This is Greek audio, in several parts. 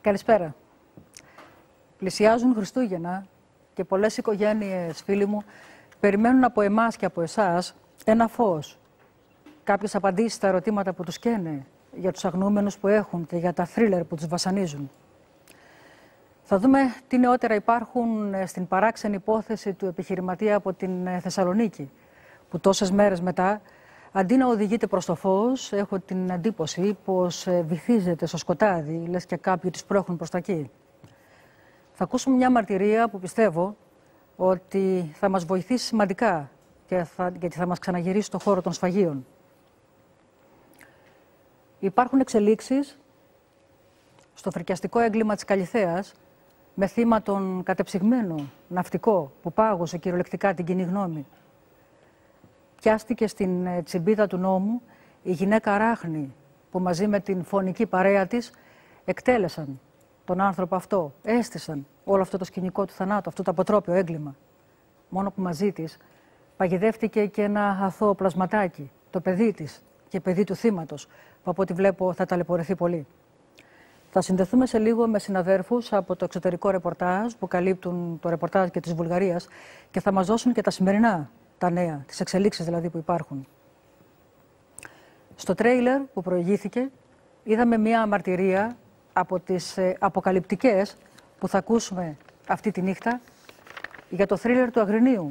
Καλησπέρα. Πλησιάζουν Χριστούγεννα και πολλές οικογένειες, φίλοι μου, περιμένουν από εμάς και από εσάς ένα φως. Κάποιες απαντήσεις στα ερωτήματα που τους καίνε, για τους αγνοούμενους που έχουν και για τα θρίλερ που τους βασανίζουν. Θα δούμε τι νεότερα υπάρχουν στην παράξενη υπόθεση του επιχειρηματία από την Θεσσαλονίκη, που τόσες μέρες μετά, αντί να οδηγείται προς το φως, έχω την εντύπωση πως βυθίζεται στο σκοτάδι, λες και κάποιοι τις πρόχνουν προς τα εκεί. Θα ακούσουμε μια μαρτυρία που πιστεύω ότι θα μας βοηθήσει σημαντικά γιατί θα μας ξαναγυρίσει στο χώρο των σφαγείων. Υπάρχουν εξελίξεις στο φρικιαστικό έγκλημα της Καλιθέας με θύμα τον κατεψυγμένο ναυτικό που πάγωσε κυριολεκτικά την κοινή γνώμη. Πιάστηκε στην τσιμπίδα του νόμου η γυναίκα Ράχνη που μαζί με την φωνική παρέα της εκτέλεσαν τον άνθρωπο αυτό, έστησαν όλο αυτό το σκηνικό του θανάτου, αυτό το αποτρόπαιο έγκλημα. Μόνο που μαζί της παγιδεύτηκε και ένα αθώο πλασματάκι, το παιδί της και παιδί του θύματος, που από ό,τι βλέπω θα ταλαιπωρηθεί πολύ. Θα συνδεθούμε σε λίγο με συναδέρφους από το εξωτερικό ρεπορτάζ που καλύπτουν το ρεπορτάζ και της Βουλγαρίας και θα μας δώσουν και τα σημερινά, τα νέα, τις εξελίξεις δηλαδή που υπάρχουν. Στο τρέιλερ που προηγήθηκε είδαμε μια μαρτυρία από τις αποκαλυπτικές που θα ακούσουμε αυτή τη νύχτα για το θρίλερ του Αγρινίου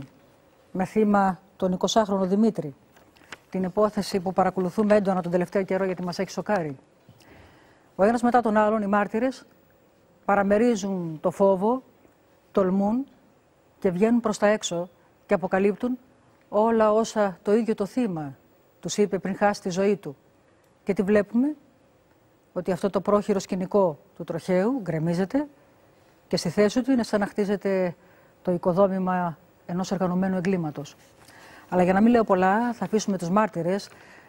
με θύμα τον 20χρονο Δημήτρη. Την υπόθεση που παρακολουθούμε έντονα τον τελευταίο καιρό γιατί μας έχει σοκάρει. Ο ένας μετά τον άλλον οι μάρτυρες παραμερίζουν το φόβο, τολμούν και βγαίνουν προς τα έξω και αποκαλύπτουν όλα όσα το ίδιο το θύμα τους είπε πριν χάσει τη ζωή του. Και τι βλέπουμε? Ότι αυτό το πρόχειρο σκηνικό του τροχαίου γκρεμίζεται και στη θέση του είναι σαν να χτίζεται το οικοδόμημα ενός οργανωμένου εγκλήματος. Αλλά για να μην λέω πολλά, θα αφήσουμε τους μάρτυρες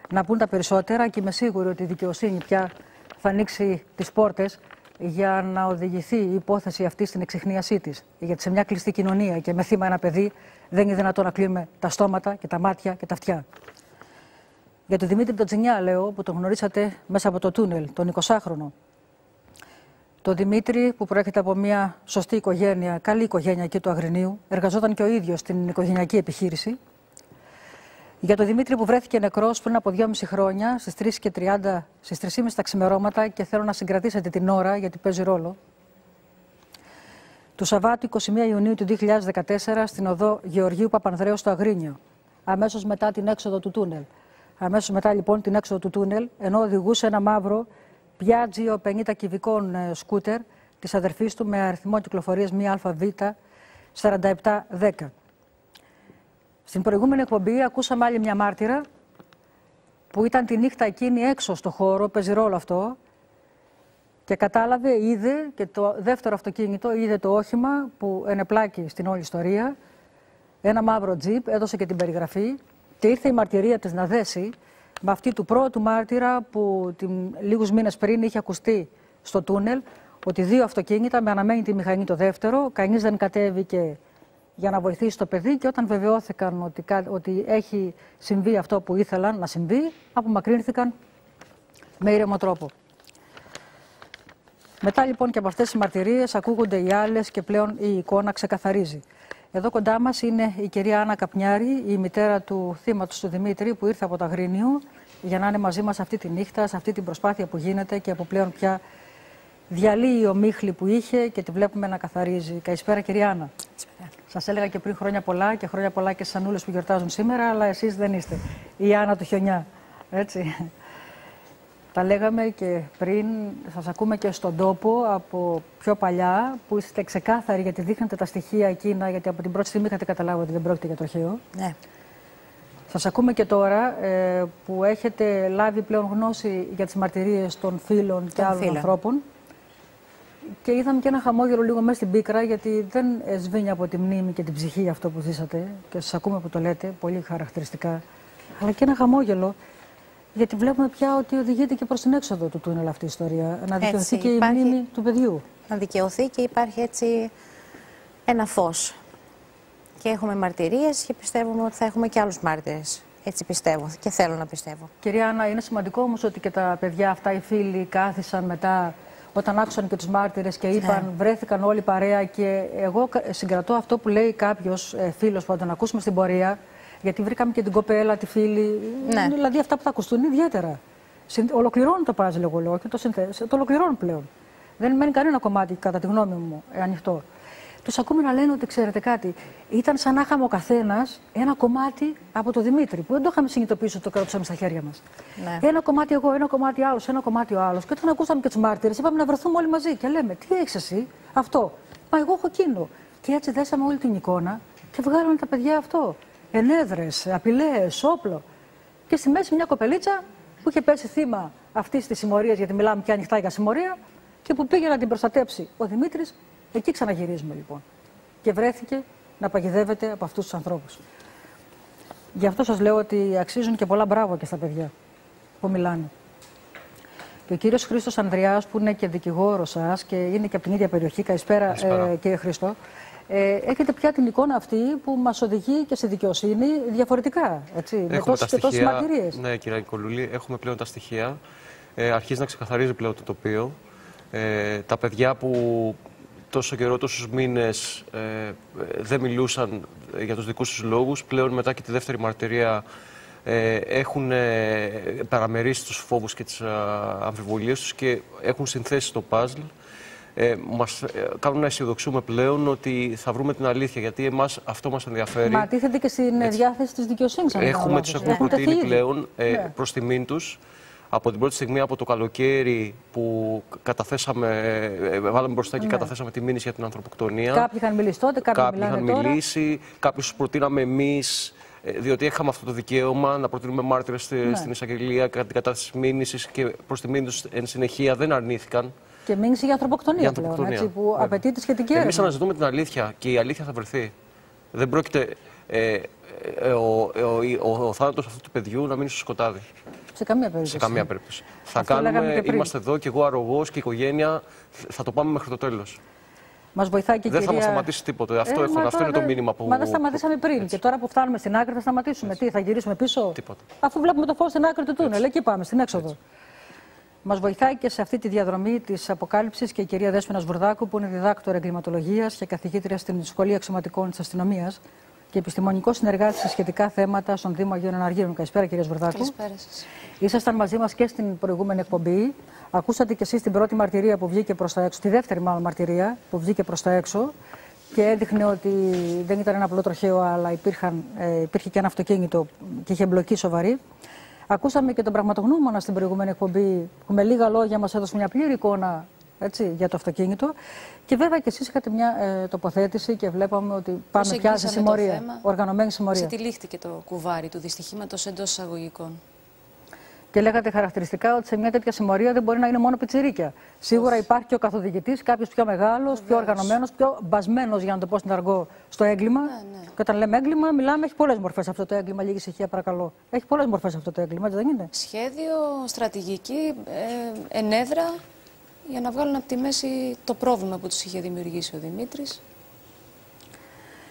να πούν τα περισσότερα και είμαι σίγουρη ότι η δικαιοσύνη πια θα ανοίξει τις πόρτες για να οδηγηθεί η υπόθεση αυτή στην εξιχνίασή της. Γιατί σε μια κλειστή κοινωνία και με θύμα ένα παιδί δεν είναι δυνατόν να κλείνουμε τα στόματα και τα μάτια και τα αυτιά. Για τον Δημήτρη Τατζινιά λέω, που τον γνωρίσατε μέσα από το τούνελ, τον 20χρονο. Το Δημήτρη που προέρχεται από μια σωστή οικογένεια, καλή οικογένεια εκεί του Αγρινίου, εργαζόταν και ο ίδιος στην οικογενειακή επιχείρηση. Για τον Δημήτρη που βρέθηκε νεκρός πριν από 2,5 χρόνια, στις 3:30, στις 3:30 τα ξημερώματα και θέλω να συγκρατήσετε την ώρα γιατί παίζει ρόλο. Του Σαββάτου 21 Ιουνίου του 2014 στην οδό Γεωργίου Παπανδρέου στο Αγρίνιο, αμέσως μετά την έξοδο του τούνελ. Αμέσως μετά λοιπόν την έξοδο του τούνελ, ενώ οδηγούσε ένα μαύρο Piaggio 50 κυβικών σκούτερ της αδερφής του με αριθμό κυκλοφορίας 1ΑΒ 4710. Στην προηγούμενη εκπομπή ακούσαμε άλλη μια μάρτυρα που ήταν τη νύχτα εκείνη έξω στο χώρο, παίζει ρόλο αυτό, και κατάλαβε, είδε και το δεύτερο αυτοκίνητο, είδε το όχημα που ενεπλάκη στην όλη ιστορία, ένα μαύρο τζιπ, έδωσε και την περιγραφή και ήρθε η μαρτυρία της να δέσει με αυτή του πρώτου μάρτυρα που λίγους μήνες πριν είχε ακουστεί στο τούνελ ότι δύο αυτοκίνητα με αναμένη τη μηχανή το δεύτερο, κανείς δεν κατέβηκε για να βοηθήσει το παιδί και όταν βεβαιώθηκαν ότι έχει συμβεί αυτό που ήθελαν να συμβεί, απομακρύνθηκαν με ήρεμο τρόπο. Μετά λοιπόν και από αυτές τις μαρτυρίες ακούγονται οι άλλες και πλέον η εικόνα ξεκαθαρίζει. Εδώ κοντά μας είναι η κυρία Άννα Καπνιάρη, η μητέρα του θύματος του Δημήτρη που ήρθε από το Αγρίνιο για να είναι μαζί μας αυτή τη νύχτα, σε αυτή την προσπάθεια που γίνεται και από πλέον πια διαλύει η ομίχλη που είχε και τη βλέπουμε να καθαρίζει. Καλησπέρα κυρία Άννα. Σας έλεγα και πριν χρόνια πολλά και χρόνια πολλά και στις Ανούλες που γιορτάζουν σήμερα, αλλά εσείς δεν είστε η Άννα του χιονιά, έτσι. Τα λέγαμε και πριν, σας ακούμε και στον τόπο από πιο παλιά, που είστε ξεκάθαροι γιατί δείχνετε τα στοιχεία εκείνα, γιατί από την πρώτη στιγμή είχατε καταλάβει ότι δεν πρόκειται για τροχαίο. Ναι. Σας ακούμε και τώρα που έχετε λάβει πλέον γνώση για τις μαρτυρίες των φίλων και άλλων ανθρώπων. Και είδαμε και ένα χαμόγελο λίγο μέσα στην πίκρα, γιατί δεν σβήνει από τη μνήμη και την ψυχή αυτό που ζήσατε και σας ακούμε που το λέτε, πολύ χαρακτηριστικά, αλλά και ένα χαμόγελο. Γιατί βλέπουμε πια ότι οδηγείται και προς την έξοδο του τούνελ αυτή η ιστορία. Να δικαιωθεί και η μνήμη του παιδιού. Να δικαιωθεί και υπάρχει έτσι ένα φως. Και έχουμε μαρτυρίες και πιστεύουμε ότι θα έχουμε και άλλους μάρτυρες. Έτσι πιστεύω και θέλω να πιστεύω. Κυρία Άννα, είναι σημαντικό όμως ότι και τα παιδιά αυτά, οι φίλοι, κάθισαν μετά όταν άκουσαν και τους μάρτυρες και είπαν, βρέθηκαν όλοι παρέα. Και εγώ συγκρατώ αυτό που λέει κάποιος φίλος που θα τον ακούσουμε στην πορεία, γιατί βρήκαμε και την κοπέλα, τη φίλη. Δηλαδή αυτά που θα ακουστούν ιδιαίτερα. Ολοκληρώνουν το παζλ, εγώ λέω, και το ολοκληρώνουν πλέον. Δεν μένει κανένα κομμάτι, κατά τη γνώμη μου, ανοιχτό. Τους ακούμε να λένε ότι, ξέρετε κάτι, ήταν σαν να είχαμε ο καθένας ένα κομμάτι από το Δημήτρη, που δεν το είχαμε συνειδητοποιήσει ότι το κρατούσαμε στα χέρια μας. Ναι. Ένα κομμάτι εγώ, ένα κομμάτι άλλος, ένα κομμάτι ο άλλος. Και όταν ακούσαμε και τους μάρτυρες, είπαμε να βρεθούμε όλοι μαζί. Και λέμε, τι έχεις εσύ, αυτό. Μα εγώ έχω εκείνο. Και έτσι δέσαμε όλη την εικόνα και βγάλαμε τα παιδιά αυτό. Ενέδρες, απειλές, όπλο. Και στη μέση μια κοπελίτσα που είχε πέσει θύμα αυτής της συμμορίας, γιατί μιλάμε και ανοιχτά για συμμορία, και που πήγε να την προστατέψει ο Δημήτρης. Εκεί ξαναγυρίζουμε λοιπόν. Και βρέθηκε να παγιδεύεται από αυτούς τους ανθρώπους. Γι' αυτό σας λέω ότι αξίζουν και πολλά μπράβο και στα παιδιά που μιλάνε. Και ο κύριος Χρήστος Ανδριάς, που είναι και δικηγόρος σας και είναι και από την ίδια περιοχή, καλησπέρα κύριε Χρήστο, έχετε πια την εικόνα αυτή που μας οδηγεί και στη δικαιοσύνη διαφορετικά, έτσι, με τόσες και τόσες μαρτυρίες. Ναι, κύριε Νικολούλη, έχουμε πλέον τα στοιχεία. Αρχίζει να ξεκαθαρίζει πλέον το τοπίο. Τα παιδιά που τόσο καιρό, τόσους μήνες δεν μιλούσαν για τους δικούς τους λόγους, πλέον μετά και τη δεύτερη μαρτυρία έχουν παραμερίσει τους φόβους και τις αμφιβολίες τους και έχουν συνθέσει το παζλ. Μας κάνουν να αισιοδοξούμε πλέον ότι θα βρούμε την αλήθεια, γιατί εμάς αυτό μας ενδιαφέρει. Μα τίθεται και στην διάθεση της δικαιοσύνης. Τους έχουμε προτείνει πλέον προς τιμήν τους. Από την πρώτη στιγμή, από το καλοκαίρι που βάλαμε μπροστά και καταθέσαμε τη μήνυση για την ανθρωποκτονία. Κάποιοι είχαν μιλήσει τότε, κάποιοι είχαν μιλήσει, κάποιους προτείναμε εμείς, διότι είχαμε αυτό το δικαίωμα να προτείνουμε μάρτυρες στην εισαγγελία κατά την κατάθεση μήνυσης και προς τη μήνυση τους εν συνεχεία δεν αρνήθηκαν. Και μήνυση για ανθρωποκτονία πλέον, έτσι, που απαιτεί τη σχετική έρευνα. Εμείς αναζητούμε την αλήθεια και η αλήθεια θα βρεθεί. Δεν πρόκειται ο θάνατος αυτού του παιδιού να μείνει στο σκοτάδι. Σε καμία περίπτωση. Σε καμία περίπτωση. Θα κάνουμε, είμαστε εδώ και εγώ αρρωγός και η οικογένεια θα το πάμε μέχρι το τέλος. Μας βοηθάει και δεν θα μας σταματήσει τίποτε. Αυτό είναι το μήνυμα που. Μα δεν σταματήσαμε πριν. Έτσι. Και τώρα που φτάνουμε στην άκρη θα σταματήσουμε. Τι, θα γυρίσουμε πίσω. Τίποτα. Αφού βλέπουμε το φως στην άκρη του τούνελ, εκεί πάμε, στην έξοδο. Μας βοηθάει και σε αυτή τη διαδρομή της αποκάλυψης και η κυρία Δέσποινα Σβουρδάκου, που είναι διδάκτορα εγκληματολογίας και καθηγήτρια στην Σχολή Αξιωματικών της Αστυνομίας και επιστημονικό συνεργάτη σε σχετικά θέματα στον Δήμο Αγίων Αναργύρων. Καλησπέρα, κυρία Σβουρδάκου. Καλησπέρα σας. Ήσασταν μαζί μας και στην προηγούμενη εκπομπή. Ακούσατε κι εσείς την πρώτη μαρτυρία που βγήκε προς τα έξω, τη δεύτερη μάλλον μαρτυρία που βγήκε προς τα έξω και έδειχνε ότι δεν ήταν ένα απλό τροχαίο, αλλά υπήρχε και ένα αυτοκίνητο και είχε εμπλοκή σοβαρή. Ακούσαμε και τον πραγματογνώμονα στην προηγούμενη εκπομπή, που με λίγα λόγια μας έδωσε μια πλήρη εικόνα, έτσι, για το αυτοκίνητο. Και βέβαια και εσείς είχατε μια τοποθέτηση και βλέπαμε ότι πάμε πια σε συμμορία, οργανωμένη συμμορία. Ξετυλίχθηκε το κουβάρι του δυστυχήματος εντός εισαγωγικών. Και λέγατε χαρακτηριστικά ότι σε μια τέτοια συμμορία δεν μπορεί να είναι μόνο πιτσιρίκια. Σίγουρα υπάρχει και ο καθοδηγητής, κάποιος πιο μεγάλος, πιο οργανωμένος, πιο μπασμένος, για να το πω στην αργό, στο έγκλημα. Ναι. Και όταν λέμε έγκλημα, μιλάμε, έχει πολλές μορφές αυτό το έγκλημα. Λίγη ησυχία, παρακαλώ. Έχει πολλές μορφές αυτό το έγκλημα, έτσι δεν είναι? Σχέδιο, στρατηγική, ενέδρα, για να βγάλουν από τη μέση το πρόβλημα που τους είχε δημιουργήσει ο Δημήτρης.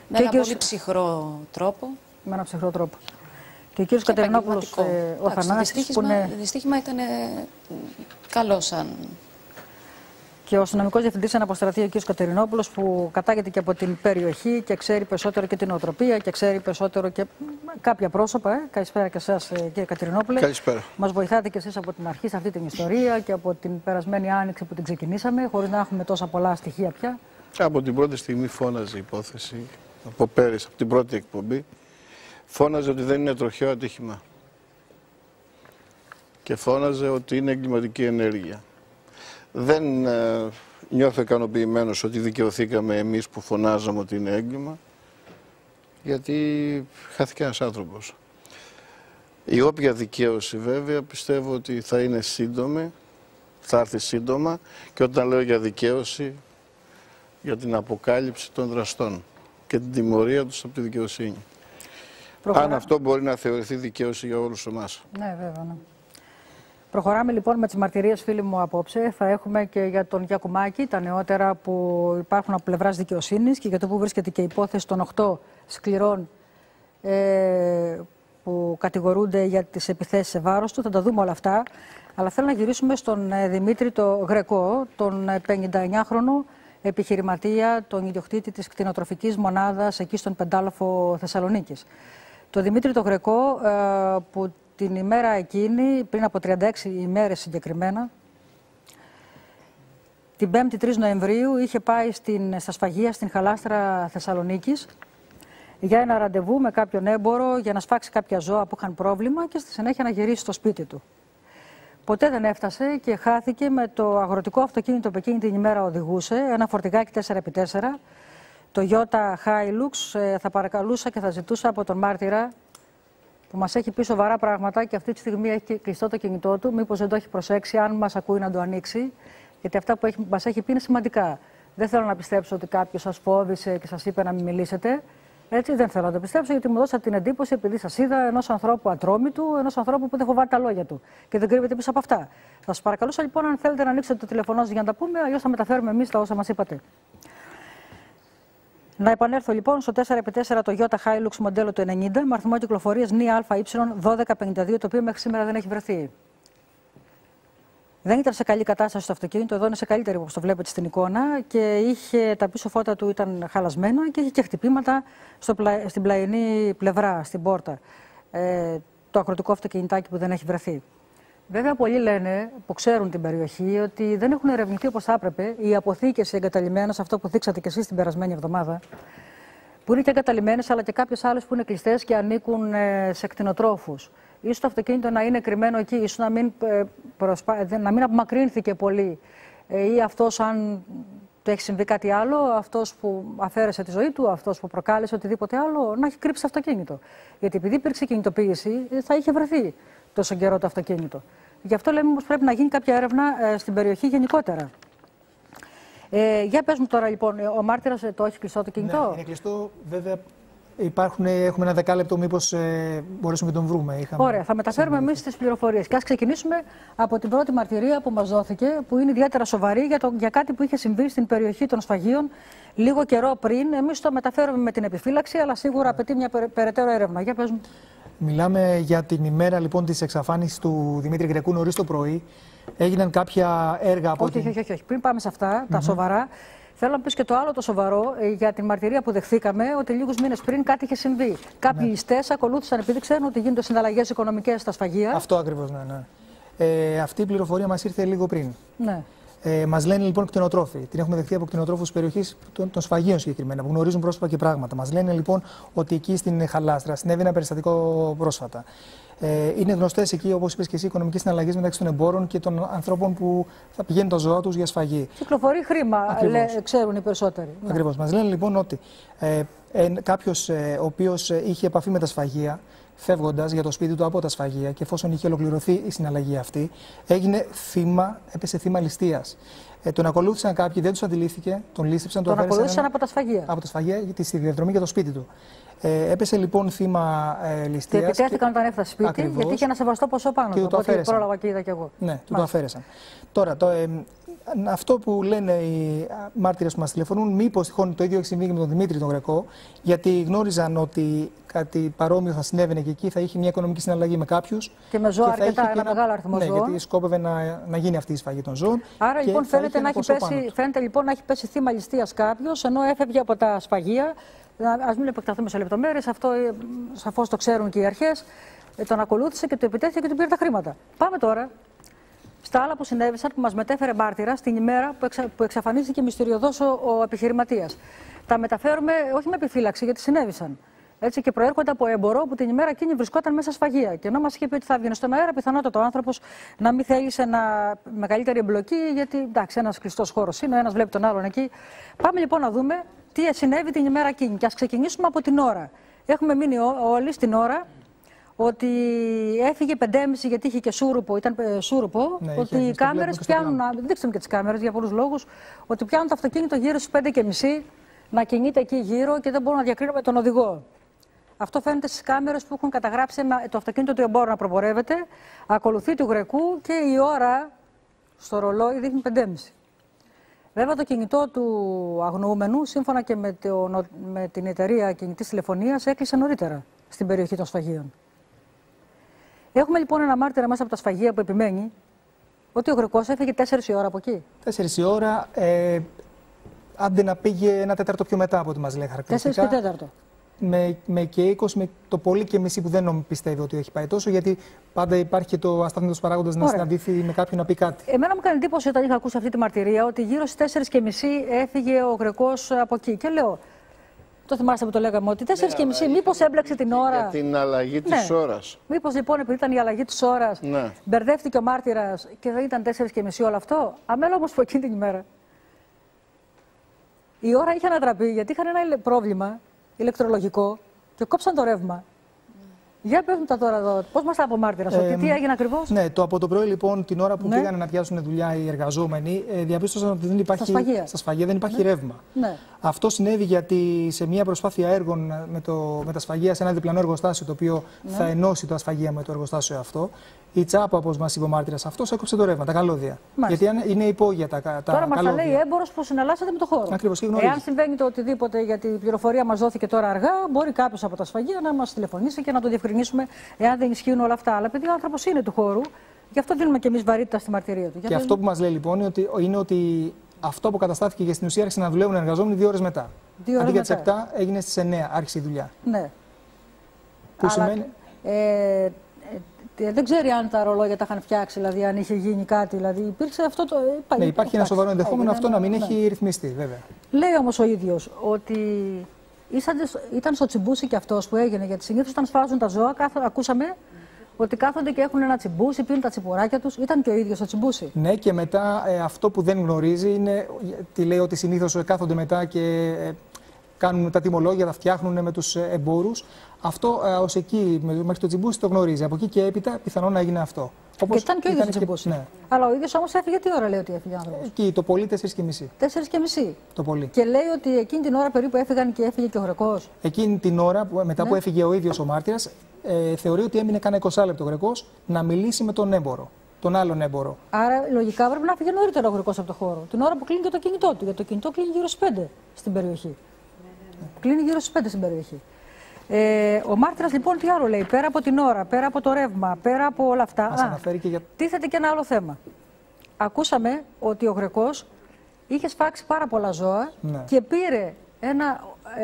Με ένα πολύ ψυχρό τρόπο. Με ένα ψυχρό τρόπο. Και ο κύριος Κατερινόπουλος, ο Θανάσης, που είναι... δυστύχημα ήταν καλό σαν... Και ο αστυνομικός διευθυντής αναποστρατεία, ο κύριος Κατερινόπουλος, που κατάγεται και από την περιοχή και ξέρει περισσότερο και την οτροπία και ξέρει περισσότερο και κάποια πρόσωπα. Καλησπέρα και εσάς, κύριε Κατερινόπουλε. Καλησπέρα. Μας βοηθάτε και εσείς από την αρχή σε αυτή την ιστορία και από την περασμένη άνοιξη που την ξεκινήσαμε, χωρίς να έχουμε τόσα πολλά στοιχεία πια. Από την πρώτη στιγμή φώναζε η υπόθεση, από πέρυσι, από την πρώτη εκπομπή. Φώναζε ότι δεν είναι τροχαίο ατύχημα και φώναζε ότι είναι εγκληματική ενέργεια. Δεν νιώθω ικανοποιημένος ότι δικαιωθήκαμε εμείς που φωνάζαμε ότι είναι έγκλημα, γιατί χάθηκε ένας άνθρωπος. Η όποια δικαίωση βέβαια πιστεύω ότι θα είναι σύντομη, θα έρθει σύντομα, και όταν λέω για δικαίωση, για την αποκάλυψη των δραστών και την τιμωρία τους από τη δικαιοσύνη. Αν αυτό μπορεί να θεωρηθεί δικαίωση για όλους εμάς. Ναι, βέβαια. Ναι. Προχωράμε λοιπόν με τις μαρτυρίες, φίλοι μου, απόψε. Θα έχουμε και για τον Γιακουμάκη, τα νεότερα που υπάρχουν από πλευράς δικαιοσύνης και για το που βρίσκεται και η υπόθεση των 8 σκληρών που κατηγορούνται για τις επιθέσεις σε βάρος του. Θα τα δούμε όλα αυτά. Αλλά θέλω να γυρίσουμε στον Δημήτρη το Γρεκό, τον 59χρονο επιχειρηματία, τον ιδιοκτήτη της κτηνοτροφικής μονάδας εκεί στον Πεντάλοφο Θεσσαλονίκης. Το Δημήτρη το Γρεκό που την ημέρα εκείνη, πριν από 36 ημέρες συγκεκριμένα, την 5η 3 Νοεμβρίου είχε πάει στα σφαγεία στην Χαλάστρα Θεσσαλονίκης για ένα ραντεβού με κάποιον έμπορο για να σφάξει κάποια ζώα που είχαν πρόβλημα και στη συνέχεια να γυρίσει στο σπίτι του. Ποτέ δεν έφτασε και χάθηκε με το αγροτικό αυτοκίνητο που εκείνη την ημέρα οδηγούσε, ένα φορτηγάκι 4x4, το Toyota Hilux. Θα παρακαλούσα και θα ζητούσα από τον μάρτυρα που μας έχει πει σοβαρά πράγματα και αυτή τη στιγμή έχει κλειστό το κινητό του, μήπως δεν το έχει προσέξει, αν μας ακούει να το ανοίξει, γιατί αυτά που μας έχει πει είναι σημαντικά. Δεν θέλω να πιστέψω ότι κάποιος σας φόβησε και σας είπε να μην μιλήσετε. Έτσι δεν θέλω να το πιστέψω, γιατί μου δώσατε την εντύπωση, επειδή σας είδα, ενός ανθρώπου ατρόμητου, ενός ανθρώπου που δεν φοβάται τα λόγια του και δεν κρύβεται πίσω από αυτά. Θα σας παρακαλούσα λοιπόν, αν θέλετε να ανοίξετε το τηλεφωνό σας για να τα πούμε, αλλιώς θα μεταφέρουμε εμείς τα όσα μας είπατε. Να επανέλθω λοιπόν στο 4x4 το Toyota Hilux μοντέλο του 90 με αριθμό κυκλοφορίας ΝΙ ΑΕ 1252, το οποίο μέχρι σήμερα δεν έχει βρεθεί. Δεν ήταν σε καλή κατάσταση το αυτοκίνητο, εδώ είναι σε καλύτερη όπως το βλέπετε στην εικόνα και τα πίσω φώτα του ήταν χαλασμένα και είχε και χτυπήματα στην πλαϊνή πλευρά, στην πόρτα. Το ακροτικό αυτοκινητάκι που δεν έχει βρεθεί. Βέβαια, πολλοί λένε που ξέρουν την περιοχή ότι δεν έχουν ερευνηθεί όπως θα έπρεπε οι αποθήκες εγκαταλειμμένες, αυτό που δείξατε και εσείς την περασμένη εβδομάδα, που είναι και εγκαταλειμμένες αλλά και κάποιες άλλες που είναι κλειστές και ανήκουν σε κτηνοτρόφους. Ίσως το αυτοκίνητο να είναι κρυμμένο εκεί, ίσως να μην απομακρύνθηκε πολύ ή αυτός, αν του έχει συμβεί κάτι άλλο, αυτός που αφαίρεσε τη ζωή του, αυτός που προκάλεσε οτιδήποτε άλλο, να έχει κρύψει το αυτοκίνητο. Γιατί επειδή υπήρξε κινητοποίηση, θα είχε βρεθεί τόσο καιρό το αυτοκίνητο. Γι' αυτό λέμε πως πρέπει να γίνει κάποια έρευνα στην περιοχή γενικότερα. Για πες μου τώρα λοιπόν, ο μάρτυρας το έχει κλειστό το κινητό? Ναι, είναι κλειστό, βέβαια. Έχουμε ένα δεκάλεπτο, μήπως μπορέσουμε να τον βρούμε. Ωραία, θα μεταφέρουμε εμείς τις πληροφορίες. Και ας ξεκινήσουμε από την πρώτη μαρτυρία που μας δόθηκε, που είναι ιδιαίτερα σοβαρή για κάτι που είχε συμβεί στην περιοχή των σφαγείων λίγο καιρό πριν. Εμείς το μεταφέρουμε με την επιφύλαξη, αλλά σίγουρα απαιτεί μια περαιτέρω έρευνα. Για πες μου. Μιλάμε για την ημέρα λοιπόν της εξαφάνισης του Δημήτρη Γρεκού νωρίς το πρωί. Έγιναν κάποια έργα από. Όχι. Πριν πάμε σε αυτά, τα σοβαρά. Θέλω να πεις και το άλλο το σοβαρό για την μαρτυρία που δεχθήκαμε, ότι λίγους μήνες πριν κάτι είχε συμβεί. Κάποιοι ληστές ακολούθησαν, επειδή ξέρουν ότι γίνονται συναλλαγές οικονομικές στα σφαγεία. Αυτό ακριβώς, ναι. Αυτή η πληροφορία μας ήρθε λίγο πριν. Ναι. Μας λένε λοιπόν κτηνοτρόφοι. Την έχουμε δεχθεί από κτηνοτρόφους της περιοχής των σφαγείων συγκεκριμένα, που γνωρίζουν πρόσωπα και πράγματα. Μας λένε λοιπόν ότι εκεί στην Χαλάστρα συνέβη ένα περιστατικό πρόσφατα. Είναι γνωστές εκεί, όπως είπες και εσύ, οικονομικές συναλλαγές μεταξύ των εμπόρων και των ανθρώπων που θα πηγαίνουν τα ζώα τους για σφαγή. Κυκλοφορεί χρήμα, ξέρουν οι περισσότεροι. Ακριβώς. Μας λένε λοιπόν ότι κάποιος ο οποίος είχε επαφή με τα σφαγεία, φεύγοντας για το σπίτι του από τα σφαγεία και εφόσον είχε ολοκληρωθεί η συναλλαγή αυτή, έπεσε θύμα ληστείας. Τον ακολούθησαν κάποιοι, δεν τους αντιλήφθηκε, τον λήστεψαν. Τον ακολούθησαν από τα σφαγεία. Από τα σφαγεία, στη διαδρομή για το σπίτι του. Έπεσε λοιπόν θύμα ληστείας. Και επιτέθηκαν όταν έφτασε σπίτι, ακριβώς, γιατί είχε ένα σεβαστό ποσό πάνω του. Οπότε πρόλαβα και είδα κι εγώ. Ναι, του το αφαίρεσαν. Τώρα, αυτό που λένε οι μάρτυρες που μας τηλεφωνούν, μήπως τυχόν το ίδιο έχει συμβεί και με τον Δημήτρη τον Γρεκό, γιατί γνώριζαν ότι κάτι παρόμοιο θα συνέβαινε και εκεί, θα είχε μια οικονομική συναλλαγή με κάποιους. Και με ζώα αρκετά, ένα μεγάλο αριθμό ζώων. Ναι, γιατί σκόπευε να γίνει αυτή η σφαγή των ζώων. Άρα λοιπόν φαίνεται να έχει πέσει θύμα ληστείας κάποιος, ενώ έφευγε από τα σφαγεία. Ας μην επεκταθούμε σε λεπτομέρειες, αυτό σαφώς το ξέρουν και οι αρχές. Τον ακολούθησε και του επιτέθηκε και του πήρε τα χρήματα. Πάμε τώρα στα άλλα που συνέβησαν, που μας μετέφερε μάρτυρα στην ημέρα που εξαφανίστηκε μυστηριωδώς ο επιχειρηματίας. Τα μεταφέρουμε όχι με επιφύλαξη, γιατί συνέβησαν. Έτσι, και προέρχονται από έμπορο που την ημέρα εκείνη βρισκόταν μέσα σφαγεία. Και ενώ μας είχε πει ότι θα έβγαινε στον αέρα, πιθανότατα ο άνθρωπος να μην θέλησε μεγαλύτερη εμπλοκή, γιατί εντάξει, ένας κλειστός χώρος είναι, ο ένας βλέπει τον άλλον εκεί. Πάμε λοιπόν να δούμε τι συνέβη την ημέρα εκείνη. Και ας ξεκινήσουμε από την ώρα. Έχουμε μείνει όλοι στην ώρα ότι έφυγε 5:30 γιατί είχε και σούρουπο, ήταν σούρουπο, ναι, ότι οι κάμερες πιάνουν, δείξτε και τις κάμερες για πολλούς λόγους, ότι πιάνουν το αυτοκίνητο γύρω στις 5:30 να κινείται εκεί γύρω και δεν μπορούν να διακρίνουν τον οδηγό. Αυτό φαίνεται στις κάμερες που έχουν καταγράψει το αυτοκίνητο του εμπόρου να προπορεύεται, ακολουθεί του Γρεκού και η ώρα στο ρολόι δείχνει 5:30. Βέβαια το κινητό του αγνοούμενου, σύμφωνα και με την εταιρεία κινητής τηλεφωνίας, έκλεισε νωρίτερα στην περιοχή των σφαγείων. Έχουμε λοιπόν ένα μάρτυρα μέσα από τα σφαγεία που επιμένει Ότι ο Γρεκός έφυγε 4 η ώρα από εκεί. 4 η ώρα, άντε να πήγε 1/4 πιο μετά από ό,τι μας λέει χαρακτηριστικά. 4 και 4. Με και 20, με το πολύ και μισή που δεν πιστεύω ότι έχει πάει τόσο, γιατί πάντα υπάρχει και το αστάθμητος παράγοντας να συναντήθει με κάποιον να πει κάτι. Εμένα μου κάνει εντύπωση όταν είχα ακούσει αυτή τη μαρτυρία ότι γύρω στις 4:30 έφυγε ο Γρεκός από εκεί. Και λέω, το θυμάστε που το λέγαμε, ότι 4:30 μήπως έμπλεξε την ώρα. Για την αλλαγή της ώρας. Μήπως λοιπόν επειδή ήταν η αλλαγή της ώρας, μπερδεύτηκε ο μάρτυρας και δεν ήταν 4:30 όλο αυτό. Αμέλα όμως από εκείνη την ημέρα. Η ώρα είχε ανατραπεί γιατί είχαν ένα πρόβλημα ηλεκτρολογικό και κόψαν το ρεύμα. Για πες μου τα τώρα εδώ, πώς μας τα απομάρτυρας, ότι τι έγινε ακριβώς. Ναι, από το πρωί λοιπόν, την ώρα που πήγαν να πιάσουν δουλειά οι εργαζόμενοι, διαπίστωσαν ότι δεν υπάρχει, στα σφαγεία δεν υπάρχει ρεύμα. Ναι. Αυτό συνέβη γιατί σε μια προσπάθεια έργων με τα σφαγεία σε ένα διπλανό εργοστάσιο, το οποίο θα ενώσει τα σφαγεία με το εργοστάσιο αυτό, η τσάπα, όπως μας είπε ο μάρτυρας αυτός, έκοψε το ρεύμα, τα καλώδια. Μάλιστα. Γιατί είναι υπόγεια τα καλώδια. Τώρα μας τα λέει έμπορος που συναλλάσσεται με το χώρο. Ακριβώς, εάν συμβαίνει το οτιδήποτε, γιατί η πληροφορία μας δόθηκε τώρα αργά, μπορεί κάποιος από τα σφαγεία να μας τηλεφωνήσει και να το διευκρινίσουμε εάν δεν ισχύουν όλα αυτά. Αλλά επειδή ο άνθρωπος είναι του χώρου, γι' αυτό δίνουμε και εμείς βαρύτητα στη μαρτυρία του. Και αυτό που μας λέει λοιπόν είναι ότι αυτό που καταστάθηκε και στην ουσία άρχισαν να δουλεύουν οι εργαζόμενοι 2 ώρες μετά. Αντί για τις 7 έγινε στις 9, άρχισε η δουλειά. Ναι. Που σημαίνει. Δεν ξέρει αν τα ρολόγια τα είχαν φτιάξει, δηλαδή αν είχε γίνει κάτι. Δηλαδή υπήρξε αυτό το. Ναι, υπάρχει ένα σοβαρό ενδεχόμενο αυτό να μην έχει ρυθμιστεί, βέβαια. Λέει όμως ο ίδιος ότι ήταν στο τσιμπούσι και αυτός που έγινε, γιατί συνήθως όταν σφάζουν τα ζώα, ακούσαμε ότι κάθονται και έχουν ένα τσιμπούσι, πίνουν τα τσιπουράκια τους. Ήταν και ο ίδιος στο τσιμπούσι. Ναι, και μετά αυτό που δεν γνωρίζει είναι. Τι λέει ότι συνήθως κάθονται μετά και κάνουν τα τιμολόγια, τα φτιάχνουν με τους εμπόρους. Αυτό ως εκεί, μέχρι το τσιμπούσι, το γνωρίζει. Από εκεί και έπειτα πιθανόν να έγινε αυτό. Όπως και ήταν και ο ίδιος στο τσιμπούσι. Ναι. Αλλά ο ίδιος όμως έφυγε τι ώρα λέει ότι έφυγε ο άνθρωπος. Εκεί το πολύ 4:30. 4:30. Το πολύ. Και λέει ότι εκείνη την ώρα περίπου έφυγαν και έφυγε και ο Γρεκός. Εκείνη την ώρα, μετά που έφυγε ο ίδιος ο μάρτυρας, θεωρεί ότι έμεινε κάνα 20 λεπτό ο Γρεκός να μιλήσει με τον έμπορο. Τον άλλον έμπορο. Άρα λογικά πρέπει να φύγει νωρίτερα ο Γρεκός από το χώρο. Την ώρα που κλείνει και το κινητό του. Γιατί το κινητό κλείνει γύρω στις 5 στην περιοχή. Κλείνει γύρω στις 5 στην περιοχή. Ο μάρτυρας λοιπόν τι άλλο λέει, πέρα από την ώρα, πέρα από το ρεύμα, πέρα από όλα αυτά. Τίθεται και ένα άλλο θέμα. Ακούσαμε ότι ο Γρεκός είχε σφάξει πάρα πολλά ζώα και πήρε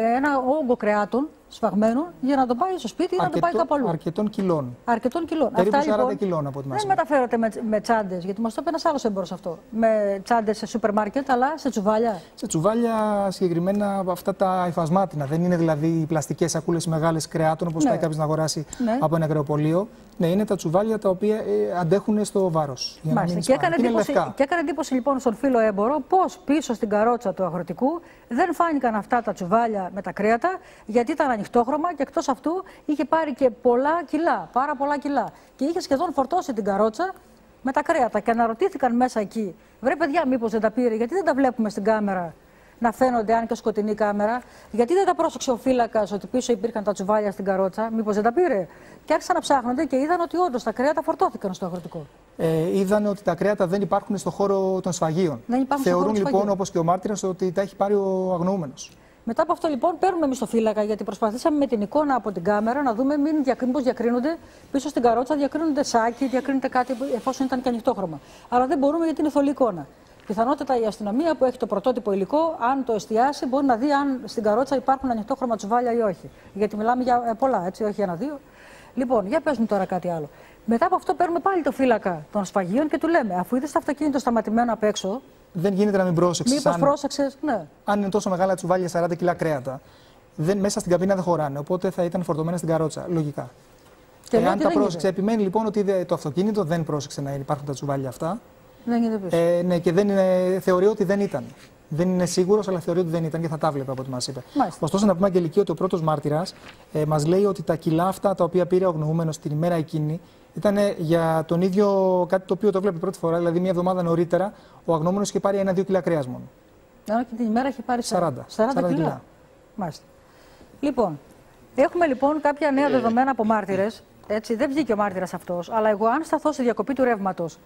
ένα όγκο κρεάτων σφαγμένων για να το πάει στο σπίτι ή να το πάει κάπου αλλού. Αρκετών κιλών. Αρκετών κιλών. Περίπου αυτά 40 λοιπόν, κιλών από ό,τι μας δεν μεταφέρονται με τσάντες, γιατί μας το είπε ένας άλλος έμπορος αυτό. Με τσάντες σε σούπερ μάρκετ, αλλά σε τσουβάλια. Σε τσουβάλια συγκεκριμένα από αυτά τα υφασμάτινα. Δεν είναι δηλαδή οι πλαστικές σακούλες μεγάλες κρεάτων όπως πάει κάποιος να αγοράσει από ένα κρεοπωλείο. Ναι, είναι τα τσουβάλια τα οποία αντέχουν στο βάρος. Και έκανε εντύπωση λοιπόν στον φίλο έμπορο πως πίσω στην καρότσα του αγροτικού δεν φάνηκαν αυτά τα τσουβάλια με τα κρέατα, γιατί ήταν ανοιχτόχρωμα και εκτός αυτού είχε πάρει και πολλά κιλά, πάρα πολλά κιλά. Και είχε σχεδόν φορτώσει την καρότσα με τα κρέατα. Και αναρωτήθηκαν μέσα εκεί, βρε παιδιά, μήπως δεν τα πήρε, γιατί δεν τα βλέπουμε στην κάμερα να φαίνονται, αν και σκοτεινή κάμερα, γιατί δεν τα πρόσεξε ο φύλακας ότι πίσω υπήρχαν τα τσουβάλια στην καρότσα, μήπως δεν τα πήρε. Και άρχισαν να ψάχνονται και είδαν ότι όντως τα κρέατα φορτώθηκαν στο αγροτικό. Είδαν ότι τα κρέατα δεν υπάρχουν στο χώρο των σφαγείων. Θεωρούν λοιπόν, όπως και ο μάρτυρας, ότι τα έχει πάρει ο αγνοούμενος. Μετά από αυτό λοιπόν παίρνουμε εμείς το φύλακα, γιατί προσπαθήσαμε με την εικόνα από την κάμερα να δούμε μήπως διακρίνονται πίσω στην καρότσα, διακρίνονται σάκι, διακρίνεται κάτι εφόσον ήταν και ανοιχτόχρωμα. Αλλά δεν μπορούμε γιατί είναι θολή εικόνα. Πιθανότατα η αστυνομία που έχει το πρωτότυπο υλικό, αν το εστιάσει, μπορεί να δει αν στην καρότσα υπάρχουν ανοιχτόχρωμα τσουβάλια ή όχι. Γιατί μιλάμε για πολλά, έτσι, όχι ένα-δύο. Λοιπόν, για πες μου τώρα κάτι άλλο. Μετά από αυτό παίρνουμε πάλι το φύλακα των σφαγείων και του λέμε, αφού είδες το αυτοκίνητο σταματημένο απ' έξω. Δεν γίνεται να μην πρόσεξες. Μήπως πρόσεξες, ναι. Αν είναι τόσο μεγάλα τσουβάλια, 40 κιλά κρέατα, μέσα στην καμπίνα δεν χωράνε. Οπότε θα ήταν φορτωμένα στην καρότσα. Λογικά. Και αν τα πρόσεξε, επιμένει λοιπόν ότι το αυτοκίνητο δεν πρόσεξε να υπάρχουν τα τσουβάλια αυτά. Δεν γίνεται πίσω. Ναι, και θεωρεί ότι δεν ήταν. Δεν είναι σίγουρος, αλλά θεωρεί ότι δεν ήταν και θα τα βλέπει από ό,τι μας είπε. Μάλιστα. Ωστόσο, να πούμε, Αγγελική, ότι ο πρώτος μάρτυρας μας λέει ότι τα κιλά αυτά τα οποία πήρε ο αγνοούμενος την ημέρα εκείνη ήταν για τον ίδιο κάτι το οποίο το βλέπει πρώτη φορά. Δηλαδή, μια εβδομάδα νωρίτερα, ο αγνοούμενος είχε πάρει 1-2 κιλά κρέας μόνο. Και την ημέρα είχε πάρει 40 κιλά. Μάλιστα. Λοιπόν, έχουμε λοιπόν κάποια νέα δεδομένα από μάρτυρες. Έτσι, δεν βγήκε ο μάρτυρας αυτός, αλλά εγώ, αν σταθώ στη διακοπή του ρεύματος.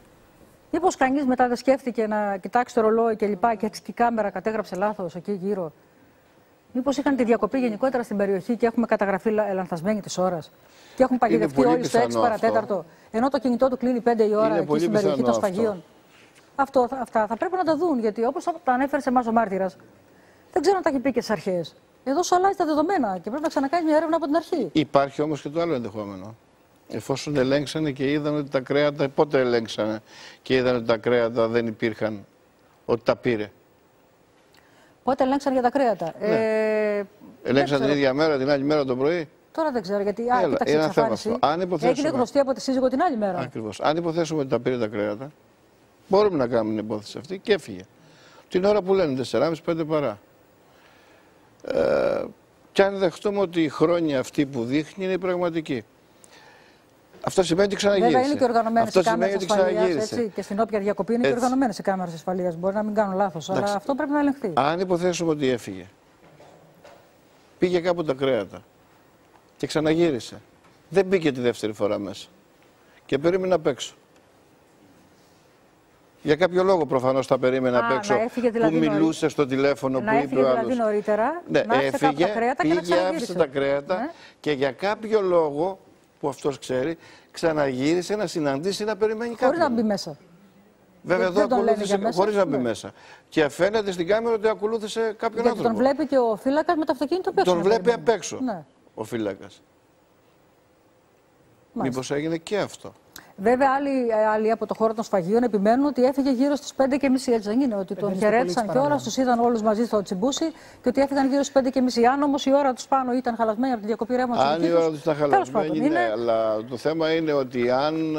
Μήπως κανείς μετά δεν σκέφτηκε να κοιτάξει το ρολόι και λοιπά και έτσι και η κάμερα κατέγραψε λάθος εκεί γύρω. Μήπως είχαν τη διακοπή γενικότερα στην περιοχή και έχουμε καταγραφεί λανθασμένη της ώρας. Και έχουν παγιδευτεί όλοι στο 6 παρατέταρτο. Ενώ το κινητό του κλείνει 5 η ώρα εκεί στην περιοχή των σφαγείων. Αυτά θα πρέπει να τα δουν. Γιατί όπως τα ανέφερε σε εμάς ο μάρτυρας, δεν ξέρω αν τα έχει πει και στις αρχές. Εδώ σου αλλάζει τα δεδομένα και πρέπει να ξανακάνει μια έρευνα από την αρχή. Υπάρχει όμως και το άλλο ενδεχόμενο. Εφόσον ελέγξανε και είδαν ότι τα κρέατα. Πότε ελέγξανε και είδαν ότι τα κρέατα δεν υπήρχαν, ότι τα πήρε. Πότε ελέγξανε για τα κρέατα. Ναι. Ελέγξαν την ίδια μέρα, την άλλη μέρα το πρωί. Τώρα δεν ξέρω γιατί. Κοίταξε, ένα θέμα αυτό. Έγινε γνωστή από τη σύζυγο την άλλη μέρα. Ακριβώς. Αν υποθέσουμε ότι τα πήρε τα κρέατα, μπορούμε να κάνουμε την υπόθεση αυτή και έφυγε. Την ώρα που λένε 4,5-5 παρά. Και αν δεχτούμε ότι η χρόνια αυτή που δείχνει είναι η πραγματική. Αυτό σημαίνει ότι ξαναγύρισε. Βέβαια είναι και οργανωμένες οι κάμερες ασφαλείας. Και στην όποια διακοπή είναι και οργανωμένες οι κάμερες ασφαλείας. Μπορεί να μην κάνω λάθος, αλλά αυτό πρέπει να ελεγχθεί. Αν υποθέσουμε ότι έφυγε, πήγε κάπου τα κρέατα και ξαναγύρισε. Δεν μπήκε τη δεύτερη φορά μέσα. Και περίμενε απ' έξω. Για κάποιο λόγο προφανώς τα περίμενε απ' έξω. Δηλαδή που μιλούσε στο τηλέφωνο που είπε ο άλλος. Δηλαδή νωρίτερα, ναι, να έφυγε, τα κρέατα πήγε, άφησε τα κρέατα ναι. Και για κάποιο λόγο που αυτός ξέρει, ξαναγύρισε να συναντήσει να περιμένει κάποιον. Χωρίς να μπει μέσα. Βέβαια εδώ ακολούθησε χωρίς να μπει μέσα. Και φαίνεται στην κάμερα ότι ακολούθησε κάποιον γιατί άνθρωπο. Τον βλέπει και ο φύλακας με το αυτοκίνητο απ' έξω. Τον βλέπει απ' έξω ο φύλακας. Μήπως έγινε και αυτό. Βέβαια, άλλοι από το χώρο των σφαγείων επιμένουν ότι έφυγε γύρω στις 5:30. Έτσι δεν είναι? Ότι τον χαιρέτησαν κιόλας, τους είδαν όλους μαζί στο τσιμπούσι και ότι έφυγαν γύρω στις 5:30. Αν όμως η ώρα τους πάνω ήταν χαλασμένη από τη διακοπή ρεύματος. Αν η ώρα τους ήταν χαλασμένη, ναι, αλλά το θέμα είναι ότι αν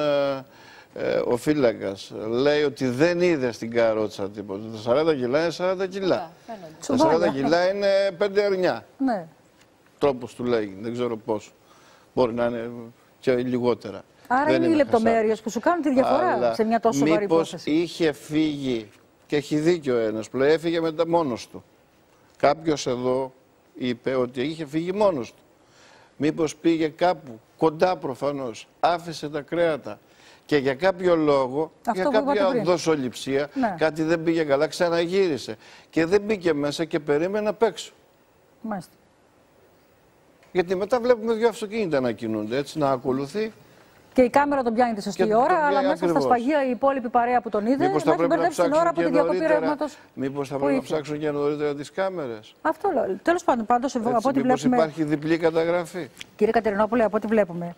ο φύλακας λέει ότι δεν είδε στην καρότσα τίποτα. Τα 40 κιλά είναι 40 κιλά. Τα 40 κιλά είναι 5 αρνιά. Ναι. Τρόπος του λέει, δεν ξέρω πώς. Μπορεί να είναι και λιγότερα. Άρα είναι οι λεπτομέρειες που σου κάνουν τη διαφορά σε μια τόσο σοβαρή υπόθεση. Μήπως είχε φύγει, και έχει δίκιο ένας που λέει, έφυγε μετά μόνος του. Κάποιος εδώ είπε ότι είχε φύγει μόνος του. Μήπως πήγε κάπου, κοντά προφανώς, άφησε τα κρέατα και για κάποιο λόγο, για κάποια δοσοληψία, κάτι δεν πήγε καλά, ξαναγύρισε. Και δεν μπήκε μέσα και περίμενε απ' έξω. Μάλιστα. Γιατί μετά βλέπουμε δύο αυτοκίνητα να κινούνται, έτσι, να ακολουθεί. Και η κάμερα τον πιάνει τη σωστή ώρα, αλλά μέσα στα σφαγεία η υπόλοιπη παρέα που τον είδε μήπως θα πρέπει να την ώρα από τη διακοπή ρεύματος. Μήπως θα πρέπει να ψάξουν και νωρίτερα τις κάμερες. Αυτό λέω. Τέλος πάντων, πάντως από ό,τι βλέπουμε. Υπάρχει διπλή καταγραφή. Κύριε Κατερινόπουλε, από ό,τι βλέπουμε.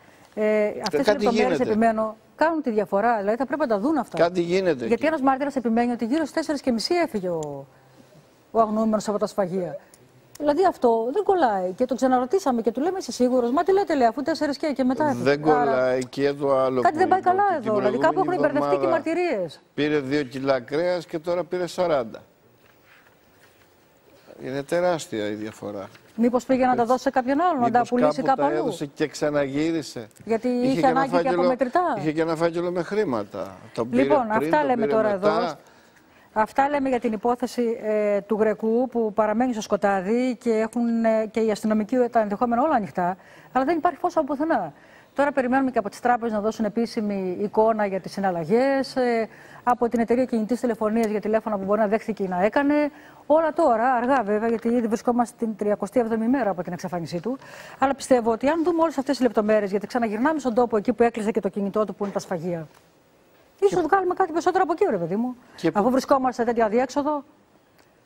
Αυτές οι λεπτομέρειες, επιμένω, κάνουν τη διαφορά. Δηλαδή θα πρέπει να τα δουν αυτά. Κάτι γίνεται. Γιατί ένας μάρτυρας επιμένει ότι γύρω στις 4:30 έφυγε ο αγνοούμενος από τα σφαγεία. Δηλαδή αυτό δεν κολλάει. Και τον ξαναρωτήσαμε και του λέμε: είσαι σίγουρος? Μα τι λέτε, λέει, αφού 4 και μετά έφυγε. Δεν κολλάει και το άλλο. Κάτι δεν πάει καλά εδώ. Δηλαδή κάπου έχουν υπερδευτεί και οι μαρτυρίες. Πήρε 2 κιλά κρέας και τώρα πήρε 40. Είναι τεράστια η διαφορά. Μήπως πήγε να τα δώσει σε κάποιον άλλον, να τα πουλήσει κάπου αλλού. Τα έδωσε και ξαναγύρισε. Γιατί είχε ανάγκη και από μετρητά. Είχε και ένα φάκελο με χρήματα. Λοιπόν, αυτά λέμε τώρα εδώ. Αυτά λέμε για την υπόθεση του Γρεκού που παραμένει στο σκοτάδι και έχουν και οι αστυνομικοί τα ενδεχόμενα όλα ανοιχτά, αλλά δεν υπάρχει φως από πουθενά. Τώρα περιμένουμε και από τις τράπεζες να δώσουν επίσημη εικόνα για τις συναλλαγές, από την εταιρεία κινητής τηλεφωνίας για τηλέφωνα που μπορεί να δέχθηκε ή να έκανε. Όλα τώρα, αργά βέβαια, γιατί ήδη βρισκόμαστε την 37η μέρα από την εξαφάνισή του. Αλλά πιστεύω ότι αν δούμε όλες αυτές τις λεπτομέρειες, γιατί ξαναγυρνάμε στον τόπο εκεί που έκλεισε και το κινητό του που είναι τα σφαγεία. Ίσως βγάλουμε κάτι περισσότερο από εκεί, ρε παιδί μου. Αφού βρισκόμαστε σε τέτοιο αδιέξοδο,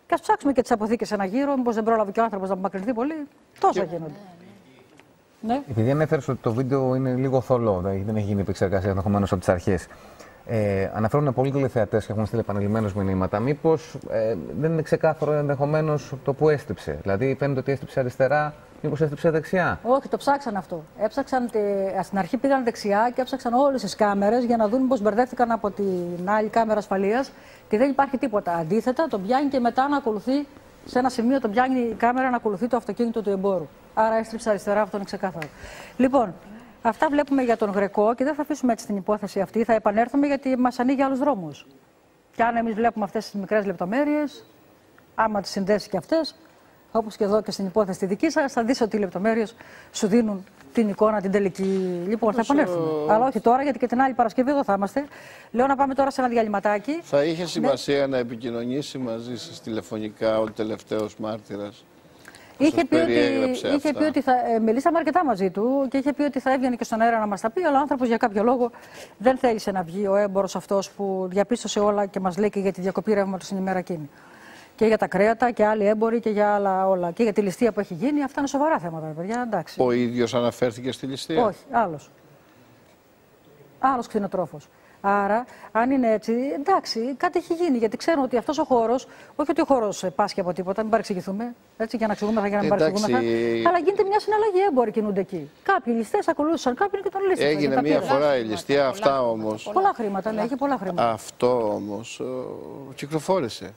και ας ψάξουμε και τις αποθήκες ένα γύρο, μήπως δεν πρόλαβε και ο άνθρωπος να απομακρυνθεί πολύ. Τόσα γίνονται. Ναι. Επειδή ανέφερες ότι το βίντεο είναι λίγο θολό, δεν έχει γίνει επεξεργασία ενδεχομένως από τις αρχές. Αναφέρουν πολλοί τηλεθεατές και έχουν στείλει επανειλημμένως μηνύματα. Μήπως δεν είναι ξεκάθαρο ενδεχομένως το που έστριψε? Δηλαδή φαίνεται ότι έστριψε αριστερά, μήπως έστριψε δεξιά? Όχι, το ψάξαν αυτό. Έψαξαν, στην αρχή πήγαν δεξιά και έψαξαν όλες τις κάμερες για να δουν μήπως μπερδεύτηκαν από την άλλη κάμερα ασφαλείας και δεν υπάρχει τίποτα. Αντίθετα, τον πιάνει και μετά να ακολουθεί σε ένα σημείο, τον πιάνει η κάμερα να ακολουθεί το αυτοκίνητο του εμπόρου. Άρα έστριψε αριστερά, αυτό είναι ξεκάθαρο. Λοιπόν. Αυτά βλέπουμε για τον Γρεκό και δεν θα αφήσουμε έτσι την υπόθεση αυτή. Θα επανέλθουμε γιατί μας ανοίγει άλλους δρόμους. Και αν εμείς βλέπουμε αυτές τις μικρές λεπτομέρειες, άμα τις συνδέσει και αυτές, όπως και εδώ και στην υπόθεση τη δική σας, θα δεις ότι οι λεπτομέρειες σου δίνουν την εικόνα, την τελική. Λοιπόν, θα επανέλθουμε. Αλλά όχι τώρα, γιατί και την άλλη Παρασκευή εδώ θα είμαστε. Λέω να πάμε τώρα σε ένα διαλυματάκι. Θα είχε σημασία να επικοινωνήσει μαζί σας τηλεφωνικά ο τελευταίος μάρτυρας? Είχε πει ότι μιλήσαμε αρκετά μαζί του και είχε πει ότι θα έβγαινε και στον αέρα να μας τα πει, αλλά ο άνθρωπος για κάποιο λόγο δεν θέλησε να βγει, ο έμπορος αυτός που διαπίστωσε όλα και μας λέει και για τη διακοπή ρεύματος την ημέρα εκείνη. Και για τα κρέατα και άλλοι έμποροι και για άλλα όλα. Και για τη ληστεία που έχει γίνει, αυτά είναι σοβαρά θέματα, παιδιά. Εντάξει. Ο ίδιος αναφέρθηκε στη ληστεία? Όχι, άλλος. Άλλος κτηνοτρόφος. Άρα, αν είναι έτσι, εντάξει, κάτι έχει γίνει. Γιατί ξέρουν ότι αυτός ο χώρος, όχι ότι ο χώρος πάσχει από τίποτα, μην παρεξηγηθούμε. Έτσι, για να εξηγούμεθα, για να μην παρεξηγούμεθα. Αλλά γίνεται μια συναλλαγή, έμποροι κινούνται εκεί. Κάποιοι ληστές ακολούθησαν, κάποιοι και τον λύσαν. Έγινε μία φορά η ληστεία, αυτά όμως. Πολλά χρήματα, ναι, έχει πολλά χρήματα. Αυτό όμως κυκλοφόρησε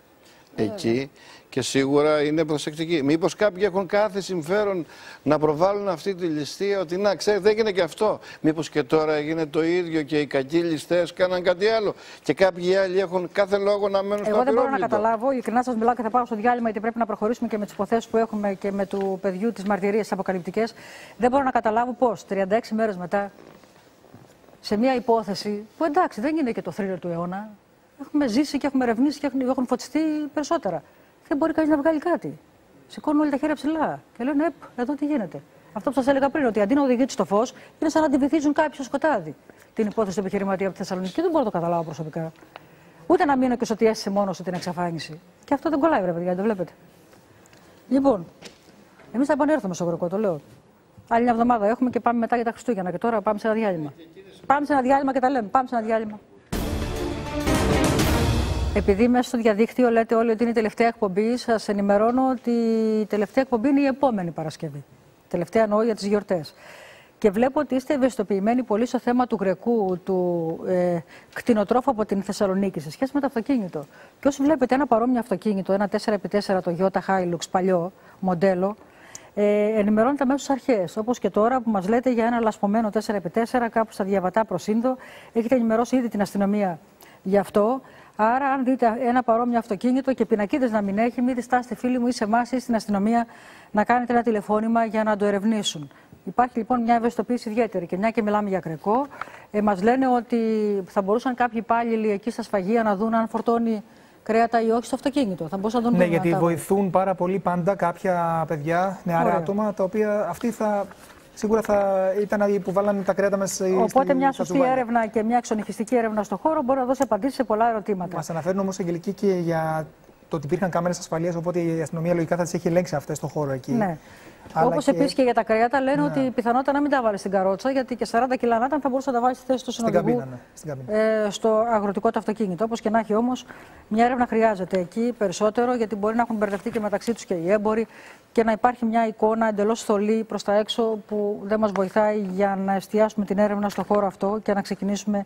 εκεί και σίγουρα είναι προσεκτικοί. Μήπως κάποιοι έχουν κάθε συμφέρον να προβάλλουν αυτή τη ληστεία, ότι να ξέρετε, έγινε και αυτό. Μήπως και τώρα έγινε το ίδιο και οι κακοί ληστές κάναν κάτι άλλο. Και κάποιοι άλλοι έχουν κάθε λόγο να μένουν στο απειρόβλητο. Εγώ δεν μπορώ να καταλάβω, ειλικρινά σας μιλάω και θα πάω στο διάλειμμα, γιατί πρέπει να προχωρήσουμε και με τις υποθέσεις που έχουμε και με του παιδιού τις μαρτυρίες αποκαλυπτικές. Δεν μπορώ να καταλάβω πώς 36 μέρες μετά, σε μια υπόθεση που εντάξει δεν είναι και το θρίλερ του αιώνα. Έχουμε ζήσει και έχουμε ερευνήσει και έχουν φωτιστεί περισσότερα. Δεν μπορεί κανείς να βγάλει κάτι. Σηκώνουν όλοι τα χέρια ψηλά και λένε: εδώ τι γίνεται. Αυτό που σας έλεγα πριν, ότι αντί να οδηγείται στο φως, είναι σαν να τη βυθίζουν κάποιοι στο σκοτάδι. Την υπόθεση του επιχειρηματία από τη Θεσσαλονίκη. Και δεν μπορώ να το καταλάβω προσωπικά. Ούτε να μείνω και ότι έστησε μόνο του την εξαφάνιση. Και αυτό δεν κολλάει, παιδιά, το βλέπετε. Λοιπόν, εμείς θα επανέλθουμε στο Αγροκό, το λέω. Άλλη μια εβδομάδα έχουμε και πάμε μετά για τα Χριστούγεννα. Και τώρα πάμε σε ένα διάλειμμα. Πάμε σε ένα διάλειμμα και τα λέμε. Πάμε σε ένα διάλειμμα. Επειδή μέσα στο διαδίκτυο λέτε όλοι ότι είναι η τελευταία εκπομπή, σας ενημερώνω ότι η τελευταία εκπομπή είναι η επόμενη Παρασκευή. Τελευταία εννοώ για τις γιορτές. Και βλέπω ότι είστε ευαισθητοποιημένοι πολύ στο θέμα του Γρεκού, του κτηνοτρόφου από την Θεσσαλονίκη, σε σχέση με το αυτοκίνητο. Και όσοι βλέπετε ένα παρόμοιο αυτοκίνητο, ένα 4x4 το Toyota Hilux παλιό μοντέλο, ενημερώνεται αμέσως στις αρχές. Όπως και τώρα που μας λέτε για ένα λασπωμένο 4x4 κάπου στα Διαβατά προς Ίνδο, έχετε ενημερώσει ήδη την αστυνομία γι' αυτό. Άρα, αν δείτε ένα παρόμοιο αυτοκίνητο και πινακίδες να μην έχει, μην διστάσετε, φίλοι μου, ή σε εμάς ή στην αστυνομία να κάνετε ένα τηλεφώνημα για να το ερευνήσουν. Υπάρχει λοιπόν μια ευαισθητοποίηση ιδιαίτερη. Και μια και μιλάμε για Γρεκό, μας λένε ότι θα μπορούσαν κάποιοι υπάλληλοι εκεί στα σφαγεία να δουν αν φορτώνει κρέατα ή όχι στο αυτοκίνητο. Θα μπορούσαν να τον δουν. Ναι, γιατί βοηθούν πάρα πολύ πάντα κάποια παιδιά, νεαρά άτομα, τα οποία αυτοί σίγουρα θα ήταν αυτοί που βάλανε τα κρέατα μέσα στη. Οπότε μια σωστή έρευνα και μια εξονυχιστική έρευνα στον χώρο μπορεί να δώσει απαντήσεις σε πολλά ερωτήματα. Μας αναφέρουν όμως, Αγγελική, και για το ότι υπήρχαν κάμερες ασφαλείας, οπότε η αστυνομία λογικά θα τις έχει ελέγξει αυτές στον χώρο εκεί. Ναι. Όπως επίσης και για τα κρέατα λένε ότι η πιθανότητα να μην τα βάλει στην καρότσα, γιατί και 40 κιλά να ήταν θα μπορούσε να τα βάλει στη θέση του συνοδηγού στο αγροτικό του αυτοκίνητο. Όπως και να έχει όμως, μια έρευνα χρειάζεται εκεί περισσότερο, γιατί μπορεί να έχουν μπερδευτεί και μεταξύ τους και οι έμποροι και να υπάρχει μια εικόνα εντελώς θολή προς τα έξω που δεν μας βοηθάει για να εστιάσουμε την έρευνα στο χώρο αυτό και να ξεκινήσουμε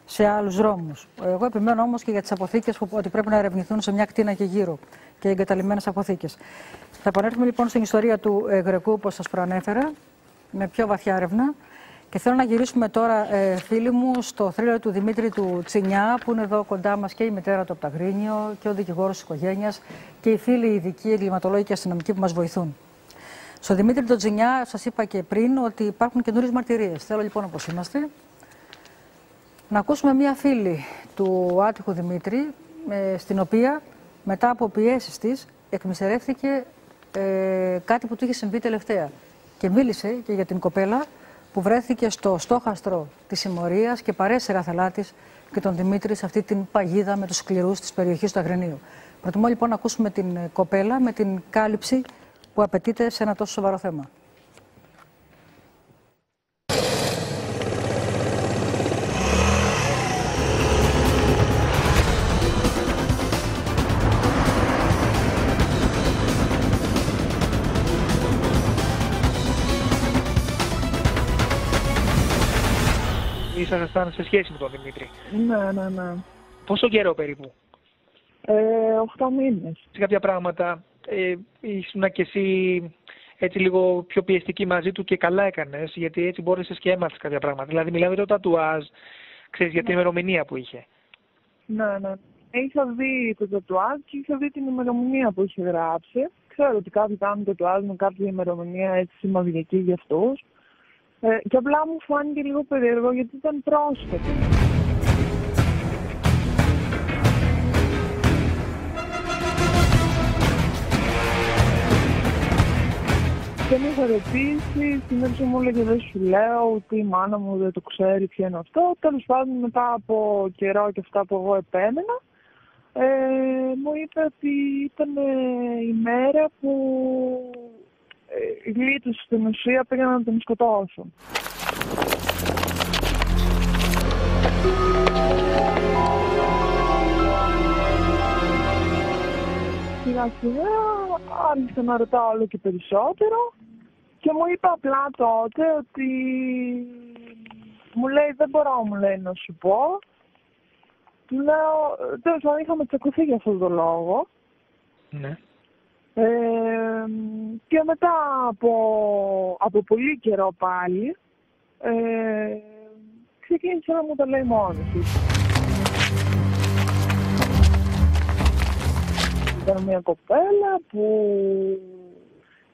σε άλλους δρόμους. Εγώ επιμένω όμως και για τις αποθήκες ότι πρέπει να ερευνηθούν σε μια κτίνα και γύρω και εγκαταλειμμένες αποθήκες. Θα επανέλθουμε λοιπόν στην ιστορία του Γρεκού, όπως σας προανέφερα, με πιο βαθιά έρευνα. Και θέλω να γυρίσουμε τώρα, φίλοι μου, στο θρίλερ του Δημήτρη του Τσινιά, που είναι εδώ κοντά μας και η μητέρα του από τα Αγρίνιο και ο δικηγόρος της οικογένειας και οι φίλοι ειδικοί εγκληματολόγοι και αστυνομικοί που μας βοηθούν. Στο Δημήτρη του Τσινιά, σας είπα και πριν ότι υπάρχουν καινούριες μαρτυρίες. Θέλω λοιπόν, όπως είμαστε, να ακούσουμε μία φίλη του άτυχου Δημήτρη, στην οποία μετά από πιέσεις της εκμυσερεύθηκε κάτι που του είχε συμβεί τελευταία. Και μίλησε και για την κοπέλα που βρέθηκε στο στόχαστρο της συμμορίας και παρέσυρε αθελά της και τον Δημήτρη σε αυτή την παγίδα με τους σκληρούς της περιοχής του Αγρινίου. Προτιμώ λοιπόν να ακούσουμε την κοπέλα με την κάλυψη που απαιτείται σε ένα τόσο σοβαρό θέμα. Ήσασταν σε σχέση με τον Δημήτρη? Ναι. Πόσο καιρό περίπου? 8 μήνες. Σε κάποια πράγματα ήσουν και εσύ έτσι λίγο πιο πιεστική μαζί του και καλά έκανες, γιατί έτσι μπόρεσες και έμαθες κάποια πράγματα. Δηλαδή μιλάμε το τατουάζ, ξέρεις, για την ημερομηνία που είχε. Ναι. Είχα δει το τατουάζ και είχα δει την ημερομηνία που είχε γράψει. Ξέρω ότι κάποιοι κάνουν τατουάζ με κάποια ημερομηνία έτσι σημαντική για αυτούς. Και απλά μου φάνηκε λίγο περίεργο γιατί ήταν πρόσφατο. Δεν είχα ρωτήσει, στην αρχή μου έλεγε δεν σου λέω, ούτε η μάνα μου δεν το ξέρει ποιο είναι αυτό. Τέλος πάντων, μετά από καιρό και αυτά που εγώ επέμενα, μου είπε ότι ήταν η μέρα που γλίτωσε στην ουσία, πήγαν να τον σκοτώσουν. Σιγά σιγά άρχισα να ρωτάω όλο και περισσότερο και μου είπε απλά τότε ότι μου λέει δεν μπορώ, μου λέει, να σου πω. Του λέω, τέλος πάντων είχαμε τσακωθεί για αυτόν τον λόγο. Ναι. Και μετά από πολύ καιρό πάλι ξεκίνησε να μου το λέει μόνος της. Ήταν μια κοπέλα που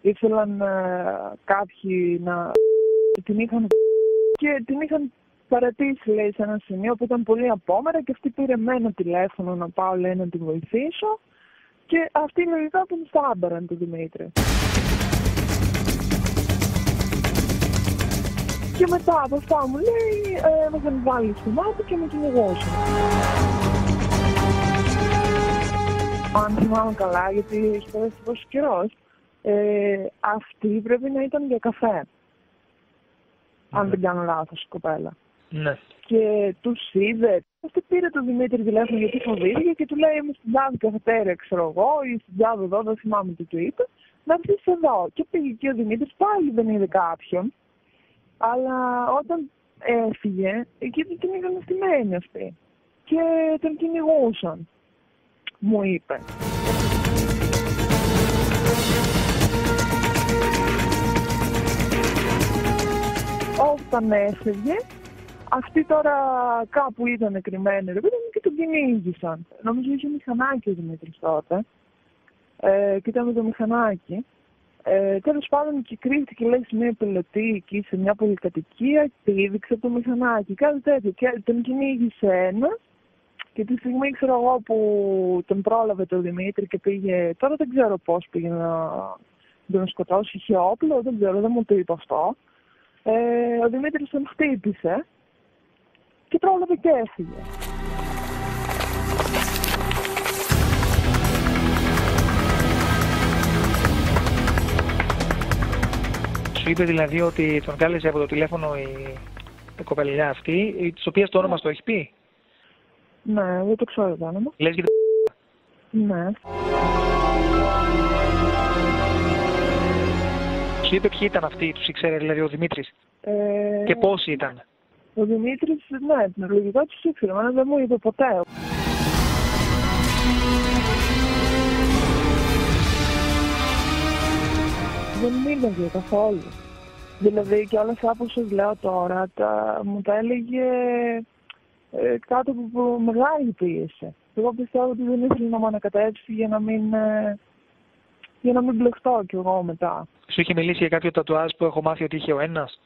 ήθελαν κάποιοι να την είχαν και την είχαν παρατήσει, λέει, σε ένα σημείο που ήταν πολύ απόμερα και αυτή πήρε εμένα τηλέφωνο να πάω, λέει, να την βοηθήσω και αυτή λογικά τον στάμπαραν τον Δημήτρη. Και μετά από αυτά μου λέει, με είχαν βάλει στο μάτι και με κυνηγώσαν. Αν θυμάμαι καλά, γιατί έχει περάσει τόσο καιρός, αυτή πρέπει να ήταν για καφέ. Αν δεν κάνω λάθος, η κοπέλα. Ναι. Και τους είδε. Αυτή πήρε τον Δημήτρη τηλέφωνο γιατί φοβήθηκε και του λέει: είμαι στην Τζάβη καφετέρια, ξέρω εγώ, ή στην Τζάβη εδώ, δεν θυμάμαι τι του είπε. Να έρθεις εδώ. Και πήγε και ο Δημήτρης, πάλι δεν είδε κάποιον. Αλλά όταν έφυγε, εκεί την είχαν στημένη αυτή. Και τον κυνηγούσαν, μου είπε. Όταν έφευγε, αυτοί τώρα κάπου ήταν κρυμμένοι και τον κυνήγησαν. Νομίζω είχε μηχανάκι ο Δημήτρης τότε. Και ήταν με το μηχανάκι. Τέλος πάντων και κρύφτηκε, λέει, σε μια πελωτή εκεί σε μια πολυκατοικία και έδειξε το μηχανάκι. Κάτι τέτοιο. Και τον κυνήγησε ένα. Και τη στιγμή, ξέρω εγώ, που τον πρόλαβε το Δημήτρη και πήγε. Τώρα δεν ξέρω πώς πήγε να τον σκοτώσει. Είχε όπλο, δεν ξέρω, δεν μου το είπε αυτό. Ο Δημήτρης τον χτύπησε και πρόλαβε και έφυγε. Σου είπε δηλαδή ότι τον κάλεσε από το τηλέφωνο η κοπελιά αυτή, της οποίας το όνομα το έχει πει? Ναι, δεν το ξέρω το όνομα. Λες για Ναι. Σου είπε ποιοι ήταν αυτοί, τους ήξερε δηλαδή ο Δημήτρης? Και πόσοι ήταν? Ο Δημήτρης, ναι, λογικά τους ήξερε, αλλά δεν μου είπε ποτέ. Δεν μίλαγε καθόλου. Δηλαδή και όλα αυτά που σας λέω τώρα, μου τα έλεγε κάτω από μεγάλη πίεση. Εγώ πιστεύω ότι δεν ήθελε να με ανακατέψει για να μην μπλεχτώ κι εγώ μετά. Σου είχε μιλήσει για κάποιο τατουάζ που έχω μάθει ότι είχε ο ένας?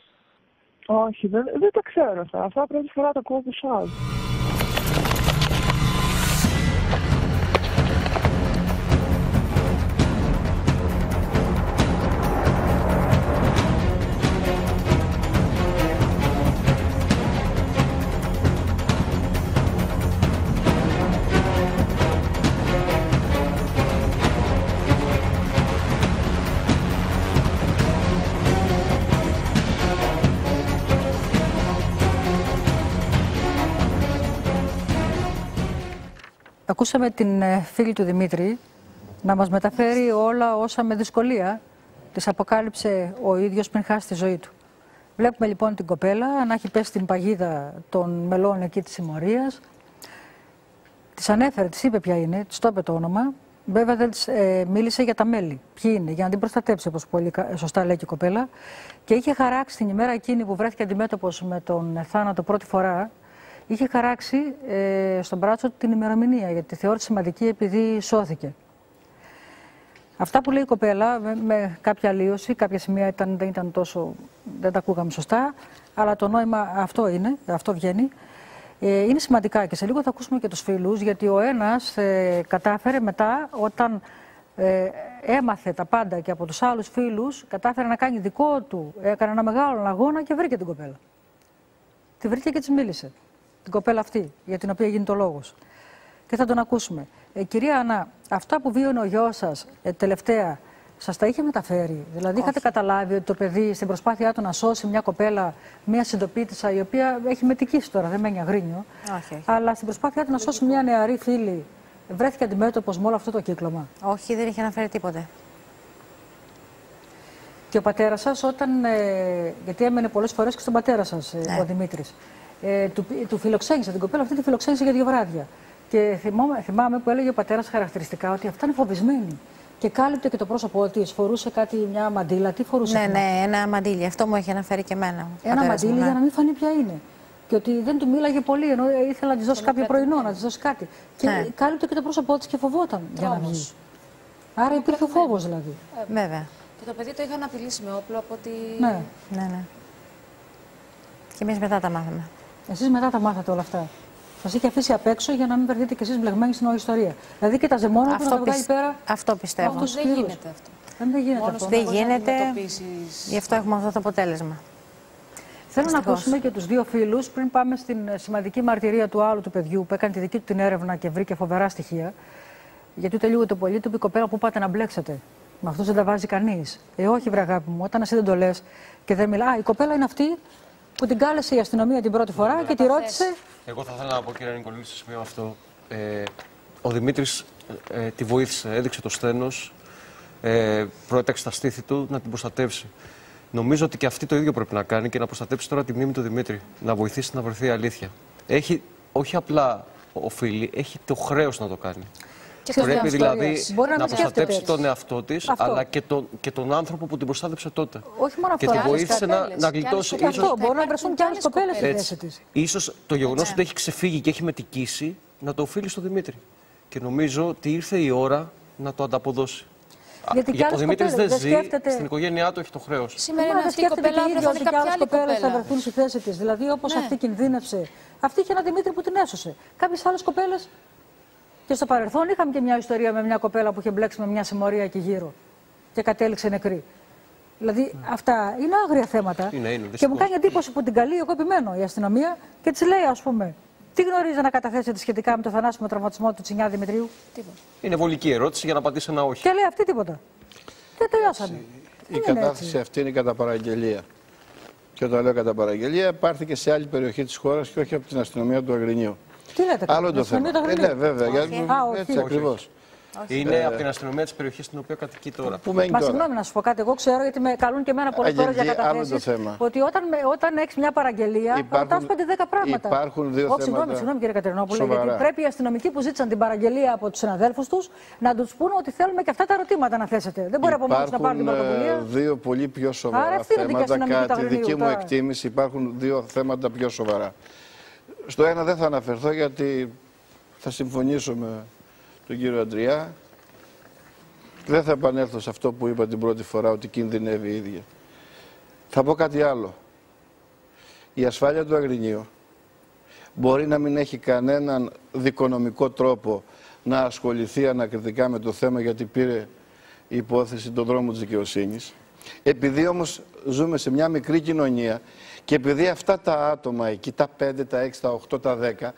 Όχι, δεν τα ξέρω αυτά. Αυτά πρώτη φορά τα ακούω από εσάς. Ακούσαμε την φίλη του Δημήτρη να μας μεταφέρει όλα όσα με δυσκολία της αποκάλυψε ο ίδιος πριν χάσει τη ζωή του. Βλέπουμε λοιπόν την κοπέλα να έχει πέσει στην παγίδα των μελών εκεί της συμμορίας. Της ανέφερε, της είπε ποια είναι, της το είπε το όνομα. Βέβαια δεν της μίλησε για τα μέλη. Ποιοι είναι, για να την προστατέψει, όπως πολύ σωστά λέει και η κοπέλα. Και είχε χαράξει την ημέρα εκείνη που βρέθηκε αντιμέτωπος με τον θάνατο πρώτη φορά. Είχε χαράξει στον μπράτσο την ημερομηνία, γιατί τη θεώρησε σημαντική επειδή σώθηκε. Αυτά που λέει η κοπέλα, με κάποια αλλίωση, κάποια σημεία δεν ήταν τόσο, δεν τα ακούγαμε σωστά, αλλά το νόημα αυτό είναι, αυτό βγαίνει. Είναι σημαντικά και σε λίγο θα ακούσουμε και τους φίλους, γιατί ο ένας κατάφερε μετά, όταν έμαθε τα πάντα και από τους άλλους φίλους, κατάφερε να κάνει δικό του, έκανε ένα μεγάλο αγώνα και βρήκε την κοπέλα. Τη βρήκε και της μίλησε. Την κοπέλα αυτή, για την οποία γίνει το λόγος. Και θα τον ακούσουμε. Κυρία Ανά, αυτά που βίωνε ο γιος σας τελευταία, σας τα είχε μεταφέρει? Δηλαδή, είχατε καταλάβει ότι το παιδί στην προσπάθειά του να σώσει μια κοπέλα, μια συντοπίτισσα, η οποία έχει μετικήσει τώρα, δεν μένει αγρίνιο, αλλά στην προσπάθειά του να σώσει μια νεαρή φίλη, βρέθηκε αντιμέτωπος με όλο αυτό το κύκλωμα? Όχι, δεν είχε αναφέρει τίποτε. Και ο πατέρας σας, όταν. Γιατί έμενε πολλές φορές και στον πατέρα σας, ο Δημήτρης. Του φιλοξένησε την κοπέλα αυτή, τη φιλοξένησε για 2 βράδια. Και θυμάμαι που έλεγε ο πατέρας χαρακτηριστικά ότι αυτά είναι φοβισμένη. Και κάλυπτε και το πρόσωπό της, φορούσε μια μαντίλα. Τι φορούσε? Ναι, ένα μαντίλι. Αυτό μου έχει αναφέρει και εμένα. Ένα μαντίλι για να μην φανεί ποια είναι. Και ότι δεν του μίλαγε πολύ, ενώ ήθελα να της δώσει κάποιο πρωινό, να της δώσει κάτι. Και κάλυπτε και το πρόσωπό της και φοβόταν για να βγει. Άρα υπήρχε φόβος δηλαδή. Βέβαια. Και το παιδί το είχαν απειλήσει με όπλο από ότι. Ναι. Και εμείς μετά τα μάθαμε. Εσείς μετά τα μάθατε όλα αυτά? Σας είχε αφήσει απ' έξω για να μην βρεθείτε κι εσείς μπλεγμένοι στην όλη ιστορία. Δηλαδή και τα ζεμόνα του να τα βγάλει πέρα. Αυτό πιστεύω. Δεν γίνεται αυτό. Δεν γίνεται αυτό. Δεν γίνεται. Γι' αυτό έχουμε αυτό το αποτέλεσμα. Θέλω να ακούσουμε και τους 2 φίλους πριν πάμε στην σημαντική μαρτυρία του άλλου του παιδιού που έκανε τη δική του την έρευνα και βρήκε φοβερά στοιχεία. Γιατί ούτε λίγο το πολύ του είπε η κοπέλα που πάτε να μπλέξετε. Με αυτούς δεν τα βάζει κανείς. Όχι, βρε αγάπη μου, όταν εσύ δεν το λες και δεν μιλά. Η κοπέλα είναι αυτή που την κάλεσε η αστυνομία την πρώτη φορά και τη ρώτησε. Εγώ θα ήθελα να πω, κύριε Νικολίδη, στο σημείο αυτό. Ο Δημήτρης τη βοήθησε, έδειξε το στένος, προέταξε τα στήθη του να την προστατεύσει. Νομίζω ότι και αυτή το ίδιο πρέπει να κάνει και να προστατεύσει τώρα τη μνήμη του Δημήτρη. Να βοηθήσει να βρεθεί η αλήθεια. Έχει, όχι απλά οφείλει, έχει το χρέος να το κάνει. Και πρέπει δηλαδή να προστατέψει τον εαυτό της, αλλά και τον άνθρωπο που την προστάτεψε τότε. Όχι μόνο αυτό. Και τη βοήθησε να γλιτώσει. Αυτό, μπορεί να βρεθούν και άλλες κοπέλες στη θέση της. Ίσως το γεγονός ότι έχει ξεφύγει και έχει μετικήσει να το οφείλει στον Δημήτρη. Και νομίζω ότι ήρθε η ώρα να το ανταποδώσει. Γιατί ο Δημήτρης δεν ζει, στην οικογένειά του έχει το χρέος. Σήμερα είναι αυτή η κοπέλα, αύριο θα είναι κάποια άλλη κοπέλα. Θα βρεθούν στη θέση της. Δηλαδή, όπως αυτή κινδύνευσε, αυτή είχε ένα Δημήτρη που την έσωσε. Κάποιες άλλες κοπέλες. Και στο παρελθόν είχαμε και μια ιστορία με μια κοπέλα που είχε μπλέξει με μια συμμορία εκεί γύρω και κατέληξε νεκρή. Δηλαδή, αυτά είναι άγρια θέματα. Και μου κάνει εντύπωση που την καλεί, εγώ επιμένω, η αστυνομία και της λέει, ας πούμε, τι γνωρίζει να καταθέσετε σχετικά με το θανάσιμο τραυματισμό του Τσινιά Δημητρίου? Τίποτα. Είναι βολική ερώτηση για να απαντήσει ένα όχι. Και λέει αυτή τίποτα. Και τελειώσαμε. Η κατάθεση αυτή είναι κατά παραγγελία. Και όταν λέω κατά παραγγελία, υπάρχει και σε άλλη περιοχή της χώρας και όχι από την αστυνομία του Αγρινίου. Τι λέτε, άλλο το θέμα. Ναι, βέβαια. Έτσι ακριβώς. Είναι από την αστυνομία της περιοχής στην οποία κατοικεί τώρα. Μα συγγνώμη να σου πω κάτι. Εγώ ξέρω, γιατί με καλούν και εμένα πολλές φορές για καταθέσεις. Ότι όταν έχεις μια παραγγελία, ρωτάς 5-10 πράγματα. Υπάρχουν 2 θέματα. Συγγνώμη, κύριε Κατερινόπουλε, γιατί πρέπει οι αστυνομικοί που ζήτησαν την παραγγελία από τους συναδέλφους τους να τους πούνε ότι θέλουμε και αυτά τα ερωτήματα να θέσετε. Δεν μπορεί από μόνος να πάρουν την πρωτοβουλία. Υπάρχουν 2 πολύ πιο σοβαρά θέματα. Κατά τη δική μου εκτίμηση, υπάρχουν 2 θέματα πιο σοβαρά. Στο ένα δεν θα αναφερθώ γιατί θα συμφωνήσω με τον κύριο Αντριά. Δεν θα επανέλθω σε αυτό που είπα την πρώτη φορά, ότι κινδυνεύει η ίδια. Θα πω κάτι άλλο. Η ασφάλεια του Αγρινίου μπορεί να μην έχει κανέναν δικονομικό τρόπο να ασχοληθεί ανακριτικά με το θέμα, γιατί πήρε η υπόθεση τον δρόμο της δικαιοσύνης. Επειδή όμως ζούμε σε μια μικρή κοινωνία και επειδή αυτά τα άτομα εκεί, τα 5, τα 6, τα 8, τα 10,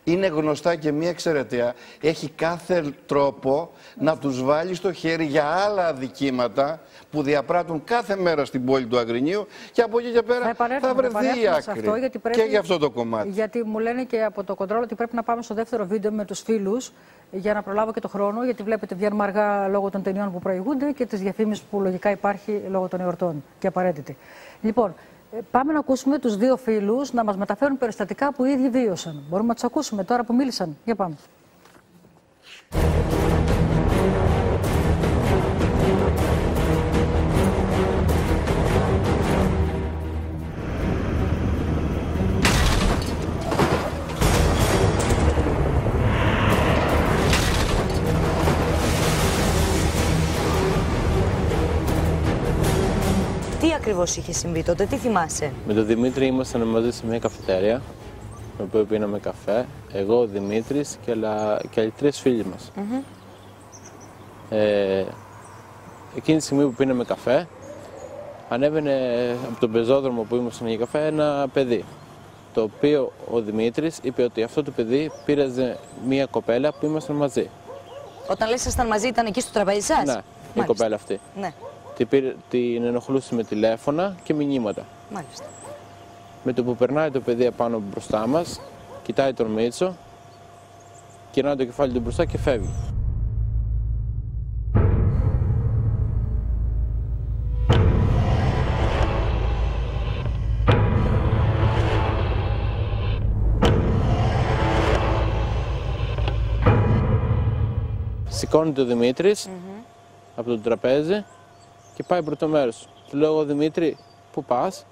είναι γνωστά και μία εξαιρετία, έχει κάθε τρόπο να τους βάλει στο χέρι για άλλα αδικήματα που διαπράττουν κάθε μέρα στην πόλη του Αγρινίου και από εκεί και πέρα θα βρεθεί η άκρη. Και για αυτό το κομμάτι. Γιατί μου λένε και από το κοντρόλ ότι πρέπει να πάμε στο δεύτερο βίντεο με τους φίλους για να προλάβω και το χρόνο, γιατί βλέπετε βγαίνουμε αργά λόγω των ταινιών που προηγούνται και της διαφήμισης που λογικά υπάρχει λόγω των εορτών και απαραίτητη. Λοιπόν, πάμε να ακούσουμε τους 2 φίλους να μας μεταφέρουν περιστατικά που οι ίδιοι βίωσαν. Μπορούμε να τους ακούσουμε τώρα που μίλησαν. Για πάμε. Τι ακριβώς είχε συμβεί τότε, τι θυμάσαι? Με τον Δημήτρη ήμασταν μαζί σε μια καφετέρια, με οποίο πίναμε καφέ, εγώ, ο Δημήτρης και άλλοι 3 φίλοι μας. Εκείνη τη στιγμή που πίναμε καφέ, ανέβαινε από τον πεζόδρομο που ήμασταν για καφέ ένα παιδί. Το οποίο ο Δημήτρης είπε ότι αυτό το παιδί πήραζε μία κοπέλα που ήμασταν μαζί. Όταν λες ήσασταν μαζί, ήταν εκεί στο τραπέζι σας? Ναι, η κοπέλα αυτή. Ναι. Την ενοχλούσε με τηλέφωνα και μηνύματα. Μάλιστα. Με το που περνάει το παιδί απάνω μπροστά μας, κοιτάει τον Μίτσο, κυρνάει το κεφάλι του μπροστά και φεύγει. Σηκώνεται ο Δημήτρης από το τραπέζι και πάει πρώτο μέρος. Του λέω: Δημήτρη, πού πας?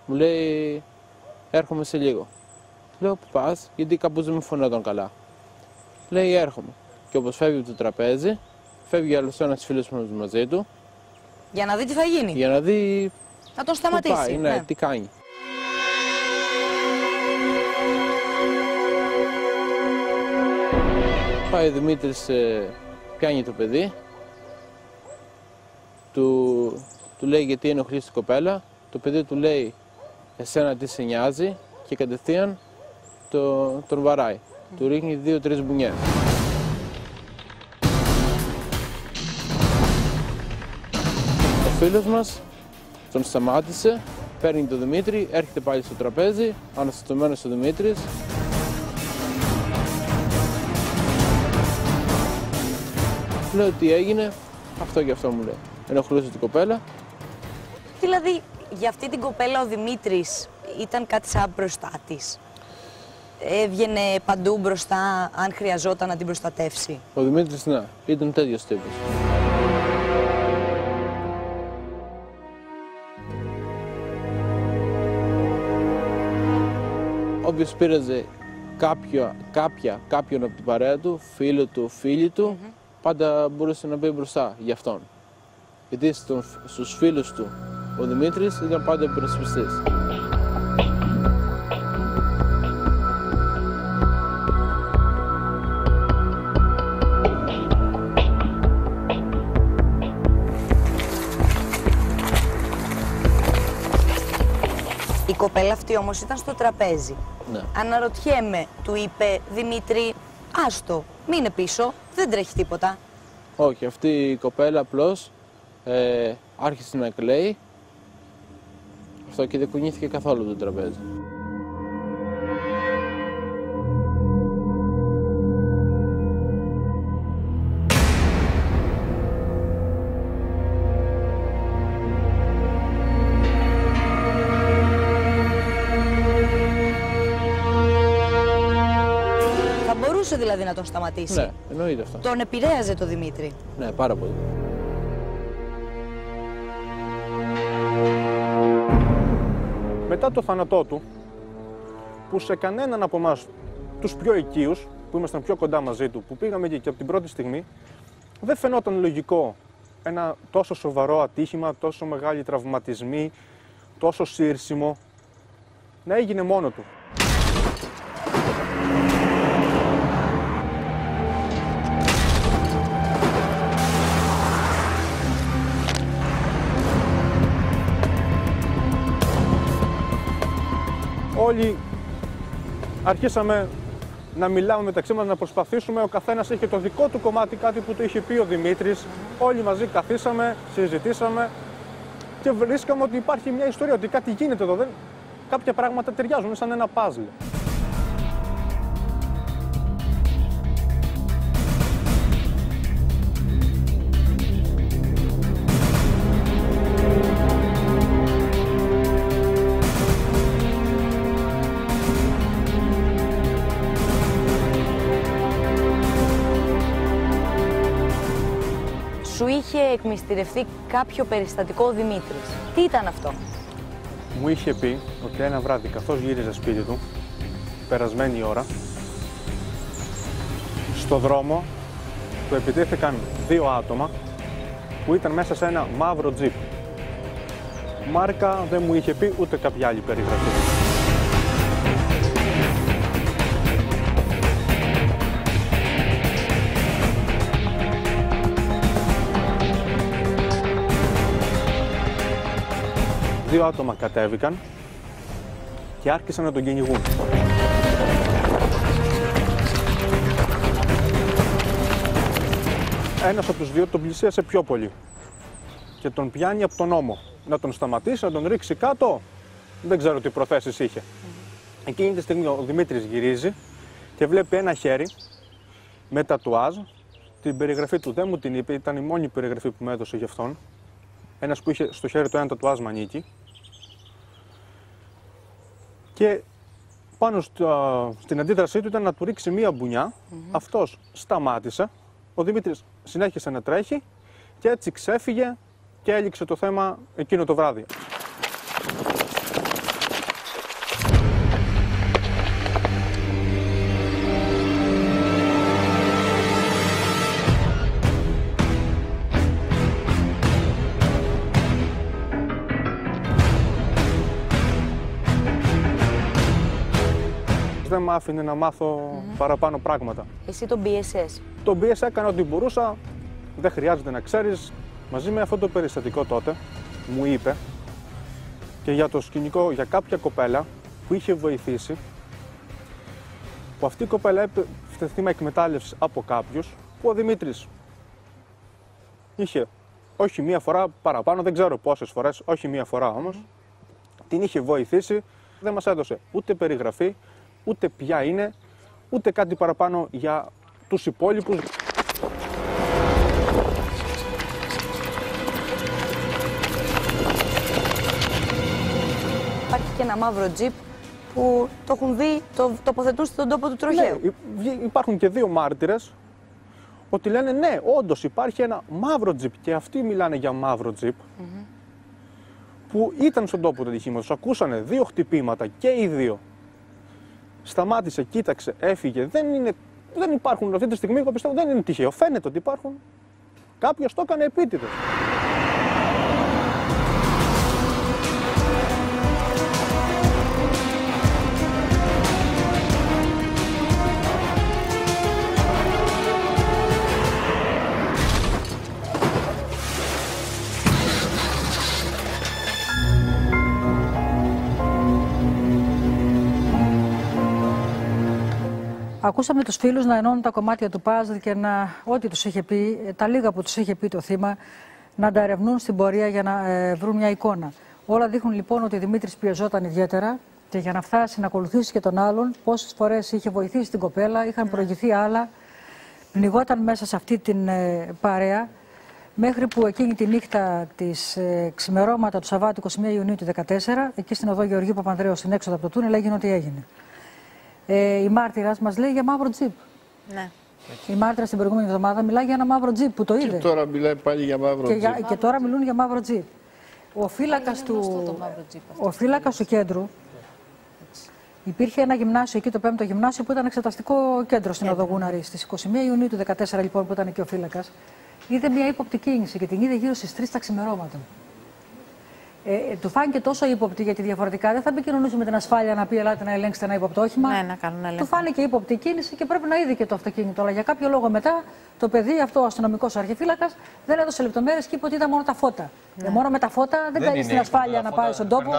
Μου λέει: έρχομαι σε λίγο. Του λέω: πού πας? Γιατί κάπως δεν μου φωνόταν καλά. Λέει: έρχομαι. Και όπως φεύγει από το τραπέζι, φεύγει άλλος ένας φίλος μας μαζί του. Για να δει τι θα γίνει. Για να δει. Θα τον σταματήσει. Πάει, ναι, τι κάνει. Πάει ο Δημήτρης, πιάνει το παιδί, του λέει γιατί ενοχλείς την κοπέλα, το παιδί του λέει εσένα τι σε νοιάζει και κατευθείαν τον βαράει. Του ρίχνει 2-3 μπουνιές. Ο φίλος μας τον σταμάτησε, παίρνει τον Δημήτρη, έρχεται πάλι στο τραπέζι, αναστατωμένος ο Δημήτρης. Λέω τι έγινε, αυτό και αυτό μου λέει. Ενοχλούσε την κοπέλα. Δηλαδή, για αυτή την κοπέλα ο Δημήτρης ήταν κάτι σαν προστάτης. Έβγαινε παντού μπροστά, αν χρειαζόταν να την προστατεύσει. Ο Δημήτρης, ναι, ήταν τέτοιος τύπος. Όποιος πήραζε κάποιον από την παρέα του, φίλο του, φίλη του, πάντα μπορούσε να μπει μπροστά για αυτόν. Γιατί στους φίλους του ο Δημήτρης ήταν πάντα υπερασπιστής. Η κοπέλα αυτή όμως ήταν στο τραπέζι. Ναι. Αναρωτιέμαι, του είπε Δημήτρη, άστο, μείνε πίσω, δεν τρέχει τίποτα. Όχι, αυτή η κοπέλα απλώς άρχισε να κλαίει. Αυτό και δεν κουνήθηκε καθόλου το τραπέζι. Δηλαδή να τον σταματήσει. Ναι, εννοείται αυτό. Τον επηρέαζε το Δημήτρη. Ναι, πάρα πολύ. Μετά το θάνατό του, που σε κανέναν από εμάς, τους πιο οικείους, που ήμασταν πιο κοντά μαζί του, που πήγαμε εκεί και από την πρώτη στιγμή, δεν φαινόταν λογικό ένα τόσο σοβαρό ατύχημα, τόσο μεγάλοι τραυματισμοί, τόσο σύρσιμο, να έγινε μόνο του. Όλοι αρχίσαμε να μιλάμε μεταξύ μας, να προσπαθήσουμε. Ο καθένας είχε το δικό του κομμάτι, κάτι που το είχε πει ο Δημήτρης. Όλοι μαζί καθίσαμε, συζητήσαμε και βρίσκαμε ότι υπάρχει μια ιστορία, ότι κάτι γίνεται εδώ. Κάποια πράγματα ταιριάζουν σαν ένα παζλ. Σου είχε εκμυστηρευτεί κάποιο περιστατικό ο Δημήτρης. Τι ήταν αυτό? Μου είχε πει ότι ένα βράδυ, καθώς γύριζε σπίτι του, περασμένη ώρα, στο δρόμο του επιτέθηκαν 2 άτομα που ήταν μέσα σε ένα μαύρο τζιπ. Μάρκα δεν μου είχε πει ούτε κάποια άλλη περιγραφή. 2 άτομα κατέβηκαν και άρχισαν να τον κυνηγούν. Ένας από τους δύο τον πλησίασε πιο πολύ και τον πιάνει από τον ώμο. Να τον σταματήσει, να τον ρίξει κάτω, δεν ξέρω τι προθέσεις είχε. Εκείνη τη στιγμή ο Δημήτρης γυρίζει και βλέπει ένα χέρι με τατουάζ. Την περιγραφή του δεν μου την είπε, ήταν η μόνη περιγραφή που μου έδωσε γι' αυτόν. Ένας που είχε στο χέρι του ένα τατουάζ μανίκι. Και πάνω στην αντίδρασή του ήταν να του ρίξει μία μπουνιά. Αυτός σταμάτησε. Ο Δημήτρης συνέχισε να τρέχει και έτσι ξέφυγε και έληξε το θέμα εκείνο το βράδυ. Δεν μ' άφηνε να μάθω παραπάνω πράγματα. Εσύ τον πίεσες? Τον πίεσα, έκανα ό,τι μπορούσα. Δεν χρειάζεται να ξέρεις. Μαζί με αυτό το περιστατικό τότε μου είπε και για το σκηνικό για κάποια κοπέλα που είχε βοηθήσει, που αυτή η κοπέλα έπεθε θύμα εκμετάλλευσης από κάποιους, που ο Δημήτρης είχε όχι μία φορά παραπάνω, δεν ξέρω πόσες φορές, όχι μία φορά όμως, την είχε βοηθήσει, δεν μας έδωσε ούτε περιγραφή, ούτε ποια είναι, ούτε κάτι παραπάνω για τους υπόλοιπους. Υπάρχει και ένα μαύρο τζιπ που το έχουν δει, το τοποθετούν στον τόπο του τροχαίου. Ναι, υπάρχουν και 2 μάρτυρες ότι λένε ναι, όντως υπάρχει ένα μαύρο τζιπ και αυτοί μιλάνε για μαύρο τζιπ που ήταν στον τόπο του ατυχήματος. Ακούσανε 2 χτυπήματα και οι 2. Σταμάτησε, κοίταξε, έφυγε. Δεν υπάρχουν αυτή τη στιγμή, εγώ πιστεύω δεν είναι τυχαίο. Φαίνεται ότι υπάρχουν. Κάποιος το έκανε επίτηδες. Ακούσαμε τους φίλους να ενώνουν τα κομμάτια του παζλ και ό,τι τους είχε πει, τα λίγα που τους είχε πει το θύμα, να τα ερευνούν στην πορεία για να βρουν μια εικόνα. Όλα δείχνουν λοιπόν ότι ο Δημήτρης πιεζόταν ιδιαίτερα και για να φτάσει να ακολουθήσει και τον άλλον, πόσες φορές είχε βοηθήσει την κοπέλα, είχαν προηγηθεί άλλα, πνιγόταν μέσα σε αυτή την παρέα, μέχρι που εκείνη τη νύχτα της ξημερώματα του Σαββάτου 21 Ιουνίου του 2014, εκεί στην οδό Γεωργίου Παπανδρέου, στην έξοδο από το τούνελ, έγινε ό,τι έγινε. Η μάρτυρας μας λέει για μαύρο τζιπ. Ναι. Η μάρτυρα την προηγούμενη εβδομάδα μιλάει για ένα μαύρο τζιπ που το είδε. Και τώρα μιλάει πάλι για μαύρο τζιπ. Και τώρα μιλούν για μαύρο τζιπ. Ο φύλακας του κέντρου, υπήρχε ένα γυμνάσιο εκεί, το 5ο γυμνάσιο, που ήταν εξεταστικό κέντρο στην οδό Γούναρη. Στις 21 Ιουνίου του 2014, λοιπόν, που ήταν εκεί ο φύλακας, είδε μια ύποπτη κίνηση και την είδε γύρω στις 3 τα ξημερώματα. Του φάνηκε τόσο ύποπτη, γιατί διαφορετικά δεν θα επικοινωνούσε με την ασφάλεια να πει: ελάτε να ελέγξετε ένα ύποπτο όχημα. Ναι, να κάνουν έλεγχο. Του φάνηκε ύποπτη κίνηση και πρέπει να είδε και το αυτοκίνητο. Αλλά για κάποιο λόγο μετά το παιδί, αυτό ο αστυνομικός αρχιφύλακας, δεν έδωσε λεπτομέρειες και είπε ότι ήταν μόνο τα φώτα. Ναι. Μόνο με τα φώτα δεν κάνει στην ασφάλεια να πάει στον τόπο.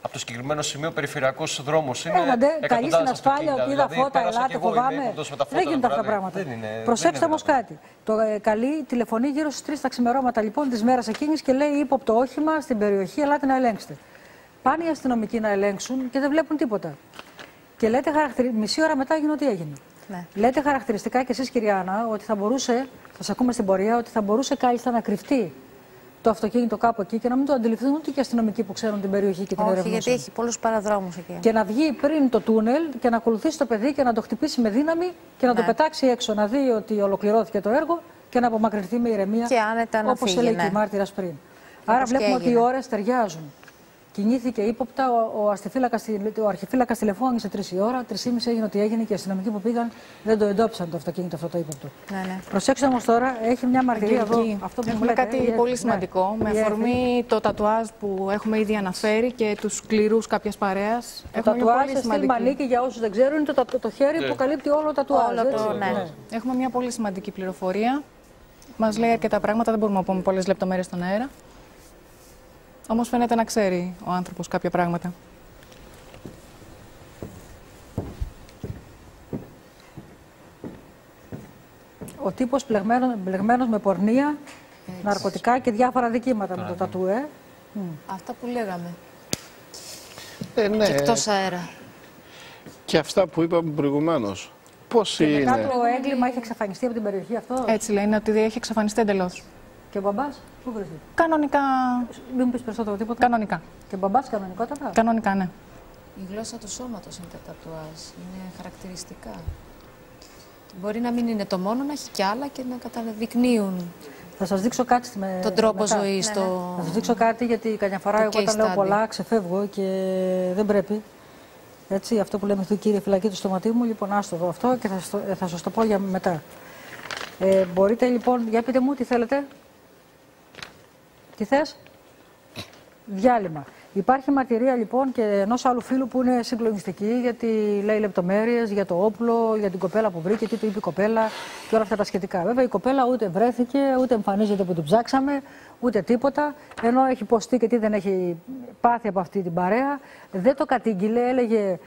Από το συγκεκριμένο σημείο περιφερειακός δρόμος είναι. Καλεί στην ασφάλεια ότι είδα φώτα, ελάτε, φοβάμαι. Δεν γίνονται αυτά τα πράγματα. Προσέξτε όμως κάτι. Το καλεί, τηλεφωνεί γύρω στις 3 τα ξημερώματα λοιπόν τη μέρα εκείνη και λέει: ύποπτο όχημα στην περιοχή, ελάτε να ελέγξετε. Πάνε οι αστυνομικοί να ελέγξουν και δεν βλέπουν τίποτα. Και λέτε μισή ώρα μετά έγινε ό,τι έγινε. Ναι. Λέτε χαρακτηριστικά και εσείς, κυρία Άννα, ότι θα μπορούσε, σας ακούμε στην πορεία, ότι θα μπορούσε κάλλιστα να κρυφτεί το αυτοκίνητο κάπου εκεί και να μην το αντιληφθούν ούτε και αστυνομικοί που ξέρουν την περιοχή και την ερευνούν. Όχι, γιατί έχει πολλούς παραδρόμους εκεί. Και να βγει πριν το τούνελ και να ακολουθήσει το παιδί και να το χτυπήσει με δύναμη και να το πετάξει έξω, να δει ότι ολοκληρώθηκε το έργο και να απομακρυνθεί με ηρεμία. Και άνετα να φύγει. Όπως έλεγε και η μάρτυρας πριν. Άρα βλέπουμε ότι οι ώρες ταιριάζουν. Κινήθηκε ύποπτα, ο αρχιφύλακας τηλεφώνησε 3 η ώρα, 3:30 έγινε ό,τι έγινε και οι αστυνομικοί που πήγαν δεν το εντόπισαν το αυτοκίνητο αυτό το ύποπτο. Ναι. Προσέξτε όμως τώρα, έχει μια μαρτυρία εδώ. Αυτό που έχουμε κάτι πολύ σημαντικό, με αφορμή το τατουάζ που έχουμε ήδη αναφέρει και τους σκληρούς κάποιας παρέας. Το τατουάζ στη μανίκη, για όσους δεν ξέρουν, είναι το χέρι που καλύπτει όλο το τατουάζ. Έχουμε μια πολύ σημαντική πληροφορία. Μας λέει αρκετά πράγματα, δεν μπορούμε να πούμε πολλές λεπτομέρειες στον αέρα. Όμως φαίνεται να ξέρει ο άνθρωπος κάποια πράγματα. Ο τύπος μπλεγμένος με πορνεία, ναρκωτικά και διάφορα δικήματα με το τατού, Αυτά που λέγαμε. Ναι. Και εκτός αέρα. Και αυτά που είπαμε προηγουμένως. Πώς είναι. Μετά το έγκλημα έχει εξαφανιστεί από την περιοχή αυτό. Έτσι λένε ότι έχει εξαφανιστεί εντελώς. Και ο μπαμπάς, πού βρίσκεται? Κανονικά. Μην μου πεις περισσότερο τίποτα. Κανονικά. Και ο μπαμπάς κανονικότατα. Κανονικά, ναι. Η γλώσσα του σώματος είναι τα τατουάζ. Είναι χαρακτηριστικά. Μπορεί να μην είναι το μόνο, να έχει κι άλλα και να καταδεικνύουν. Θα σας δείξω κάτι τον τρόπο ζωής. Θα σας δείξω κάτι, γιατί καμιά φορά εγώ όταν λέω πολλά ξεφεύγω και δεν πρέπει. Έτσι, αυτό που λέμε του κύριε φυλακή του στοματί μου, λοιπόν, άστο εδώ αυτό και θα σας το πω για μετά. Μπορείτε λοιπόν, για πείτε μου τι θέλετε. Τι θες? Διάλειμμα. Υπάρχει μαρτυρία λοιπόν και ενός άλλου φίλου που είναι συγκλονιστική, γιατί λέει λεπτομέρειες για το όπλο, για την κοπέλα που βρήκε, τι του είπε η κοπέλα και όλα αυτά τα σχετικά. Βέβαια η κοπέλα ούτε βρέθηκε, ούτε εμφανίζεται που την ψάξαμε, ούτε τίποτα. Ενώ έχει υποστεί και τι δεν έχει πάθει από αυτή την παρέα. Δεν το κατήγγειλε, έλεγε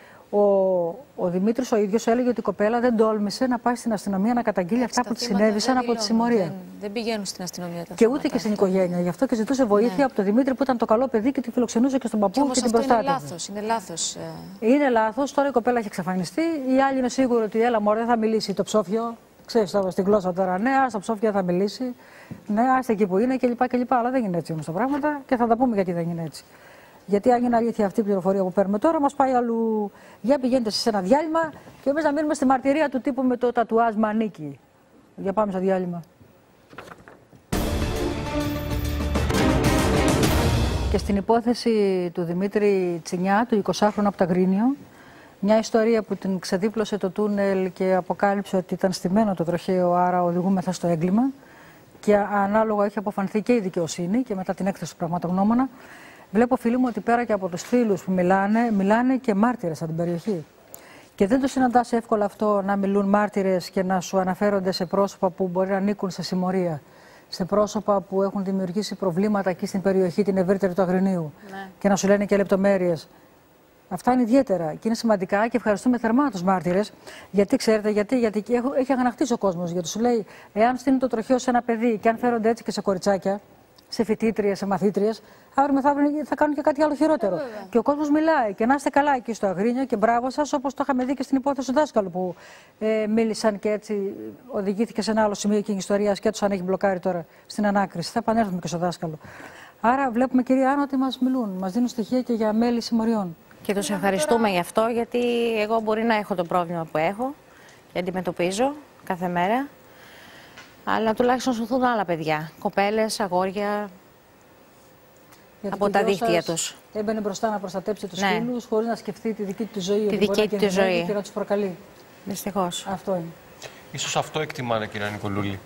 ο Δημήτρης ο ίδιος, έλεγε ότι η κοπέλα δεν τόλμησε να πάει στην αστυνομία να καταγγείλει αυτά που τη συνέβησαν από τη συμμορία. Δεν πηγαίνουν στην αστυνομία τα και ούτε και στην οικογένεια. Γι' αυτό και ζητούσε βοήθεια από τον Δημήτρη που ήταν το καλό παιδί και τη φιλοξενούσε και στον παππού και την προστάτευε. Είναι λάθος. Είναι λάθος. Τώρα η κοπέλα έχει εξαφανιστεί. Οι άλλοι είναι σίγουροι ότι έλα μωρέ, δεν θα μιλήσει το ψόφιο. Ξέρεις τώρα στην γλώσσα τώρα, ναι, άστα ψόφια θα μιλήσει. Ναι, άστα εκεί που είναι κλπ. Αλλά δεν είναι έτσι όμως τα πράγματα και θα τα πούμε γιατί δεν είναι έτσι. Γιατί αν είναι αλήθεια αυτή η πληροφορία που παίρνουμε τώρα, μας πάει αλλού. Για πηγαίνετε σε ένα διάλειμμα και εμείς να μείνουμε στη μαρτυρία του τύπου με το τατουάζ μανίκι. Για πάμε στο διάλειμμα. Και στην υπόθεση του Δημήτρη Τσινιά, του 20χρονου από τα Αγρίνιο, μια ιστορία που την ξεδίπλωσε το τούνελ και αποκάλυψε ότι ήταν στημένο το τροχαίο, άρα οδηγούμεθα στο έγκλημα. Και ανάλογα έχει αποφανθεί και η δικαιοσύνη και μετά την έκθεση του πραγματογνώμονα. Βλέπω, φίλοι μου, ότι πέρα και από τους φίλους που μιλάνε και μάρτυρες από την περιοχή. Και δεν το συναντάς εύκολα αυτό να μιλούν μάρτυρες και να σου αναφέρονται σε πρόσωπα που μπορεί να ανήκουν σε συμμορία. Σε πρόσωπα που έχουν δημιουργήσει προβλήματα εκεί στην περιοχή, την ευρύτερη του Αγρινίου. Ναι. Και να σου λένε και λεπτομέρειες. Αυτά είναι ιδιαίτερα και είναι σημαντικά και ευχαριστούμε θερμά τους μάρτυρες. Γιατί ξέρετε, γιατί έχει αγανακτήσει ο κόσμος. Γιατί σου λέει, εάν στείλει το τροχαίο σε ένα παιδί και αν φέρονται έτσι και σε κοριτσάκια, σε φοιτήτριες, σε μαθήτριες, αύριο μεθαύριο θα κάνουν και κάτι άλλο χειρότερο. Και ο κόσμος μιλάει. Και να είστε καλά εκεί στο Αγρίνιο και μπράβο σας, όπως το είχαμε δει και στην υπόθεση του δάσκαλου που μίλησαν και έτσι οδηγήθηκε σε ένα άλλο σημείο και η ιστορία σκέτος αν έχει μπλοκάρει τώρα στην ανάκριση. Θα επανέλθουμε και στο δάσκαλο. Άρα βλέπουμε, κυρία Άννα, ότι μας μιλούν, μας δίνουν στοιχεία και για μέλη συμμοριών. Και τους ευχαριστούμε γι' αυτό, γιατί εγώ μπορεί να έχω το πρόβλημα που έχω και αντιμετωπίζω κάθε μέρα. Αλλά τουλάχιστον σωθούν άλλα παιδιά, κοπέλες, αγόρια, γιατί από τα δίκτυα τους. Έμπαινε μπροστά να προστατέψει τους φίλους, χωρίς να σκεφτεί τη δική του ζωή. Τη δική του ζωή. Και να τους προκαλεί. Δυστυχώς. Αυτό είναι. Ίσως αυτό εκτιμάνε, κυρία Νικολούλη.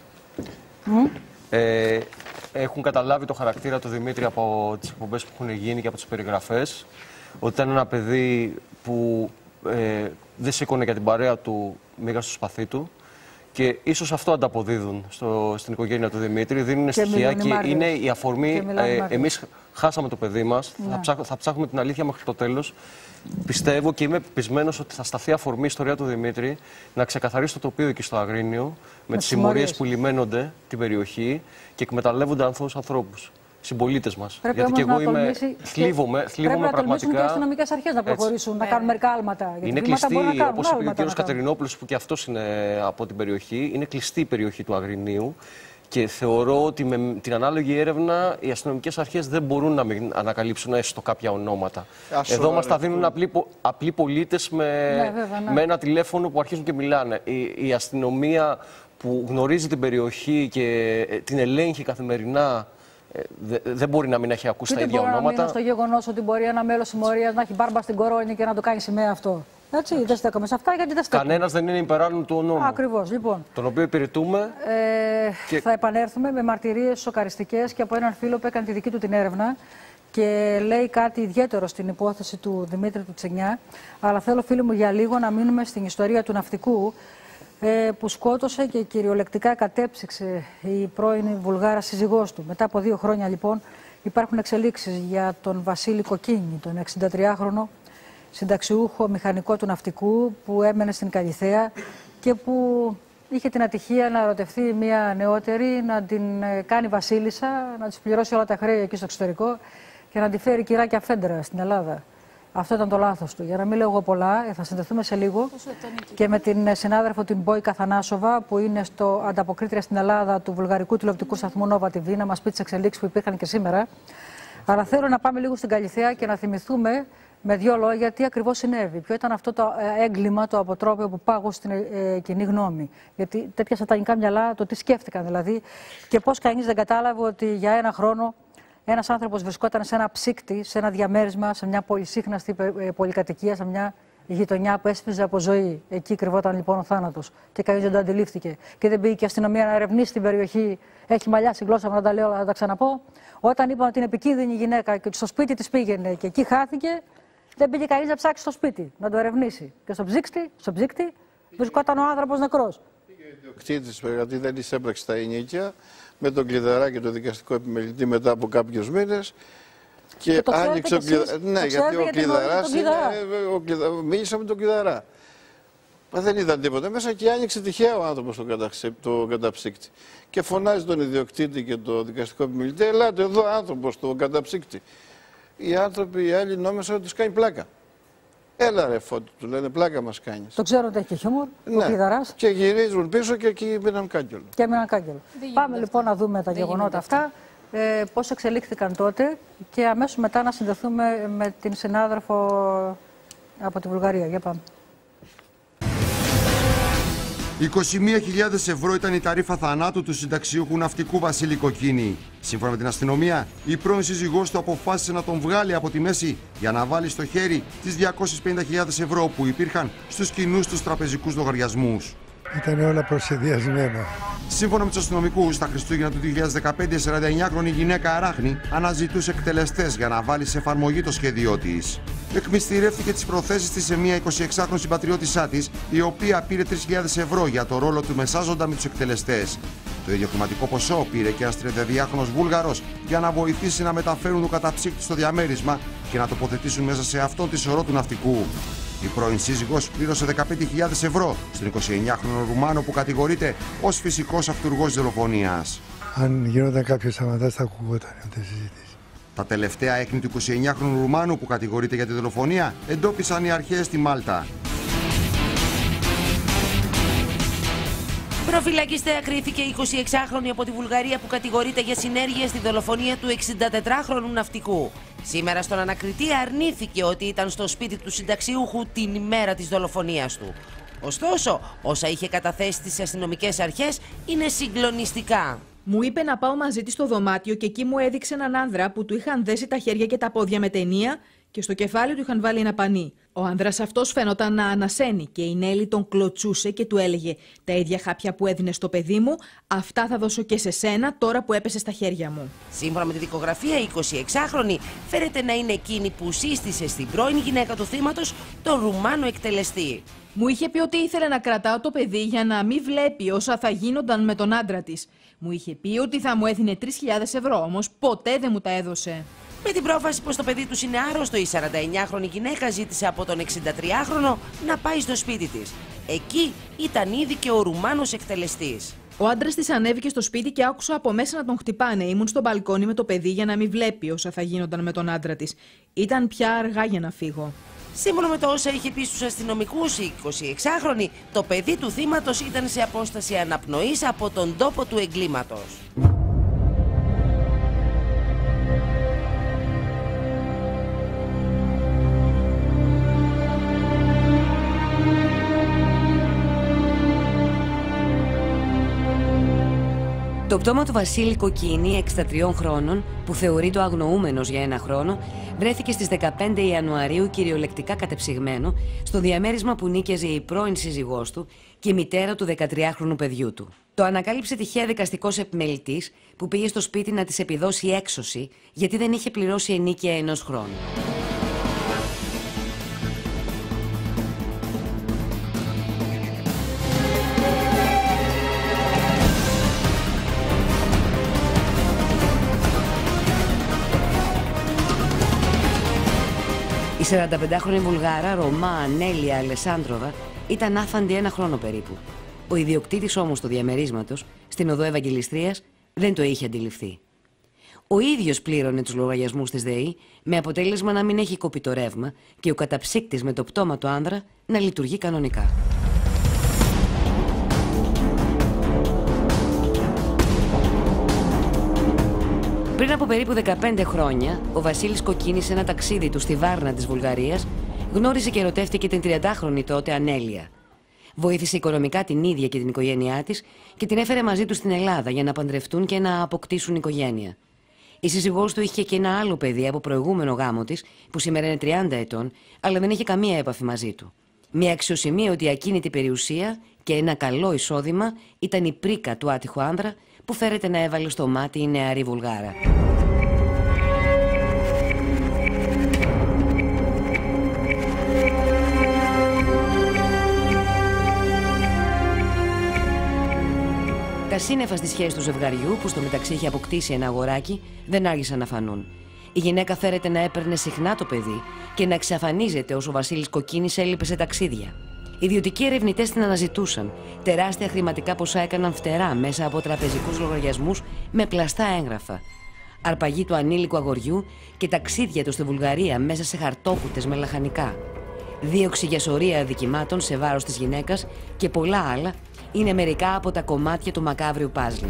Έχουν καταλάβει το χαρακτήρα του Δημήτρη από τις εκπομπές που έχουν γίνει και από τις περιγραφές. Ότι ήταν ένα παιδί που δεν σήκωνε για την παρέα του, μίγα στο σπαθί του. Και ίσως αυτό ανταποδίδουν στην οικογένεια του Δημήτρη, δίνουν στοιχεία και είναι η αφορμή. Εμείς χάσαμε το παιδί μας, θα ψάχνουμε την αλήθεια μέχρι το τέλος. Πιστεύω και είμαι πεπισμένος ότι θα σταθεί αφορμή η ιστορία του Δημήτρη να ξεκαθαρίσει το τοπίο εκεί στο Αγρίνιο με τις συμμορίες που λιμένονται την περιοχή και εκμεταλλεύονται ανθώους ανθρώπους. Συμπολίτες μας. Γιατί και εγώ θλίβομαι πραγματικά. Και οι αστυνομικές αρχές να προχωρήσουν, να κάνουν μερικά άλματα. Είναι κλειστή, όπως είπε ο κ. Κατερινόπουλος, που και αυτός είναι από την περιοχή, είναι κλειστή η περιοχή του Αγρινίου. Και θεωρώ ότι με την ανάλογη έρευνα οι αστυνομικές αρχές δεν μπορούν να μην ανακαλύψουν έστω κάποια ονόματα. Εδώ μας τα δίνουν απλοί πολίτες με ένα τηλέφωνο που αρχίζουν και μιλάνε. Η αστυνομία που γνωρίζει την περιοχή και την ελέγχει καθημερινά. Δεν μπορεί να μην έχει ακούσει τα ίδια ονόματα. Δεν μπορεί να στο γεγονός ότι μπορεί ένα μέλος συμμορίας να έχει μπάρμπα στην κορώνη και να το κάνει σημαία αυτό. Έτσι, δεν στέκομαι σε αυτά γιατί δεν στέκομαι. Κανένας δεν είναι υπεράνω του ονόμου. Ακριβώς, λοιπόν. Τον οποίο υπηρετούμε. Θα επανέλθουμε με μαρτυρίες σοκαριστικές και από έναν φίλο που έκανε τη δική του την έρευνα και λέει κάτι ιδιαίτερο στην υπόθεση του Δημήτρη του Τσινιά. Αλλά θέλω, φίλοι μου, για λίγο να μείνουμε στην ιστορία του ναυτικού που σκότωσε και κυριολεκτικά κατέψυξε η πρώην Βουλγάρα σύζυγός του. Μετά από 2 χρόνια λοιπόν Υπάρχουν εξελίξεις για τον Βασίλη Κοκκίνη, τον 63χρονο συνταξιούχο μηχανικό του ναυτικού που έμενε στην Καλιθέα και που είχε την ατυχία να ερωτευτεί μια νεότερη, να την κάνει βασίλισσα, να της πληρώσει όλα τα χρέη εκεί στο εξωτερικό και να τη φέρει κυράκια φέντρα στην Ελλάδα. Αυτό ήταν το λάθος του. Για να μην λέω εγώ πολλά, θα συνδεθούμε σε λίγο και με την συνάδελφο την Μπόικα Θανάσοβα, που είναι στο ανταποκρίτρια στην Ελλάδα του βουλγαρικού τηλεοπτικού σταθμού Nova TV, να μας πει τις εξελίξεις που υπήρχαν και σήμερα. Αλλά θέλω να πάμε λίγο στην Καλιθέα και να θυμηθούμε με δύο λόγια τι ακριβώς συνέβη. Ποιο ήταν αυτό το έγκλημα, το αποτρόπαιο που πάγωσε στην κοινή γνώμη. Γιατί τέτοια σατανικά μυαλά, το τι σκέφτηκαν δηλαδή και πώς κανείς δεν κατάλαβε ότι για ένα χρόνο ένας άνθρωπος βρισκόταν σε ένα ψύκτη, σε ένα διαμέρισμα, σε μια πολυσύχναστη πολυκατοικία, σε μια γειτονιά που έσπιζε από ζωή. Εκεί κρυβόταν λοιπόν ο θάνατος και κανείς δεν το αντιλήφθηκε. Και δεν πήγε και η αστυνομία να ερευνήσει την περιοχή. Έχει μαλλιάσει γλώσσα μου να τα λέω, αλλά θα τα ξαναπώ. Όταν είπαν ότι είναι επικίνδυνη γυναίκα και ότι στο σπίτι της πήγαινε και εκεί χάθηκε, δεν πήγε κανείς να ψάξει στο σπίτι, να το ερευνήσει. Και στο ψύκτη βρισκόταν ο άνθρωπος νεκρός. Πήγε ο ιδιοκτήτης, γιατί δεν της έπραξε τα ενίκια, με τον κλειδαρά και τον δικαστικό επιμελητή μετά από κάποιους μήνες. Και άνοιξε ο κλειδαράς. Ναι, γιατί ο κλειδαράς είναι. Μίλησα με τον κλειδαρά. Μα δεν είδαν τίποτα μέσα και άνοιξε τυχαία ο άνθρωπος το καταψύκτη. Και φωνάζει τον ιδιοκτήτη και τον δικαστικό επιμελητή, ελάτε εδώ άνθρωπος το καταψύκτη. Οι άνθρωποι, οι άλλοι νόμισαν ότι τους κάνει πλάκα. Έλα ρε Φώτη, του λένε, πλάκα μας κάνεις. Το ξέρω ότι έχει και χιούμορ, ο κλειδαράς. Και γυρίζουν πίσω και εκεί μείναν κάγκελο. Πάμε λοιπόν να δούμε τα γεγονότα αυτά, πώς εξελίχθηκαν τότε και αμέσως μετά να συνδεθούμε με την συνάδελφο από τη Βουλγαρία. Για πάμε. 21.000 ευρώ ήταν η ταρίφα θανάτου του συνταξιούχου ναυτικού Βασίλη Κοκκίνη. Σύμφωνα με την αστυνομία, η πρώην σύζυγός του αποφάσισε να τον βγάλει από τη μέση για να βάλει στο χέρι τις 250.000 ευρώ που υπήρχαν στους κοινούς τους τραπεζικούς λογαριασμούς. Ήταν όλα προσχεδιασμένα. Σύμφωνα με τους αστυνομικούς, τα Χριστούγεννα του 2015, η 49χρονη γυναίκα Αράχνη αναζητούσε εκτελεστές για να βάλει σε εφαρμογή το σχέδιό της. Εκμυστηρεύτηκε τις προθέσεις της σε μια 26χρονη συμπατριώτησά της, η οποία πήρε 3.000 ευρώ για το ρόλο του μεσάζοντα με τους εκτελεστές. Το ίδιο χρηματικό ποσό πήρε και ένας 32χρονος Βούλγαρος για να βοηθήσει να μεταφέρουν το καταψύκτη στο διαμέρισμα και να τοποθετήσουν μέσα σε αυτόν τη σωρό του ναυτικού. Η πρώην σύζυγος πλήρωσε 15.000 ευρώ στον 29χρονο Ρουμάνο που κατηγορείται ως φυσικός αυτουργός δολοφονίας. Αν γινόταν κάποιος σταματάς θα ακουγόταν αυτή η συζήτηση. Τα τελευταία έκνη του 29χρονου Ρουμάνου που κατηγορείται για τη δολοφονία εντόπισαν οι αρχές στη Μάλτα. Προφυλακιστέα κρίθηκε η 26χρονη από τη Βουλγαρία που κατηγορείται για συνέργεια στη δολοφονία του 64χρονου ναυτικού. Σήμερα στον ανακριτή αρνήθηκε ότι ήταν στο σπίτι του συνταξιούχου την ημέρα της δολοφονίας του. Ωστόσο, όσα είχε καταθέσει στις αστυνομικές αρχές είναι συγκλονιστικά. Μου είπε να πάω μαζί της στο δωμάτιο και εκεί μου έδειξε έναν άνδρα που του είχαν δέσει τα χέρια και τα πόδια με ταινία και στο κεφάλι του είχαν βάλει ένα πανί. Ο άνδρας αυτός φαίνονταν να ανασένει και η Νέλη τον κλωτσούσε και του έλεγε «Τα ίδια χάπια που έδινε στο παιδί μου, αυτά θα δώσω και σε σένα τώρα που έπεσε στα χέρια μου». Σύμφωνα με τη δικογραφία, η 26χρονη φέρεται να είναι εκείνη που σύστησε στην πρώην γυναίκα του θύματος τον Ρουμάνο εκτελεστή. Μου είχε πει ότι ήθελε να κρατάω το παιδί για να μην βλέπει όσα θα γίνονταν με τον άντρα της. Μου είχε πει ότι θα μου έδινε 3.000 ευρώ, όμως ποτέ δεν μου τα έδωσε. Με την πρόφαση πως το παιδί τους είναι άρρωστο, η 49χρονη γυναίκα ζήτησε από τον 63χρονο να πάει στο σπίτι της. Εκεί ήταν ήδη και ο Ρουμάνος εκτελεστής. Ο άντρας της ανέβηκε στο σπίτι και άκουσα από μέσα να τον χτυπάνε. Ήμουν στο μπαλκόνι με το παιδί για να μην βλέπει όσα θα γίνονταν με τον άντρα της. Ήταν πια αργά για να φύγω. Σύμφωνα με το όσα είχε πει στους αστυνομικούς, η 26χρονη, το παιδί του θύματος ήταν σε απόσταση αναπνοής από τον τόπο του εγκλήματος. Το πτώμα του Βασίλη Κοκκίνη, 63 χρόνων, που θεωρείται ο αγνοούμενος για ένα χρόνο, βρέθηκε στις 15 Ιανουαρίου κυριολεκτικά κατεψυγμένο στο διαμέρισμα που νίκιαζε η πρώην σύζυγός του και η μητέρα του 13χρονου παιδιού του. Το ανακάλυψε τυχαία δικαστικός επιμελητής που πήγε στο σπίτι να της επιδώσει έξωση γιατί δεν είχε πληρώσει ενοίκια ενός χρόνου. Η 45χρονη Βουλγάρα Ρωμά Ανέλια Αλεσάντροβα ήταν άφαντη 1 χρόνο περίπου. Ο ιδιοκτήτης όμως του διαμερίσματος, στην οδό Ευαγγελιστρίας, δεν το είχε αντιληφθεί. Ο ίδιος πλήρωνε τους λογαριασμούς της ΔΕΗ, με αποτέλεσμα να μην έχει κοπεί το ρεύμα και ο καταψύκτης με το πτώμα του άνδρα να λειτουργεί κανονικά. Πριν από περίπου 15 χρόνια, ο Βασίλης Κοκκίνης σε ένα ταξίδι του στη Βάρνα της Βουλγαρίας γνώρισε και ερωτεύτηκε την 30χρονη τότε Ανέλια. Βοήθησε οικονομικά την ίδια και την οικογένειά της και την έφερε μαζί του στην Ελλάδα για να παντρευτούν και να αποκτήσουν οικογένεια. Η σύζυγός του είχε και ένα άλλο παιδί από προηγούμενο γάμο της, που σήμερα είναι 30 ετών, αλλά δεν είχε καμία έπαφη μαζί του. Μια αξιοσημείωτη ακίνητη περιουσία και ένα καλό εισόδημα ήταν η πρίκα του άτυχου άνδρα που φέρεται να έβαλε στο μάτι η νεαρή Βουλγάρα. Τα σύννεφα στη σχέση του ζευγαριού, που στο μεταξύ είχε αποκτήσει ένα αγοράκι, δεν άργησαν να φανούν. Η γυναίκα φέρεται να έπαιρνε συχνά το παιδί και να εξαφανίζεται όσο ο Βασίλης Κοκκίνης έλειπε σε ταξίδια. Ιδιωτικοί ερευνητές την αναζητούσαν. Τεράστια χρηματικά ποσά έκαναν φτερά μέσα από τραπεζικούς λογαριασμούς με πλαστά έγγραφα. Αρπαγή του ανήλικου αγοριού και ταξίδια του στη Βουλγαρία μέσα σε χαρτόκουτες με λαχανικά. Δίωξη για σωρία αδικημάτων σε βάρος της γυναίκας και πολλά άλλα είναι μερικά από τα κομμάτια του μακάβριου παζλ.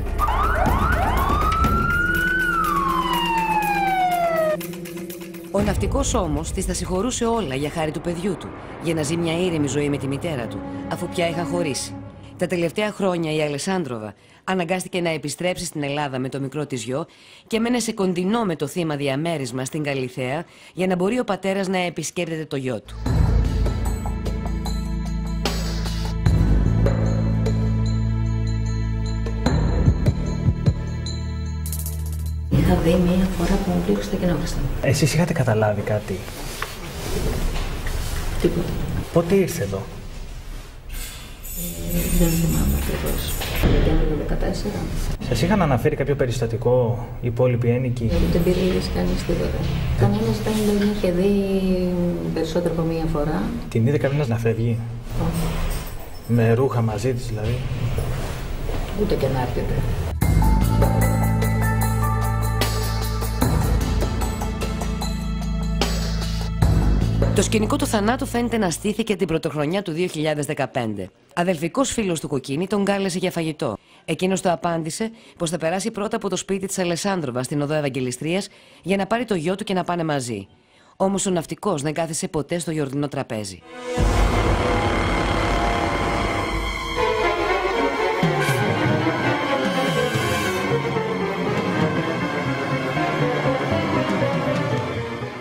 Ο ναυτικός όμως της τα συγχωρούσε όλα για χάρη του παιδιού του, για να ζει μια ήρεμη ζωή με τη μητέρα του, αφού πια είχαν χωρίσει. Τα τελευταία χρόνια η Αλεσάντροβα αναγκάστηκε να επιστρέψει στην Ελλάδα με το μικρό της γιο και έμενε σε κοντινό με το θύμα διαμέρισμα στην Καλιθέα για να μπορεί ο πατέρας να επισκέπτεται το γιο του. Είχα δει μία φορά που μου πλήγωσε τα κοινόχρηστα. Εσείς είχατε καταλάβει κάτι? Τίποτα. Πότε ήρθε εδώ? Δεν θυμάμαι ακριβώς. Δεκέμβριο 14. Σας είχαν αναφέρει κάποιο περιστατικό, οι υπόλοιποι ένοικοι? Δεν πήρε κανείς τίποτα. Κανένας δεν είχε δει περισσότερο από μία φορά. Την είδε κανένας να φεύγει? Όχι. Με ρούχα μαζί της δηλαδή? Ούτε και να έρχεται. Το σκηνικό του θανάτου φαίνεται να στήθηκε την πρωτοχρονιά του 2015. Αδελφικός φίλος του Κοκκίνη τον κάλεσε για φαγητό. Εκείνος το απάντησε πως θα περάσει πρώτα από το σπίτι της Αλεσάντροβα στην οδό Ευαγγελιστρίας για να πάρει το γιο του και να πάνε μαζί. Όμως ο ναυτικός δεν κάθισε ποτέ στο γιορτινό τραπέζι.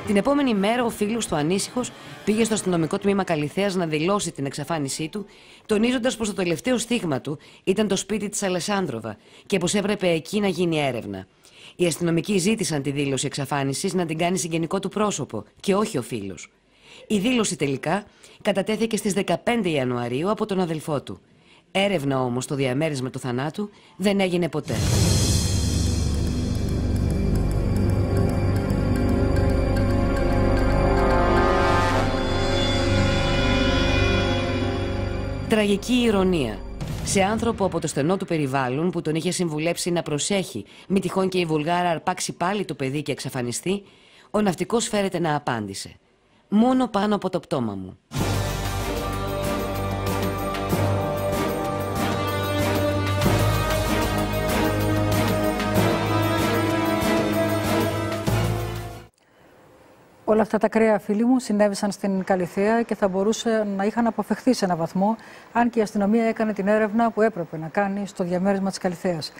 Την επόμενη μέρα ο φίλος του ανήσυχος πήγε στο αστυνομικό τμήμα Καλιθέας να δηλώσει την εξαφάνισή του, τονίζοντας πως το τελευταίο στίγμα του ήταν το σπίτι της Αλεσάντροβα και πως έπρεπε εκεί να γίνει έρευνα. Οι αστυνομικοί ζήτησαν τη δήλωση εξαφάνισης να την κάνει συγγενικό του πρόσωπο και όχι ο φίλος. Η δήλωση τελικά κατατέθηκε στις 15 Ιανουαρίου από τον αδελφό του. Έρευνα όμως στο διαμέρισμα του θανάτου δεν έγινε ποτέ. Τραγική ηρωνία. Σε άνθρωπο από το στενό του περιβάλλον που τον είχε συμβουλέψει να προσέχει, μη τυχόν και η Βουλγάρα αρπάξει πάλι το παιδί και εξαφανιστεί, ο ναυτικός φέρεται να απάντησε. Μόνο πάνω από το πτώμα μου. Όλα αυτά τα ακραία, φίλοι μου, συνέβησαν στην Καλιθέα και θα μπορούσε να είχαν αποφευχθεί σε έναν βαθμό, αν και η αστυνομία έκανε την έρευνα που έπρεπε να κάνει στο διαμέρισμα της Καλιθέας.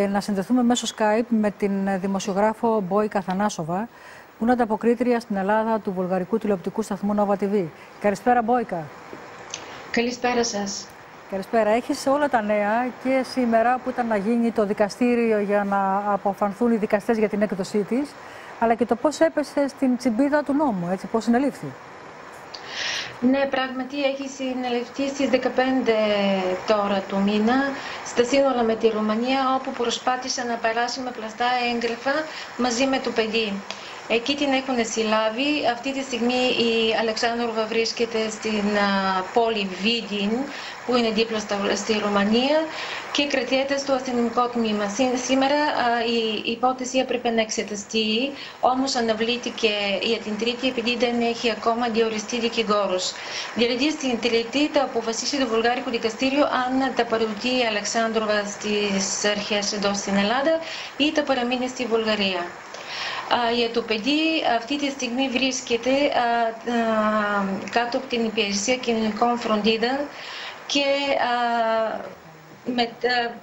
Να συνδεθούμε μέσω Skype με την δημοσιογράφο Μπόικα Θανάσοβα, που είναι ανταποκρίτρια στην Ελλάδα του βουλγαρικού τηλεοπτικού σταθμού Nova TV. Καλησπέρα, Μπόικα. Καλησπέρα σας. Καλησπέρα. Έχεις όλα τα νέα και σήμερα που ήταν να γίνει το δικαστήριο για να αποφανθούν οι δικαστές για την έκδοσή της, αλλά και το πώς έπεσε στην τσιμπίδα του νόμου, έτσι, πώς συνελήφθη. Ναι, πράγματι έχει συνελευθεί στις 15 τώρα του μήνα στα σύνορα με τη Ρουμανία, όπου προσπάθησε να περάσει με πλαστά έγγραφα μαζί με το παιδί. Εκεί την έχουν συλλάβει. Αυτή τη στιγμή η Αλεξάνδροβα βρίσκεται στην πόλη Βίντιν, που είναι δίπλα στη Ρουμανία, και κρατιέται στο αστυνομικό τμήμα. Σήμερα η υπόθεση έπρεπε να εξεταστεί, όμως αναβλήθηκε για την Τρίτη επειδή δεν έχει ακόμα διοριστεί δικηγόρος. Δηλαδή στην Τρίτη θα αποφασίσει το βουλγάρικο δικαστήριο αν θα παραιτηθεί η Αλεξάνδροβα στις αρχές εδώ στην Ελλάδα ή θα παραμείνει στη Βουλγαρία. Για το παιδί αυτή τη στιγμή βρίσκεται κάτω από την υπηρεσία κοινωνικών φροντίδων και με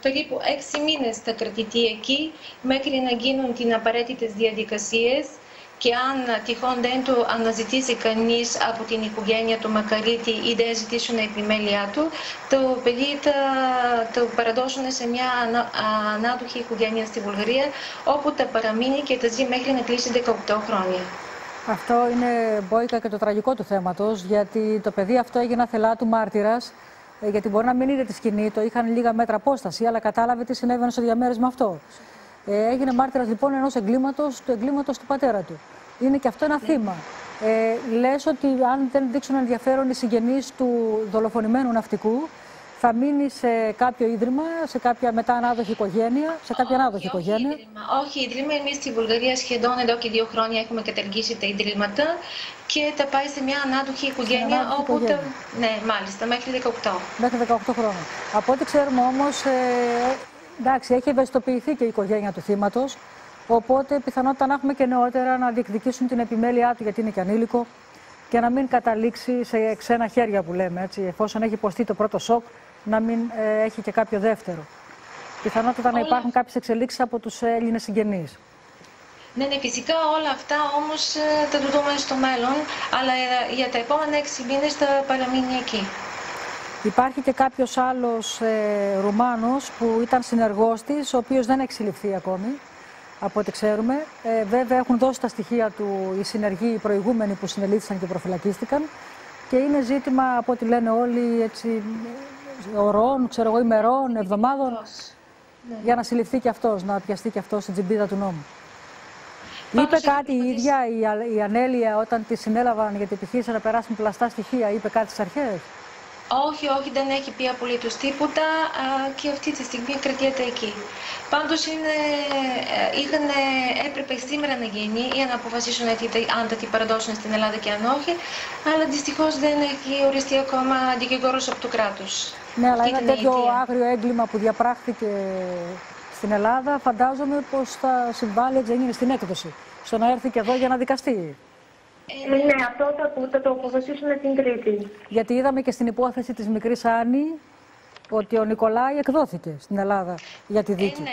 περίπου 6 μήνες θα κρατηθεί εκεί μέχρι να γίνουν τις απαραίτητες διαδικασίες, και αν τυχόν δεν το αναζητήσει κανείς από την οικογένεια του Μακαρίτη ή δεν ζητήσουν επιμέλεια του, το παιδί θα το παραδώσουν σε μια ανάδοχη οικογένεια στη Βουλγαρία, όπου θα παραμείνει και θα ζει μέχρι να κλείσει 18 χρόνια. Αυτό είναι, Μπόικα, και το τραγικό του θέματος, γιατί το παιδί αυτό έγινε αθελά του μάρτυρας, γιατί μπορεί να μην είδε τη σκηνή, το είχαν λίγα μέτρα απόσταση, αλλά κατάλαβε τι συνέβαινε στο διαμέρισμα αυτό. Έγινε μάρτυρας λοιπόν ενός εγκλήματος του πατέρα του. Είναι και αυτό ένα θύμα. Λες ότι αν δεν δείξουν ενδιαφέρον οι συγγενείς του δολοφονημένου ναυτικού, θα μείνει σε κάποιο ίδρυμα, σε κάποια μετά ανάδοχη οικογένεια, σε κάποια ανάδοχη οικογένεια. Όχι ίδρυμα. Εμείς στη Βουλγαρία σχεδόν εδώ και 2 χρόνια έχουμε καταργήσει τα ιδρύματα και θα πάει σε μια ανάδοχη οικογένεια, ναι, μάλιστα, μέχρι 18. Μέχρι 18 χρόνια. Από ό,τι ξέρουμε όμως, εντάξει, έχει ευαισθητοποιηθεί και η οικογένεια του θύματος, οπότε πιθανότητα να έχουμε και νεότερα να διεκδικήσουν την επιμέλειά του, γιατί είναι και ανήλικο, και να μην καταλήξει σε ξένα χέρια που λέμε, έτσι, εφόσον έχει υποστεί το πρώτο σοκ, να μην έχει και κάποιο δεύτερο. Πιθανότητα να υπάρχουν κάποιες εξελίξεις από τους Έλληνες συγγενείς. Ναι, φυσικά όλα αυτά όμως θα το δούμε στο μέλλον, αλλά για τα επόμενα 6 μήνες θα παραμείνει εκεί. Υπάρχει και κάποιος άλλος Ρουμάνος που ήταν συνεργός της, ο οποίος δεν έχει συλληφθεί ακόμη, από ό,τι ξέρουμε. Βέβαια έχουν δώσει τα στοιχεία του οι συνεργοί, οι προηγούμενοι που συνελήφθησαν και προφυλακίστηκαν, και είναι ζήτημα, από ό,τι λένε όλοι, έτσι, ωρών, ξέρω εγώ, ημερών, εβδομάδων, για να συλληφθεί και αυτός, να πιαστεί και αυτός στην τσιμπίδα του νόμου. Είπε κάτι η ίδια η Ανέλεια όταν τη συνέλαβαν, γιατί επιχείρησε να περάσουν πλαστά στοιχεία, είπε κάτι στις αρχές? Όχι, δεν έχει πει απολύτως τίποτα και αυτή τη στιγμή κρατιέται εκεί. Πάντως έπρεπε σήμερα να γίνει για να αποφασίσουν αν θα την παραδώσουν στην Ελλάδα και αν όχι, αλλά δυστυχώς δεν έχει οριστεί ακόμα δικηγόρος από το κράτος. Ναι, αλλά ένα τέτοιο άγριο έγκλημα που διαπράχθηκε στην Ελλάδα, φαντάζομαι πως θα συμβάλλει, έτσι δεν είναι, στην έκδοση, στο να έρθει και εδώ για να δικαστεί. Ναι, αυτό θα το αποφασίσουν την Τρίτη. Γιατί είδαμε και στην υπόθεση της μικρής Άννη ότι ο Νικολάη εκδόθηκε στην Ελλάδα για τη δίκη. Ναι,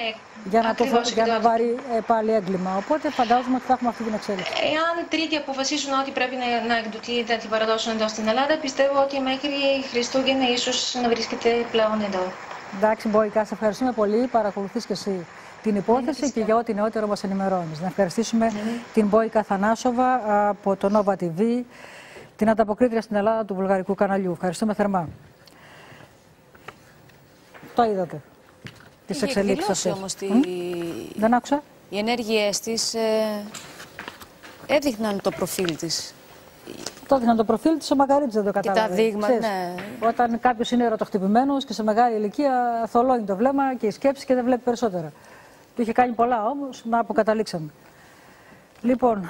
για να βάρει πάλι έγκλημα. Οπότε φαντάζομαι ότι θα έχουμε αυτή την εξέλιξη. Εάν Τρίτη αποφασίσουν ότι πρέπει να εκδοθεί, να την παραδώσουν εδώ στην Ελλάδα, πιστεύω ότι μέχρι Χριστούγεννα ίσως να βρίσκεται πλέον εδώ. Εντάξει, Μπόικα, σε ευχαριστούμε πολύ. Παρακολουθείς και εσύ την υπόθεση και για ό,τι νεότερο μας ενημερώνεις. Να ευχαριστήσουμε την Μπόικα Θανάσοβα από το Nova TV, την ανταποκρίτρια στην Ελλάδα του βουλγαρικού καναλιού. Ευχαριστούμε θερμά. Το είδατε, τις εξελίξεις αυτές. Όμως Δεν άκουσα. Οι ενέργειές της έδειχναν το προφίλ της. Το έδειχναν το προφίλ της, ο Μακαρίτης δεν το κατάλαβε. Και τα δείγματα, ναι. Όταν κάποιος είναι ερωτοχτυπημένος και σε μεγάλη ηλικία, θολώνει το βλέμμα και η σκέψη και δεν βλέπει περισσότερα. Του είχε κάνει πολλά όμως, να αποκαταλήξαμε. Λοιπόν,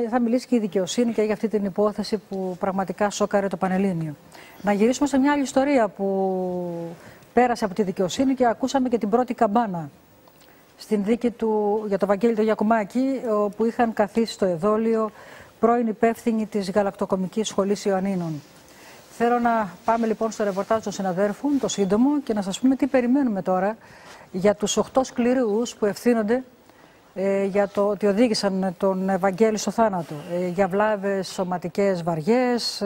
θα μιλήσει και η δικαιοσύνη και για αυτή την υπόθεση που πραγματικά σόκαρε το Πανελλήνιο. Να γυρίσουμε σε μια άλλη ιστορία που πέρασε από τη δικαιοσύνη και ακούσαμε και την πρώτη καμπάνα στην δίκη για το Βαγγέλη το Γιακουμάκη, όπου είχαν καθίσει στο εδόλιο πρώην υπεύθυνοι της Γαλακτοκομικής Σχολής Ιωαννίνων. Θέλω να πάμε λοιπόν στο ρεπορτάζ των συναδέρφων, το σύντομο, και να σας πούμε τι περιμένουμε τώρα για τους 8 σκληρούς που ευθύνονται για το ότι οδήγησαν τον Ευαγγέλη στο θάνατο. Για βλάβες σωματικές βαριές,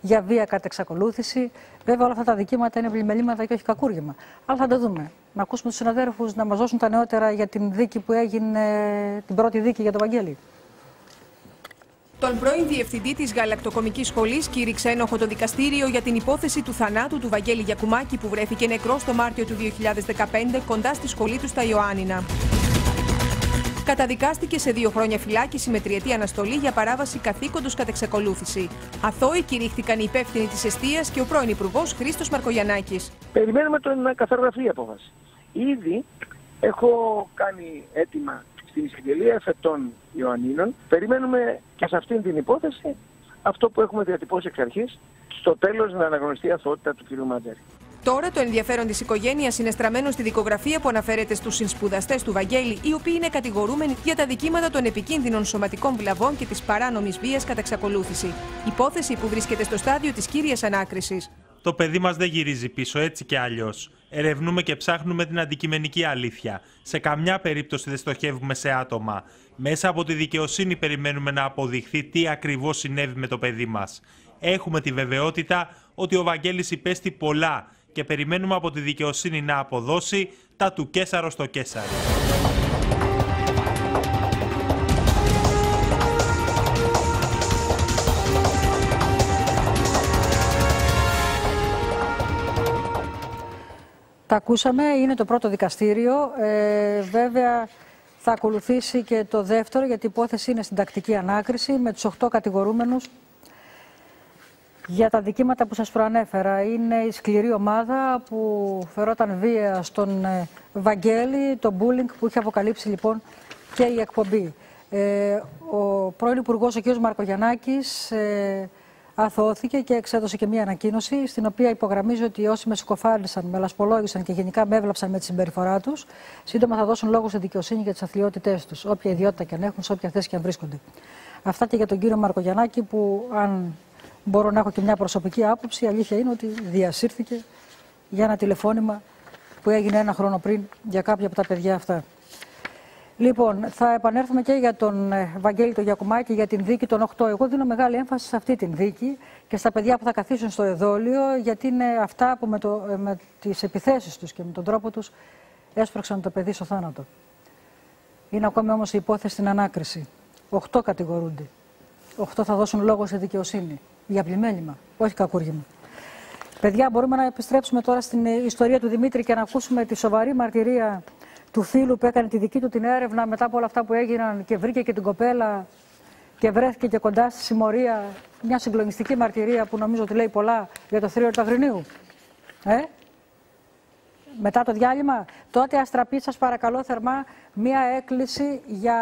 για βία κατά εξακολούθηση. Βέβαια όλα αυτά τα δικήματα είναι πλημελήματα και όχι κακούργημα. Αλλά θα τα δούμε. Να ακούσουμε τους συναδέρφους να μας δώσουν τα νεότερα για την δίκη που έγινε, την πρώτη δίκη για τον Βαγγέλη. Τον πρώην διευθυντή της Γαλακτοκομικής Σχολής κήρυξε ένοχο το δικαστήριο για την υπόθεση του θανάτου του Βαγγέλη Γιακουμάκη, που βρέθηκε νεκρός το Μάρτιο του 2015 κοντά στη σχολή του στα Ιωάννινα. καταδικάστηκε σε 2 χρόνια φυλάκιση με 3ετή αναστολή για παράβαση καθήκοντος κατ' εξακολούθηση. Αθώοι κηρύχθηκαν οι υπεύθυνοι της εστίας και ο πρώην Υπουργός Χρήστος Μαρκογιαννάκης. Περιμένουμε να καθαργραφεί η απόφαση. Ήδη έχω κάνει αίτημα στην εισαγγελία εφετών Ιωαννίνων. Περιμένουμε και σε αυτήν την υπόθεση αυτό που έχουμε διατυπώσει εξ αρχής, στο τέλος να αναγνωριστεί η αθωότητα του κ. Μαντζέρη. Τώρα το ενδιαφέρον της οικογένειας είναι στραμμένο στη δικογραφία που αναφέρεται στους συνспουδαστές του Βαγγέλη, οι οποίοι είναι κατηγορούμενοι για τα δικήματα των επικίνδυνων σωματικών βλαβών και της παράνομης βίας κατά εξακολούθηση. Υπόθεση που βρίσκεται στο στάδιο της κύριας ανάκρισης. Το παιδί μας δεν γυρίζει πίσω έτσι και αλλιώς. Ερευνούμε και ψάχνουμε την αντικειμενική αλήθεια. Σε καμιά περίπτωση δεν στοχεύουμε σε άτομα. Μέσα από τη δικαιοσύνη περιμένουμε να αποδειχθεί τι ακριβώς συνέβη με το παιδί μας. Έχουμε τη βεβαιότητα ότι ο Βαγγέλης υπέστη πολλά και περιμένουμε από τη δικαιοσύνη να αποδώσει τα του Καίσαρο στο Καίσαρι. Τα ακούσαμε, είναι το πρώτο δικαστήριο. Βέβαια θα ακολουθήσει και το δεύτερο, γιατί η υπόθεση είναι στην τακτική ανάκριση με τους 8 κατηγορούμενους για τα δικήματα που σας προανέφερα. Είναι η σκληρή ομάδα που φερόταν βία στον Βαγγέλη, το bullying που είχε αποκαλύψει λοιπόν και η εκπομπή. Ο πρώην Υπουργός, ο κ. Μαρκογιαννάκης, αθωώθηκε και εξέδωσε και μία ανακοίνωση στην οποία υπογραμμίζει ότι όσοι με συκοφάντησαν, με λασπολόγησαν και γενικά με έβλαψαν με τη συμπεριφορά τους, σύντομα θα δώσουν λόγο στη δικαιοσύνη για τις αθλιότητές τους, όποια ιδιότητα και αν έχουν, σε όποια θέση και αν βρίσκονται. Αυτά και για τον κύριο Μαρκογιαννάκη, που αν μπορώ να έχω και μια προσωπική άποψη, η αλήθεια είναι ότι διασύρθηκε για ένα τηλεφώνημα που έγινε 1 χρόνο πριν για κάποια από τα παιδιά αυτά. Λοιπόν, θα επανέλθουμε και για τον Βαγγέλη τον Γιακουμάκη, για την δίκη των 8. Εγώ δίνω μεγάλη έμφαση σε αυτή την δίκη και στα παιδιά που θα καθίσουν στο εδόλιο, γιατί είναι αυτά που με τις επιθέσεις τους και με τον τρόπο τους έσπρωξαν το παιδί στο θάνατο. Είναι ακόμη όμως η υπόθεση στην ανάκριση. 8 κατηγορούνται. 8 θα δώσουν λόγο στη δικαιοσύνη. Για πλημέλημα, όχι κακούργημα. Παιδιά, μπορούμε να επιστρέψουμε τώρα στην ιστορία του Δημήτρη και να ακούσουμε τη σοβαρή μαρτυρία του φίλου που έκανε τη δική του την έρευνα μετά από όλα αυτά που έγιναν και βρήκε και την κοπέλα και βρέθηκε και κοντά στη συμμορία. Μια συγκλονιστική μαρτυρία που νομίζω ότι λέει πολλά για το θρύλο του Αγρινίου. Μετά το διάλειμμα, τότε αστραπή σας παρακαλώ θερμά μια έκκληση για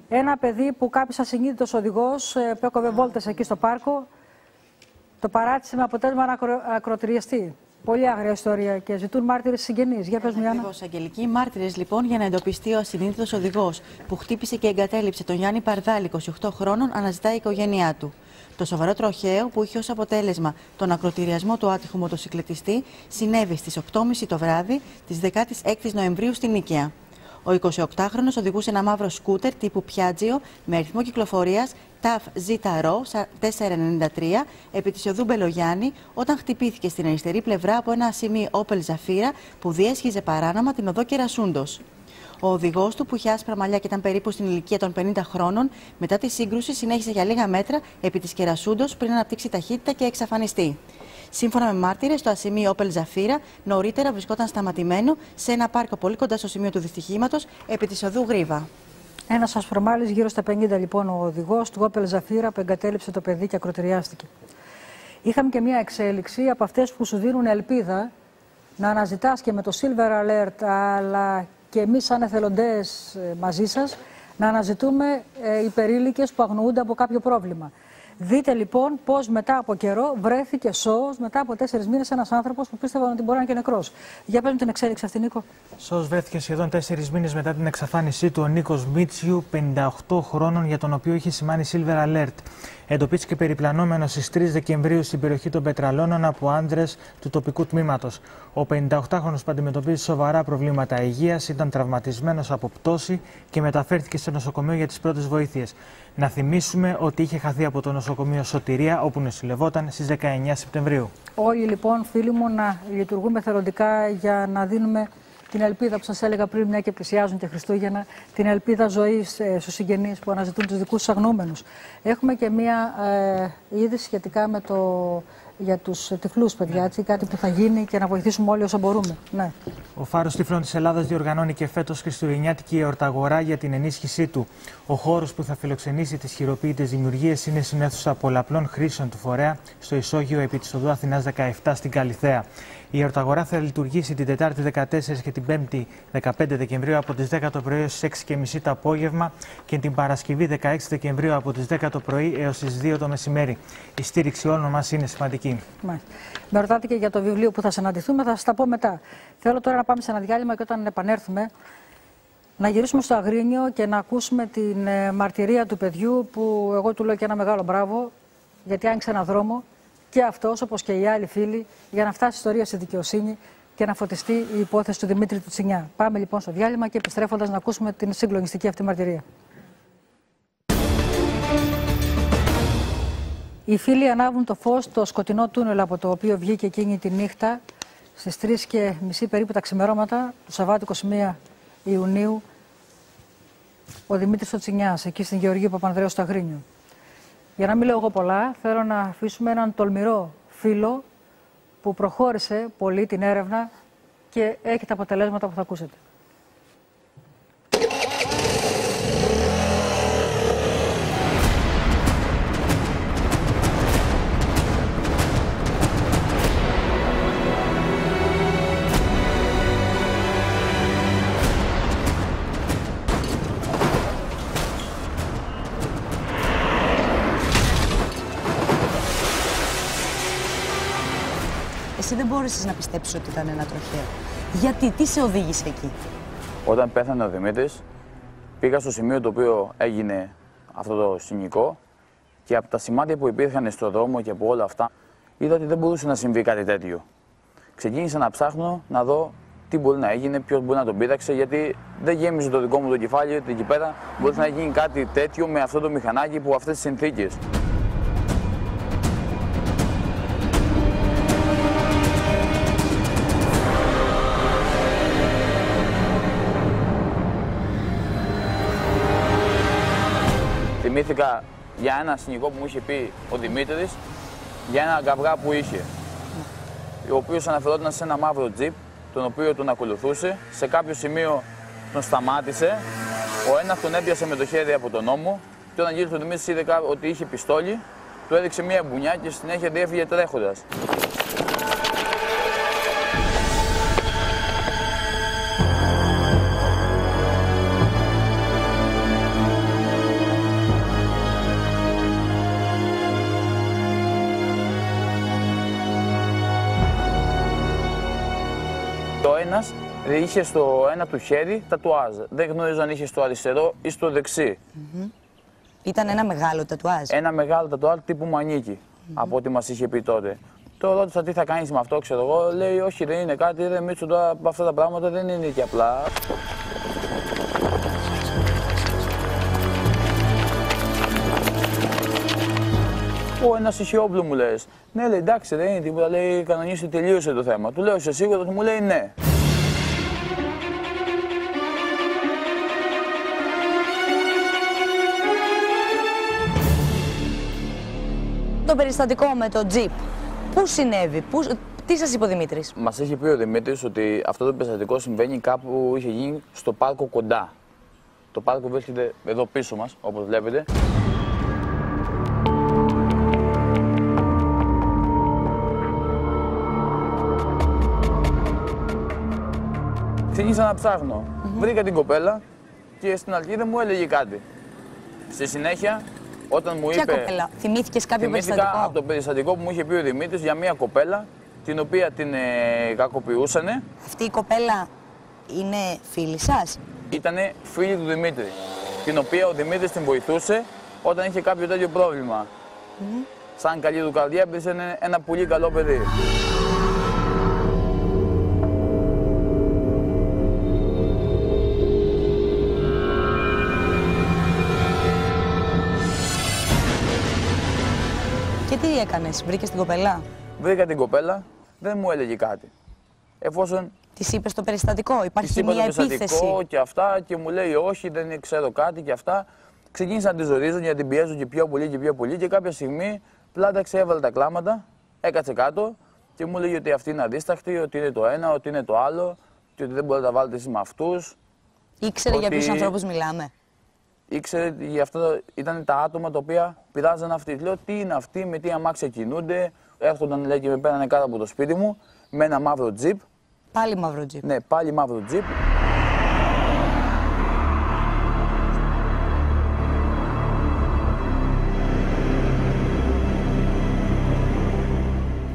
ένα παιδί που κάποιος ασυνείδητος οδηγός που έκοβε βόλτες εκεί στο πάρκο, το παράτησε με αποτέλεσμα να ακροτηριαστεί. Πολύ άγρια ιστορία και ζητούν μάρτυρες συγγενείς. Για πες μου, Γιάννα. Ακριβώς, Αγγελική. Μάρτυρες λοιπόν για να εντοπιστεί ο ασυνείδητος οδηγός που χτύπησε και εγκατέλειψε τον Γιάννη Παρδάλη, 28 χρόνων, αναζητάει η οικογένειά του. Το σοβαρό τροχαίο που είχε ως αποτέλεσμα τον ακροτηριασμό του άτυχου μοτοσυκλετιστή συνέβη στις 8.30 το βράδυ της 16ης Νοεμβρίου στην Νίκαια. Ο 28χρονος οδηγούσε ένα μαύρο σκούτερ τύπου Piaggio με αριθμό κυκλοφορίας TAF ZRO 493 επί της οδού Μπελογιάννη όταν χτυπήθηκε στην αριστερή πλευρά από ένα ασημή Opel Zafira που διέσχιζε παράνομα την οδό Κερασούντος. Ο οδηγός του, που είχε άσπρα μαλλιά και ήταν περίπου στην ηλικία των 50 χρόνων, μετά τη σύγκρουση συνέχισε για λίγα μέτρα επί της Κερασούντος πριν αναπτύξει ταχύτητα και εξαφανιστεί. Σύμφωνα με μάρτυρες, το ασημή Opel Zafira νωρίτερα βρισκόταν σταματημένο σε ένα πάρκο πολύ κοντά στο σημείο του δυστυχήματος επί της οδού Γρίβα. Ένας ασπρομάλης γύρω στα 50 λοιπόν ο οδηγός του Opel Zafira που εγκατέλειψε το παιδί και ακροτηριάστηκε. Είχαμε και μια εξέλιξη από αυτές που σου δίνουν ελπίδα να αναζητάς και με το Silver Alert, αλλά και εμείς σαν εθελοντές μαζί σας, να αναζητούμε υπερήλικες που αγνοούνται από κάποιο πρόβλημα. Δείτε λοιπόν πώς μετά από καιρό βρέθηκε σώος μετά από 4 μήνες ένας άνθρωπος που πίστευαν ότι μπορεί να είναι και νεκρός. Για πες μου την εξέλιξη αυτή, Νίκο. Σώος βρέθηκε σχεδόν 4 μήνες μετά την εξαφάνισή του ο Νίκος Μίτσιου, 58 χρόνων, για τον οποίο είχε σημάνει Silver Alert. Εντοπίστηκε περιπλανόμενος στις 3 Δεκεμβρίου στην περιοχή των Πετραλώνων από άνδρες του τοπικού τμήματος. Ο 58χρονος που αντιμετωπίζει σοβαρά προβλήματα υγείας ήταν τραυματισμένος από πτώση και μεταφέρθηκε στο νοσοκομείο για τις πρώτες βοήθειες. Να θυμίσουμε ότι είχε χαθεί από το νοσοκομείο Σωτηρία, όπου νοσηλευόταν στις 19 Σεπτεμβρίου. Όλοι λοιπόν, φίλοι μου, να λειτουργούμε θελοντικά για να δίνουμε την ελπίδα που σας έλεγα πριν, μια και πλησιάζουν και Χριστούγεννα, την ελπίδα ζωής στους συγγενείς που αναζητούν τους δικούς τους αγνοούμενους. Έχουμε και μια είδηση σχετικά με το για τους τυφλούς παιδιά, έτσι, κάτι που θα γίνει και να βοηθήσουμε όλοι όσο μπορούμε. Ναι. Ο Φάρος Τύφλων της Ελλάδας διοργανώνει και φέτος χριστουγεννιάτικη εορταγορά για την ενίσχυσή του. Ο χώρος που θα φιλοξενήσει τις χειροποίητες δημιουργίες είναι στην αίθουσα πολλαπλών χρήσεων του φορέα στο Ισόγειο επί της Οδού Αθηνάς 17 στην Καλιθέα. Η εορταγορά θα λειτουργήσει την Τετάρτη 14 και την Πέμπτη 15 Δεκεμβρίου από τις 10 το πρωί έως τις 6:30 το απόγευμα και την Παρασκευή 16 Δεκεμβρίου από τις 10 το πρωί έως τις 2 το μεσημέρι. Η στήριξη όλων μας είναι σημαντική. Μάλιστα. Με ρωτάτε και για το βιβλίο που θα συναντηθούμε, θα σας τα πω μετά. Θέλω τώρα να πάμε σε ένα διάλειμμα και όταν επανέλθουμε να γυρίσουμε στο Αγρίνιο και να ακούσουμε την μαρτυρία του παιδιού που εγώ του λέω και ένα μεγάλο μπράβο, γιατί άνοιξε ένα δρόμο και αυτός όπως και οι άλλοι φίλοι για να φτάσει η ιστορία στη δικαιοσύνη και να φωτιστεί η υπόθεση του Δημήτρη του Τσινιά. Πάμε λοιπόν στο διάλειμμα και επιστρέφοντας να ακούσουμε την συγκλονιστική αυτή μαρτυρία. Οι φίλοι ανάβουν το φως στο σκοτεινό τούνελ από το οποίο βγήκε εκείνη τη νύχτα στις 3:30 περίπου τα ξημερώματα του Σαββάτου 21 Ιουνίου ο Δημήτρης ο Τσινιάς, εκεί στην Γεωργία Παπανδρέου στο Αγρίνιο. Για να μην λέω εγώ πολλά, θέλω να αφήσουμε έναν τολμηρό φίλο που προχώρησε πολύ την έρευνα και έχει τα αποτελέσματα που θα ακούσετε. Εσύ δεν μπόρεσες να πιστέψεις ότι ήταν ένα τροχαίο. Γιατί, τι σε οδήγησε εκεί? Όταν πέθανε ο Δημήτρης, πήγα στο σημείο το οποίο έγινε αυτό το σκηνικό και από τα σημάδια που υπήρχαν στο δρόμο και από όλα αυτά, είδα ότι δεν μπορούσε να συμβεί κάτι τέτοιο. Ξεκίνησα να ψάχνω να δω τι μπορεί να έγινε, ποιος μπορεί να τον πείραξε, γιατί δεν γέμιζε το δικό μου το κεφάλι ότι εκεί πέρα μπορεί να γίνει κάτι τέτοιο με αυτό το μηχανάκι που αυτές τις συνθήκες. Θυμήθηκα για ένα σκηνικό που μου είχε πει ο Δημήτρης, για ένα γκαβρά που είχε, ο οποίος αναφερόταν σε ένα μαύρο τζιπ, τον οποίο τον ακολουθούσε. Σε κάποιο σημείο τον σταμάτησε, ο ένας τον έπιασε με το χέρι από τον ώμο και όταν γύρισε ο Δημήτρης είδε ότι είχε πιστόλι, του έδειξε μία μπουνιά και στη συνέχεια διέφυγε τρέχοντας. Το ένας είχε στο ένα του χέρι τατουάζ. Δεν γνωρίζω αν είχε στο αριστερό ή στο δεξί. Ήταν ένα μεγάλο τατουάζ. Ένα μεγάλο τατουάζ τύπου μανίκι, από ό,τι μας είχε πει τότε. Το ρώτησα τι θα κάνεις με αυτό, ξέρω εγώ. Λέει, όχι, δεν είναι κάτι, δεν Μίτσο, τώρα από αυτά τα πράγματα δεν είναι και απλά. Ο ένας είχε όπλο, μου λες. Ναι, λέει, εντάξει, δεν είναι τίποτα, λέει, κανονίσει, τελείωσε το θέμα. Του λέω, είσαι σίγουρος? Μου λέει, ναι. Το περιστατικό με το τζιπ, πού συνέβη, τι σας είπε ο Δημήτρης? Μας είχε πει ο Δημήτρης ότι αυτό το περιστατικό συμβαίνει κάπου, είχε γίνει στο πάρκο κοντά. Το πάρκο βρίσκεται εδώ πίσω μας, όπως βλέπετε. Ξεκίνησα να ψάχνω. Βρήκα την κοπέλα και στην αρχή δεν μου έλεγε κάτι. Στη συνέχεια, όταν μου είπε... Ποια κοπέλα? Θυμήθηκες κάποιο περιστατικό? Θυμήθηκα από το περιστατικό που μου είχε πει ο Δημήτρης για μια κοπέλα την οποία την κακοποιούσανε. Αυτή η κοπέλα είναι φίλη σας? Ήτανε φίλη του Δημήτρη, την οποία ο Δημήτρης την βοηθούσε όταν είχε κάποιο τέτοιο πρόβλημα. Σαν καλή του καρδιά, είναι ένα πολύ καλό παιδί. Και τι έκανες, βρήκες την κοπέλα? Βρήκα την κοπέλα, δεν μου έλεγε κάτι. Εφόσον... Της είπες το περιστατικό, υπάρχει μια επίθεση? Της είπα το περιστατικό και αυτά και μου λέει όχι, δεν ξέρω κάτι και αυτά. Ξεκίνησα να τη ζορίζω για να την πιέζω και πιο πολύ και πιο πολύ και κάποια στιγμή πλάταξε, έβαλε τα κλάματα έκατσε κάτω και μου λέγει ότι αυτή είναι αδίσταχτη, ότι είναι το ένα, ότι είναι το άλλο και ότι δεν μπορείτε να τα βάλετε εσείς με αυτούς. Ήξερε για ποιους ανθρώπους μιλάμε? Ήξερε για αυτό, ήταν τα άτομα τα οποία πειράζαν αυτοί. Λέω τι είναι αυτοί, με τι αμάξια κινούνται. Έρχονταν, λέει, και με πέρανε κάτω από το σπίτι μου με ένα μαύρο τζιπ. Πάλι μαύρο τζιπ. Ναι, πάλι μαύρο τζιπ.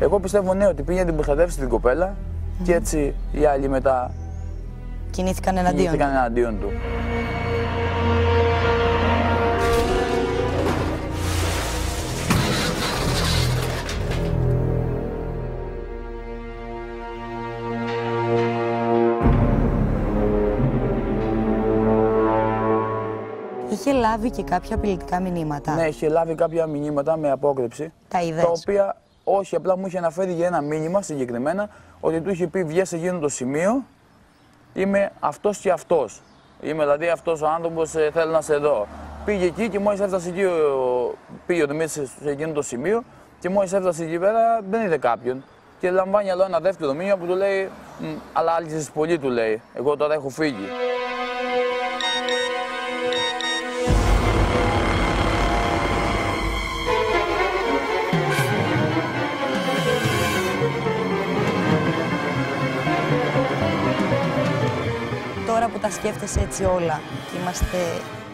Εγώ πιστεύω ναι, ότι πήγε να την προστατεύσει την κοπέλα και έτσι οι άλλοι μετά κινήθηκαν εναντίον του. Είχε λάβει και κάποια απειλητικά μηνύματα. Ναι, είχε λάβει κάποια μηνύματα με απόκρυψη. Τα είδες? Τα οποία όχι, απλά μου είχε αναφέρει για ένα μήνυμα συγκεκριμένα ότι του είχε πει βγες σε εκείνο το σημείο, είμαι αυτός και αυτός. Είμαι δηλαδή αυτός ο άνθρωπος, θέλω να σε δω. Πήγε εκεί και μόλις έφτασε εκεί, πήγε ο Δημήτρης σε εκείνο το σημείο και μόλις έφτασε εκεί πέρα δεν είδε κάποιον. Και λαμβάνει άλλο ένα δεύτερο μήνυμα που του λέει, αλλά άλυσες πολύ, του λέει, εγώ τώρα έχω φύγει. Τώρα που τα σκέφτεσαι έτσι όλα και είμαστε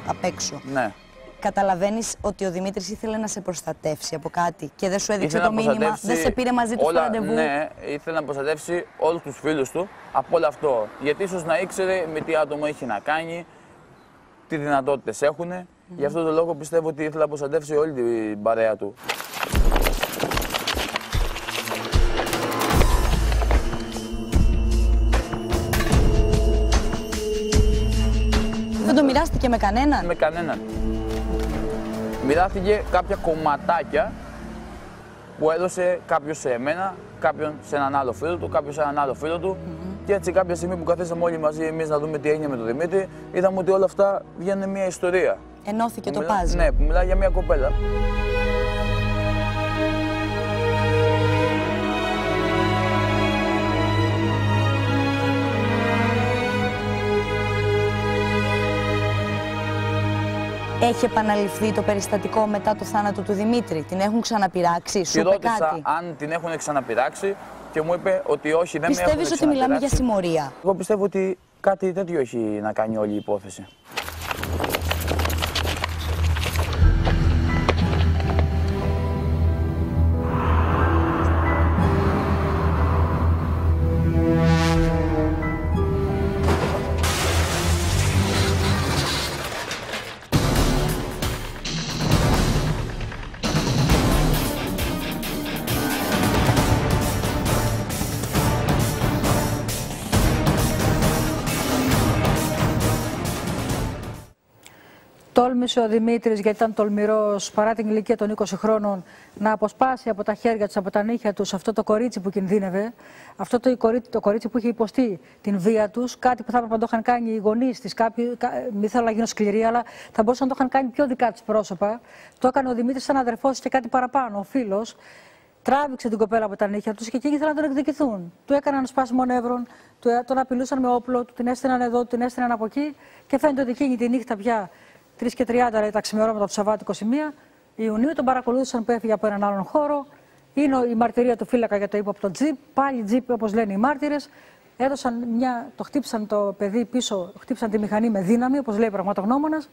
απ' έξω, ναι, καταλαβαίνεις ότι ο Δημήτρης ήθελε να σε προστατεύσει από κάτι και δεν σου έδειξε το μήνυμα, δεν σε πήρε μαζί του στο ραντεβού? Ναι, ήθελε να προστατεύσει όλους τους φίλους του από όλο αυτό. Γιατί ίσως να ήξερε με τι άτομο έχει να κάνει, τι δυνατότητες έχουν. Γι' αυτό τον λόγο πιστεύω ότι ήθελε να προστατεύσει όλη την παρέα του. Δεν το μοιράστηκε με κανέναν? Με κανέναν. Μοιράστηκε κάποια κομματάκια που έδωσε κάποιος σε εμένα, κάποιον σε έναν άλλο φίλο του, κάποιος σε έναν άλλο φίλο του. Και έτσι κάποια στιγμή που καθίσαμε όλοι μαζί εμείς να δούμε τι έγινε με τον Δημήτρη, είδαμε ότι όλα αυτά βγαίνουν μια ιστορία. Ενώθηκε το παζλ. Ναι, που μιλάει για μια κοπέλα. Έχει επαναληφθεί το περιστατικό μετά το θάνατο του Δημήτρη? Την έχουν ξαναπειράξει? Σου είπε κάτι? Ρώτησα αν την έχουν ξαναπειράξει και μου είπε ότι όχι, δεν με έχουν Πιστεύεις ότι μιλάμε για συμμορία? Εγώ πιστεύω ότι κάτι τέτοιο έχει να κάνει όλη η υπόθεση. Τόλμησε ο Δημήτρης, γιατί ήταν τολμηρός παρά την ηλικία των 20 χρόνων, να αποσπάσει από τα χέρια τους, από τα νύχια τους αυτό το κορίτσι που κινδύνευε, αυτό το κορίτσι που είχε υποστεί την βία τους, κάτι που θα έπρεπε να το είχαν κάνει οι γονείς της, μη θέλω να γίνω σκληρή, αλλά θα μπορούσαν να το είχαν κάνει πιο δικά τους πρόσωπα. Το έκανε ο Δημήτρης σαν αδερφός και κάτι παραπάνω, ο φίλος. Τράβηξε την κοπέλα από τα νύχια τους και εκεί ήθελαν να τον εκδικηθούν. Του έκαναν σπάσιμο νεύρων, τον απειλούσαν με όπλο, του την έστειλαν εδώ, την έστειλαν από εκεί και φαίνεται ότι εκείνη τη νύχτα πια. 3:30 λέει, τα ξημερώματα του Σαββάτου 21 Ιουνίου, τον παρακολούθησαν που έφυγε από έναν άλλον χώρο. Είναι η μαρτυρία του φύλακα για το ύποπτο τζιπ. Πάλι τζιπ, όπως λένε οι μάρτυρες. Το χτύπησαν το παιδί πίσω, χτύπησαν τη μηχανή με δύναμη, όπως λέει ο πραγματογνώμονας.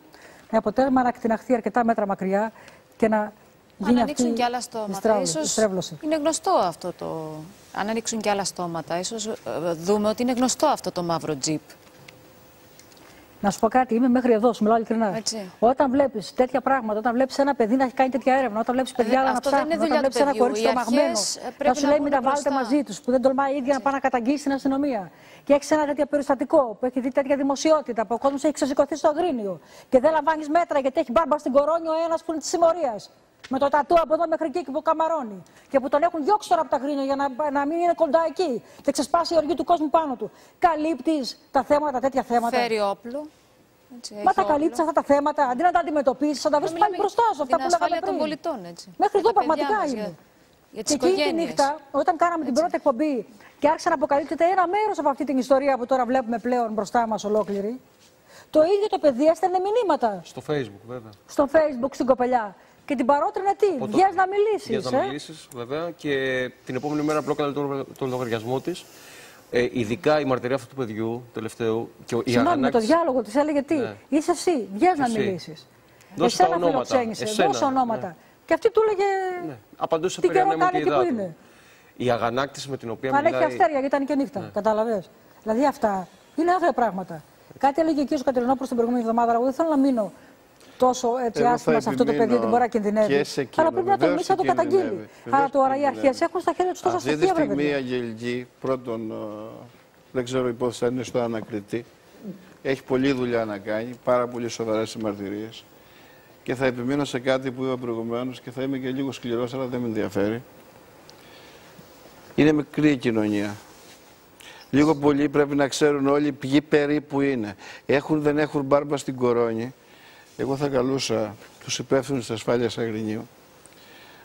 Με αποτέλεσμα να κτηναχθεί αρκετά μέτρα μακριά και να γίνει αυτή ανοίξουν κι άλλα στόματα. Ίσως είναι γνωστό αυτό το. Αν ανοίξουν κι άλλα στόματα, ίσως δούμε ότι είναι γνωστό αυτό το μαύρο τζιπ. Να σου πω κάτι, είμαι μέχρι εδώ, σου μιλάω ειλικρινά. Όταν βλέπεις τέτοια πράγματα, όταν βλέπεις ένα παιδί να έχει κάνει τέτοια έρευνα, όταν βλέπεις παιδιά να ψάχνουν, όταν βλέπεις ένα κορίτσι τρομαγμένο, να σου λέει μην τα βάλετε μαζί τους, που δεν τολμάει η ίδια να πάει να καταγγείλει στην αστυνομία. Και έχεις ένα τέτοιο περιστατικό που έχει δει τέτοια δημοσιότητα, που ο κόσμος έχει ξεσηκωθεί στο Αγρίνιο και δεν λαμβάνεις μέτρα γιατί έχει μπάρμπα στην Κορώνη ο ένας που είναι της συμμορίας. Με το τατού από εδώ μέχρι εκεί που καμαρώνει. Και που τον έχουν διώξει τώρα από τα Αγρίνια για να μην είναι κοντά εκεί. Και ξεσπάσει η οργή του κόσμου πάνω του. Καλύπτεις τα θέματα, τέτοια θέματα? Φέρει όπλο. Μα τα καλύπτεις αυτά τα θέματα, αντί να τα αντιμετωπίσεις, θα τα βρεις πάλι μπροστά σου. Αυτά που λέγαμε πριν. Των πολιτών, έτσι. Μέχρι εδώ πραγματικά είναι. Για τις και εκεί τη οικογένειες. νύχτα, όταν κάναμε την πρώτη εκπομπή και άρχισε να αποκαλύπτεται ένα μέρος από αυτή την ιστορία που τώρα βλέπουμε πλέον μπροστά μας ολόκληρη, το ίδιο το παιδί έστελνε μηνύματα. Στο Facebook, βέβαια. Στο Facebook, στην κοπελιά. Και την παρότρινε τι, βγες να μιλήσεις. Βγες να μιλήσεις, βέβαια. Και την επόμενη μέρα απλό έκανε τον λογαριασμό της. Ειδικά η μαρτυρία αυτού του παιδιού, τελευταίου. Συγγνώμη, με το διάλογο της έλεγε τι, είσαι εσύ, βγες να μιλήσεις. Δώσε τα ονόματα. Φιλοξένησε, δώσε ονόματα. Ναι. Και αυτή του έλεγε. Ναι. Απαντούσε τι περί καιρό ανέμου κάνει και εκεί που είναι. Η αγανάκτηση με την οποία Αν μιλάει. έχει αστέρια, γιατί ήταν και νύχτα. Ναι. Κατάλαβες. Δηλαδή αυτά είναι άγρια πράγματα. Κάτι έλεγε και ο Κατερινόπουλος την προηγούμενη εβδομάδα. Εγώ δεν θέλω να μείνω τόσο έτσι άσχημα σε αυτό το παιδί ότι μπορεί να κινδυνεύει. Αλλά πρέπει να τολμήσει να το καταγγείλει. Άρα τώρα οι αρχές έχουν στα χέρια τους τόσα στοιχεία. Αυτή τη στιγμή η Αγγελική, πρώτον, δεν ξέρω υπόθεση αν είναι στο ανακριτή. Έχει πολλή δουλειά να κάνει, πάρα πολύ σοβαρές μαρτυρίες. Και θα επιμείνω σε κάτι που είπα προηγουμένως και θα είμαι και λίγο σκληρός, αλλά δεν με ενδιαφέρει. Είναι μικρή η κοινωνία. Λίγο πολύ πρέπει να ξέρουν όλοι ποιοι περίπου είναι. Έχουν, δεν έχουν μπάρμπα στην κορώνη. Εγώ θα καλούσα τους υπεύθυνους της ασφάλειας Αγρινίου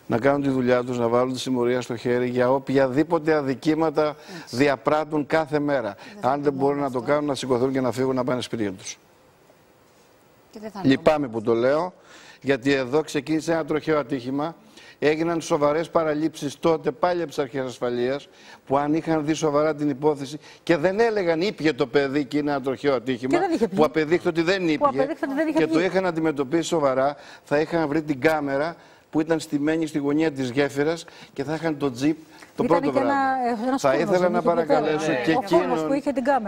να κάνουν τη δουλειά τους, να βάλουν τη συμμορία στο χέρι για οποιαδήποτε αδικήματα διαπράττουν κάθε μέρα. Αν δεν μπορούν να το κάνουν, να σηκωθούν και να φύγουν να πάνε σπίτια τους. Λυπάμαι που το λέω, γιατί εδώ ξεκίνησε ένα τροχαίο ατύχημα. Έγιναν σοβαρές παραλήψεις τότε πάλι από τις αρχές ασφαλείας, που αν είχαν δει σοβαρά την υπόθεση και δεν έλεγαν ήπιε το παιδί και είναι ένα τροχαίο ατύχημα, που απεδείχθηκε ότι δεν ήπιε και το είχαν αντιμετωπίσει σοβαρά, θα είχαν βρει την κάμερα που ήταν στημένη στη γωνία της γέφυρας και θα είχαν το τζιπ το πρώτο βράδυ. Θα ήθελα να παρακαλέσω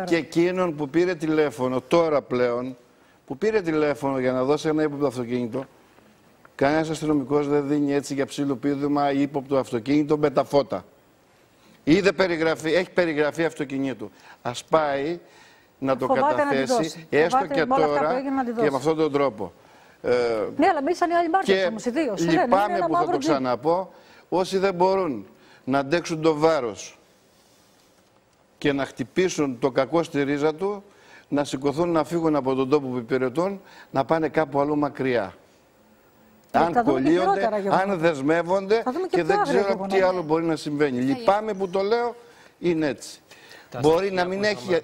και εκείνον που πήρε τηλέφωνο τώρα πλέον, που πήρε τηλέφωνο για να δώσει ένα ύποπτο αυτοκίνητο. Κανένας αστυνομικός δεν δίνει έτσι για ψιλοπίδημα ή ύποπτο αυτοκίνητο με τα φώτα. Έχει περιγραφή αυτοκινήτου. Ας πάει να το καταθέσει, έστω και τώρα και με αυτόν τον τρόπο. Ναι, αλλά μίλησαν οι άλλοι μάρτυρες όμως, οι δύο. Λυπάμαι που θα το ξαναπώ. Όσοι δεν μπορούν να αντέξουν το βάρος και να χτυπήσουν το κακό στη ρίζα του, να σηκωθούν να φύγουν από τον τόπο που υπηρετούν, να πάνε κάπου αλλού μακριά. Αν κολλείονται, αν δεσμεύονται και δεν ξέρω τι άλλο μπορεί να συμβαίνει. Λυπάμαι που το λέω, είναι έτσι. Μπορεί να μην έχει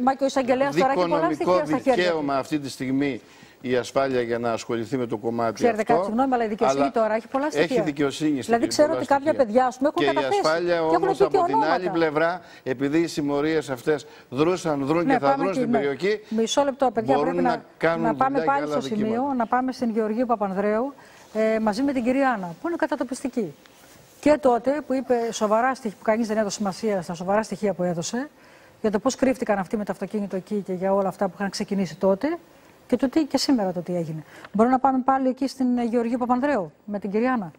δικονομικό δικαίωμα αυτή τη στιγμή η ασφάλεια για να ασχοληθεί με το κομμάτι ξέρετε αυτό. Κάτι, συγγνώμη, αλλά η δικαιοσύνη τώρα έχει πολλά στοιχεία. Έχει δικαιοσύνη. Δηλαδή ξέρω ότι κάποια παιδιά σου έχουν καταθέσει. Και η ασφάλεια όμως από την άλλη πλευρά, επειδή οι συμμορίες αυτές δρούν και θα δρουν στην περιοχή, μισό λεπτό, παιδιά, μπορούν να κάνουν να πάμε πάλι στο σημείο, να πάμε στην Γεωργίου Παπανδρέου μαζί με την κυρία Άννα, που είναι κατατοπιστική. Και τότε που είπε σοβαρά στοιχεία, που κανείς δεν έδωσε σημασία στα σοβαρά στοιχεία που έδωσε, για το πώς κρύφτηκαν αυτοί με το αυτοκίνητο εκεί και για όλα αυτά που είχαν ξεκινήσει τότε. Και το τι και σήμερα το τι έγινε. Μπορούμε να πάμε πάλι εκεί στην Γεωργίου Παπανδρέου με την κυρία Άννα.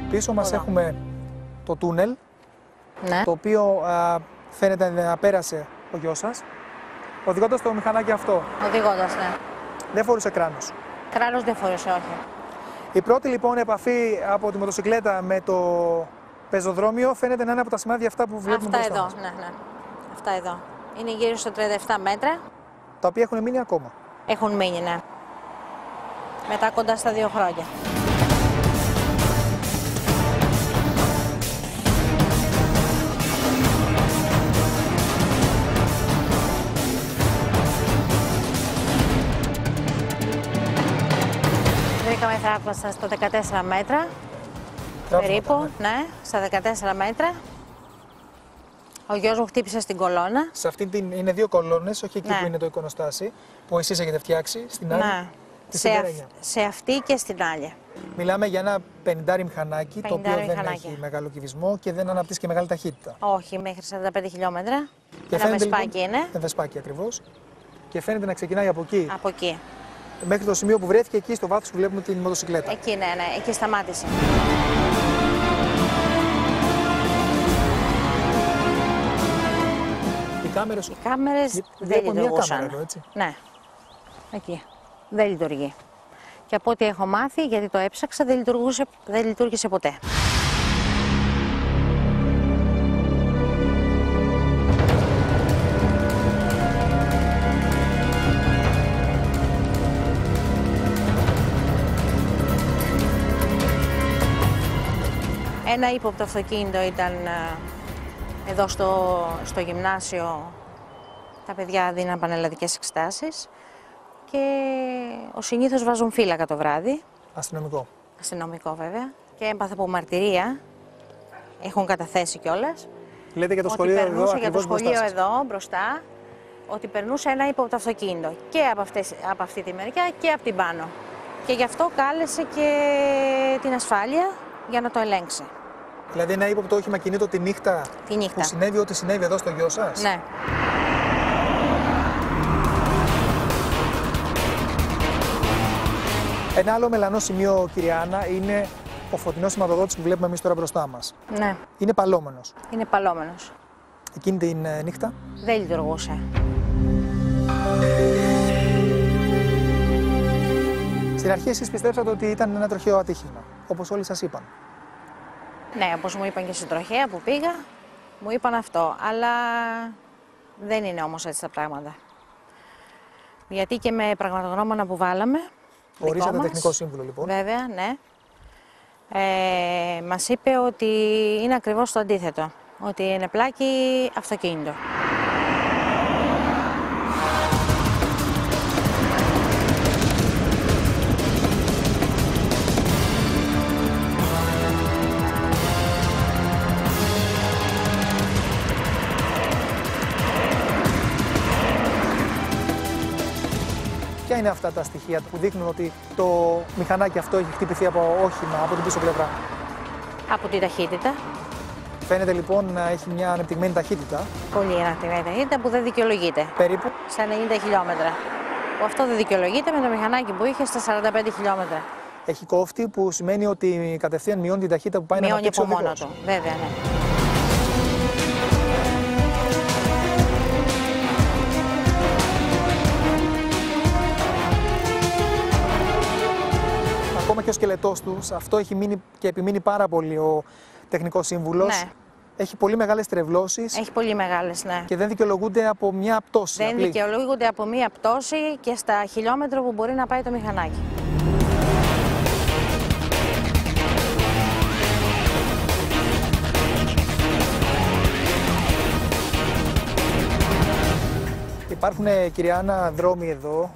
Πίσω μας έχουμε το τούνελ, ναι, το οποίο φαίνεται να πέρασε ο γιος σας, οδηγώντας το μηχανάκι αυτό. Οδηγώντας, ναι. Δεν φορούσε κράνος. Κράνος δεν φορούσε, όχι. Η πρώτη λοιπόν επαφή από τη μοτοσυκλέτα με το πεζοδρόμιο φαίνεται να είναι από τα σημάδια αυτά που βλέπουμε μπροστά μας. Αυτά εδώ, ναι, ναι. Αυτά εδώ. Είναι γύρω στα 37 μέτρα. Τα οποία έχουν μείνει ακόμα. Έχουν μείνει, ναι. Μετά κοντά στα 2 χρόνια. Βρήκαμε θαύματα στα 14 μέτρα, περίπου, ναι, στα 14 μέτρα. Ο γιος μου χτύπησε στην κολόνα. Σε αυτή είναι 2 κολόνες, όχι εκεί που είναι το εικονοστάσι, που εσείς έχετε φτιάξει, στην άλλη. Ναι, Σε αυτή και στην άλλη. Μιλάμε για ένα 50 μηχανάκι, το οποίο δεν έχει μεγάλο κυβισμό και δεν αναπτύσσει και μεγάλη ταχύτητα. Όχι, μέχρι 45 χιλιόμετρα. Και ένα βεσπάκι λοιπόν, είναι. Ένα βεσπάκι ακριβώς. Και φαίνεται να ξεκινάει από εκεί. Από εκεί. Μέχρι το σημείο που βρέθηκε, εκεί στο βάθος που βλέπουμε την μοτοσυκλέτα. Εκεί, ναι, εκεί σταμάτησε. Οι κάμερες δεν λειτουργούσαν. Εδώ, έτσι. Ναι, εκεί. Δεν λειτουργεί. Και από ό,τι έχω μάθει, γιατί το έψαξα, δεν λειτουργήσε ποτέ. Ένα ύποπτο αυτοκίνητο ήταν εδώ στο γυμνάσιο. Τα παιδιά δίναν πανελλαδικές εξετάσεις και ο συνήθως βάζουν φύλακα το βράδυ. Αστυνομικό. Αστυνομικό βέβαια. Και έμπαθα από μαρτυρία, έχουν καταθέσει κιόλας. Λέτε για το σχολείο εδώ, ακριβώς για το σχολείο μπροστά εδώ μπροστά, ότι περνούσε ένα ύποπτο αυτοκίνητο και από αυτή τη μεριά και από την πάνω. Και γι' αυτό κάλεσε και την ασφάλεια για να το ελέγξει. Δηλαδή ένα ύποπτο όχημα κινείται τη νύχτα, που συνέβη ό,τι συνέβη εδώ στο γιο σας. Ναι. Ένα άλλο μελανό σημείο, κυρία Άννα, είναι ο φωτεινός σηματοδότης που βλέπουμε εμείς τώρα μπροστά μας. Ναι. Είναι παλόμενος. Είναι παλόμενος. Εκείνη την νύχτα. Δεν λειτουργούσε. Στην αρχή εσείς πιστέψατε ότι ήταν ένα τροχαίο ατύχημα, όπως όλοι σας είπαν. Ναι, όπως μου είπαν και στην τροχέα που πήγα, μου είπαν αυτό. Αλλά δεν είναι όμως έτσι τα πράγματα. Γιατί και με πραγματογνώμονα που βάλαμε. Ορίσατε τεχνικό σύμβουλο λοιπόν. Βέβαια, ναι. Μας είπε ότι είναι ακριβώς το αντίθετο. Ότι είναι πλάκι αυτοκίνητο. Ποια είναι αυτά τα στοιχεία που δείχνουν ότι το μηχανάκι αυτό έχει χτυπηθεί από όχημα, από την πίσω πλευρά? Από την ταχύτητα. Φαίνεται λοιπόν να έχει μια ανεπτυγμένη ταχύτητα. Πολύ ανεπτυγμένη ταχύτητα που δεν δικαιολογείται. Περίπου? Στα 90 χιλιόμετρα. Που αυτό δεν δικαιολογείται με το μηχανάκι που είχε στα 45 χιλιόμετρα. Έχει κόφτη που σημαίνει ότι κατευθείαν μειώνει την ταχύτητα που πάει να αναπτύξει ο οδηγός. Μειώνει από μόνο του, βέβαια, ναι. Ακόμα και ο σκελετός του, αυτό έχει μείνει και επιμείνει πάρα πολύ ο τεχνικός σύμβουλος. Ναι. Έχει πολύ μεγάλες τρευλώσεις. Έχει πολύ μεγάλες, ναι. Και δεν δικαιολογούνται από μια πτώση. Δεν απλή. δικαιολογούνται από μια πτώση και στα χιλιόμετρα που μπορεί να πάει το μηχανάκι. Υπάρχουν, κυρία Άννα, δρόμοι εδώ,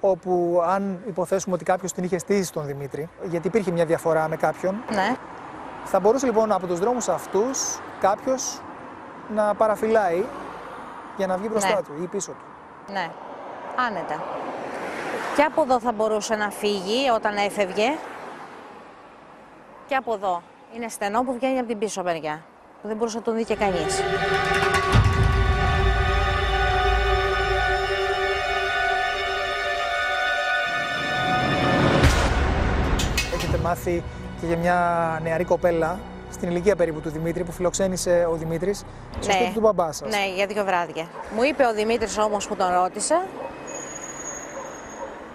όπου αν υποθέσουμε ότι κάποιος την είχε στήσει στον Δημήτρη, γιατί υπήρχε μια διαφορά με κάποιον, ναι. Θα μπορούσε λοιπόν από τους δρόμους αυτούς κάποιος να παραφυλάει για να βγει μπροστά του ή πίσω του. Ναι, άνετα. Και από εδώ θα μπορούσε να φύγει όταν έφευγε. Και από εδώ. Είναι στενό που βγαίνει από την πίσω μεριά. Δεν μπορούσε να τον δει και κανείς. Έχετε μάθει και για μια νεαρή κοπέλα, στην ηλικία περίπου του Δημήτρη, που φιλοξένησε ο Δημήτρης στο σπίτι του μπαμπά σας. Ναι, για 2 βράδια. Μου είπε ο Δημήτρης όμως που τον ρώτησα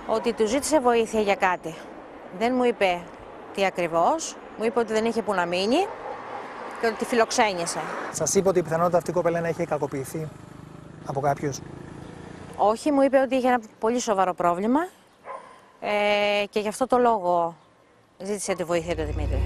ότι του ζήτησε βοήθεια για κάτι. Δεν μου είπε τι ακριβώς, μου είπε ότι δεν είχε που να μείνει και ότι τη φιλοξένησε. Σας είπε ότι η πιθανότητα αυτή η κοπέλα να είχε κακοποιηθεί από κάποιους? Όχι, μου είπε ότι είχε ένα πολύ σοβαρό πρόβλημα και γι' αυτό το λόγο ζήτησε τη βοήθεια του Δημήτρη.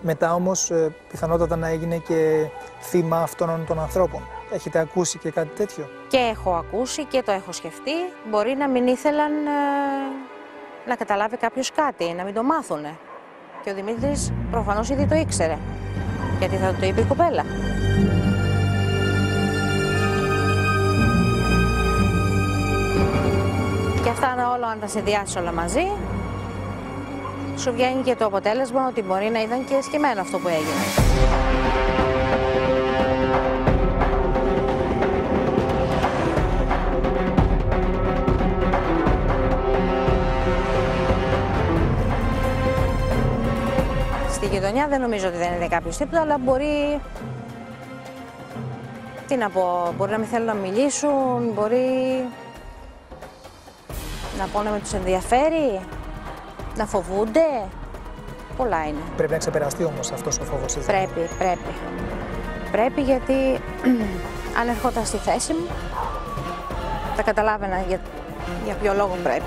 Μετά όμως πιθανότατα να έγινε και θύμα αυτών των ανθρώπων. Έχετε ακούσει και κάτι τέτοιο? Και έχω ακούσει και το έχω σκεφτεί. Μπορεί να μην ήθελαν να καταλάβει κάποιος κάτι, να μην το μάθουνε. Και ο Δημήτρης προφανώς ήδη το ήξερε. Γιατί θα το είπε η κοπέλα. Και αυτά όλα, αν τα συνδυάσεις όλα μαζί, σου βγαίνει και το αποτέλεσμα ότι μπορεί να ήταν και σκεμμένο αυτό που έγινε. Στη γειτονιά δεν νομίζω ότι δεν είναι κάποιος τίποτα, αλλά μπορεί... Τι να πω, μπορεί να μην θέλουν να μιλήσουν, μπορεί να πούνε με τους ενδιαφέρει, να φοβούνται. Πολλά είναι. Πρέπει να ξεπεραστεί όμως αυτός ο φόβος. Πρέπει γιατί αν ερχόταν στη θέση μου θα καταλάβαινα για ποιο λόγο πρέπει.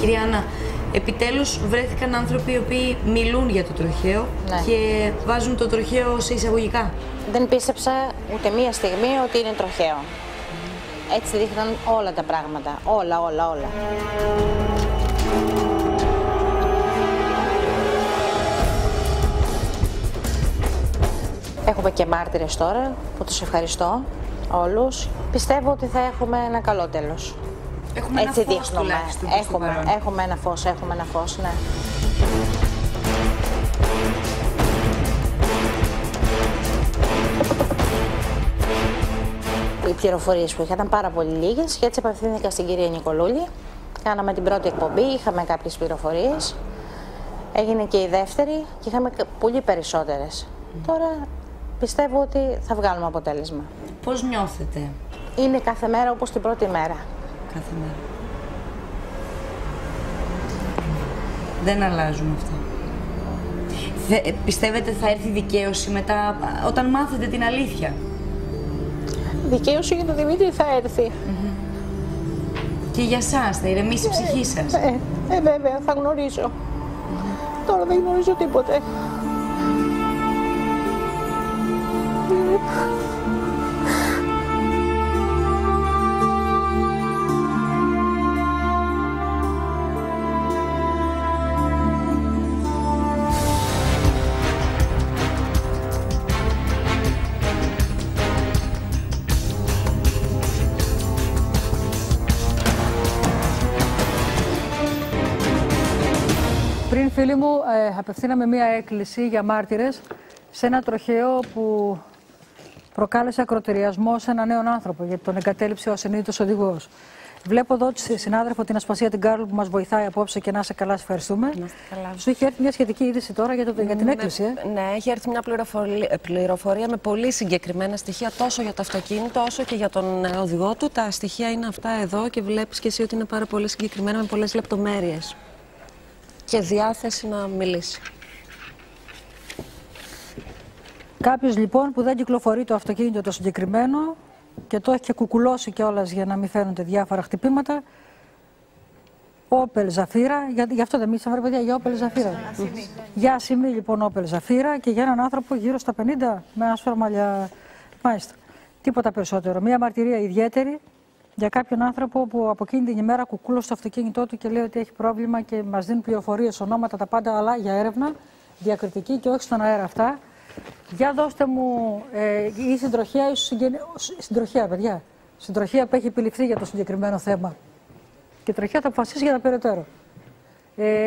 Κυρία Άννα, επιτέλους βρέθηκαν άνθρωποι οι οποίοι μιλούν για το τροχαίο και βάζουν το τροχαίο σε εισαγωγικά. Δεν πίστεψα ούτε μία στιγμή ότι είναι τροχαίο. Έτσι δείχναν όλα τα πράγματα. Όλα. Έχουμε και μάρτυρες τώρα που τους ευχαριστώ όλους. Πιστεύω ότι θα έχουμε ένα καλό τέλος. Έχουμε έτσι ένα φως δείχνουμε. Έχουμε ένα φως, ναι. Οι πληροφορίες που είχα ήταν πάρα πολύ λίγες και έτσι απευθύνθηκα στην κυρία Νικολούλη. Κάναμε την πρώτη εκπομπή, είχαμε κάποιες πληροφορίες. Έγινε και η δεύτερη και είχαμε πολύ περισσότερες. Τώρα πιστεύω ότι θα βγάλουμε αποτέλεσμα. Πώς νιώθετε? Είναι κάθε μέρα όπως την πρώτη μέρα. Κάθε μέρα. Δεν αλλάζουν αυτά. Πιστεύετε θα έρθει δικαίωση μετά, όταν μάθετε την αλήθεια? Δικαίωση για τον Δημήτρη θα έρθει. Και για σας, θα ηρεμήσει η ψυχή σας? Βέβαια, θα γνωρίζω. Τώρα δεν γνωρίζω τίποτε. Πριν, φίλοι μου, απευθύναμε μία έκκληση για μάρτυρες σε ένα τροχαίο που προκάλεσε ακροτηριασμό σε έναν νέο άνθρωπο, γιατί τον εγκατέλειψε ο ασυνείδητος οδηγός. Βλέπω εδώ τη συνάδελφο την Ασπασία την Κάρλου που μας βοηθάει απόψε και να είσαι καλά, ευχαριστούμε. Σου είχε έρθει μια σχετική είδηση τώρα για την έκκληση. Ναι, έχει έρθει μια πληροφορία με πολύ συγκεκριμένα στοιχεία τόσο για το αυτοκίνητο όσο και για τον οδηγό του. Τα στοιχεία είναι αυτά εδώ και βλέπεις και εσύ ότι είναι πάρα πολύ συγκεκριμένα με πολλές λεπτομέρειες. Και διάθεση να μιλήσει. Κάποιος λοιπόν που δεν κυκλοφορεί το αυτοκίνητο το συγκεκριμένο και το έχει και κουκουλώσει κιόλας για να μην φαίνονται διάφορα χτυπήματα. Όπελ Ζαφύρα, γι' αυτό δεν μίλησαμε, παιδιά, για Όπελ Ζαφύρα. Για Ασημή λοιπόν Όπελ Ζαφύρα και για έναν άνθρωπο γύρω στα 50 με άσφαιρα μαλλιά. Μάλιστα. Τίποτα περισσότερο. Μία μαρτυρία ιδιαίτερη για κάποιον άνθρωπο που από εκείνη την ημέρα κουκούλωσε το αυτοκίνητό του και λέει ότι έχει πρόβλημα και μας δίνουν πληροφορίες, ονόματα, τα πάντα, αλλά για έρευνα διακριτική και όχι στον αέρα αυτά. Για δώστε μου η συντροχέα, συντροχέα, παιδιά. Συντροχέα που έχει επιληφθεί για το συγκεκριμένο θέμα. Και η τροχέα θα αποφασίσει για τα περαιτέρω.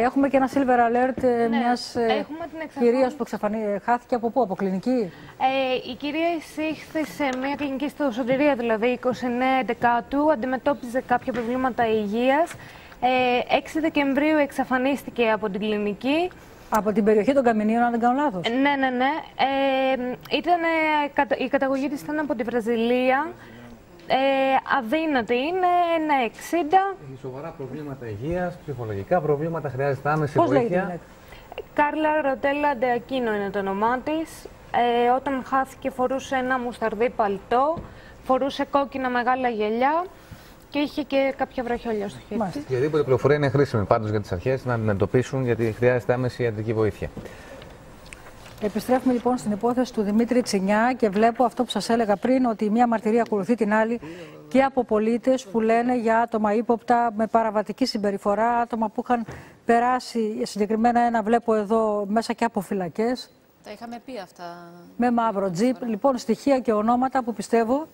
Έχουμε και ένα silver alert μιας κυρίας που χάθηκε από πού, από κλινική. Η κυρία εισήχθη σε μια κλινική στο Σωτηρία, δηλαδή 29 Δεκάτου, αντιμετώπιζε κάποια προβλήματα υγείας. 6 Δεκεμβρίου εξαφανίστηκε από την κλινική. Από την περιοχή των Καμινίων, αν δεν κάνω λάθος. Ναι. Η καταγωγή της ήταν από τη Βραζιλία. Αδύνατη είναι 1,60. Έχει σοβαρά προβλήματα υγείας, ψυχολογικά προβλήματα, χρειάζεται άμεση Πώς βοήθεια. λέγεται? Κάρλα Ροτέλα Ντεακίνο είναι το όνομά της. Όταν χάθηκε φορούσε ένα μουσταρδί παλτό, φορούσε κόκκινα μεγάλα γυαλιά και είχε και κάποια βραχιόλια στο χέρι της. Οποιαδήποτε πληροφορία είναι χρήσιμη πάντως για τις αρχές να αντιμετωπίσουν, γιατί χρειάζεται άμεση ιατρική βοήθεια. Επιστρέφουμε λοιπόν στην υπόθεση του Δημήτρη Τσινιά και βλέπω αυτό που σας έλεγα πριν, ότι μία μαρτυρία ακολουθεί την άλλη και από πολίτες που λένε για άτομα ύποπτα με παραβατική συμπεριφορά, άτομα που είχαν περάσει, συγκεκριμένα ένα βλέπω εδώ μέσα και από φυλακές. Τα είχαμε πει αυτά. Με μαύρο τζιπ. Λοιπόν, στοιχεία και ονόματα που πιστεύω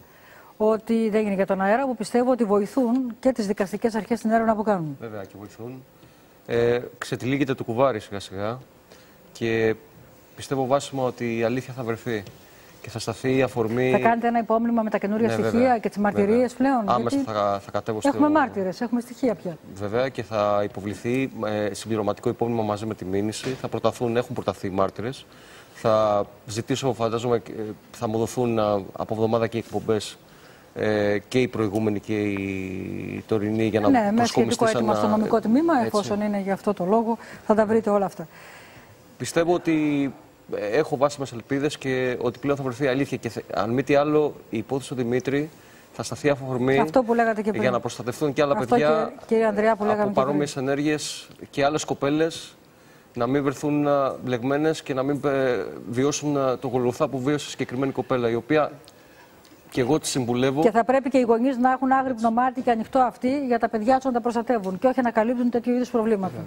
ότι δεν είναι για τον αέρα, που πιστεύω ότι βοηθούν και τις δικαστικές αρχές στην έρευνα που κάνουν. Βέβαια και βοηθούν. Ξετυλίγεται το κουβάρι σιγά σιγά και πιστεύω βάσιμα ότι η αλήθεια θα βρεθεί και θα σταθεί η αφορμή. Θα κάνετε ένα υπόμνημα με τα καινούργια στοιχεία βέβαια, και τις μαρτυρίες πλέον. Άμεσα θα κατέβω στο... Έχουμε μάρτυρες, έχουμε στοιχεία πια. Βέβαια και θα υποβληθεί συμπληρωματικό υπόμνημα μαζί με τη μήνυση. Έχουν προταθεί μάρτυρες. Θα ζητήσω, φαντάζομαι, θα μου δοθούν από εβδομάδα και οι εκπομπές και οι προηγούμενοι και οι τωρινοί για να με σχετικό έτοιμο στο νομικό τμήμα, εφόσον είναι για αυτό το λόγο, θα τα βρείτε όλα αυτά. Πιστεύω ότι έχω βάσιμες ελπίδες και ότι πλέον θα βρεθεί η αλήθεια. Και αν μη τι άλλο, η υπόθεση του Δημήτρη θα σταθεί αφορμή για να προστατευτούν και άλλα παιδιά από παρόμοιες ενέργειες και άλλες κοπέλες να μην βρεθούν μπλεγμένες και να μην βιώσουν το γολγοθά που βίωσε η συγκεκριμένη κοπέλα, η οποία και εγώ τη συμβουλεύω. Και θα πρέπει και οι γονείς να έχουν άγρυπνο μάτι και ανοιχτό αυτί για τα παιδιά τους να τα προστατεύουν και όχι να καλύπτουν τέτοιου είδους προβλήματα.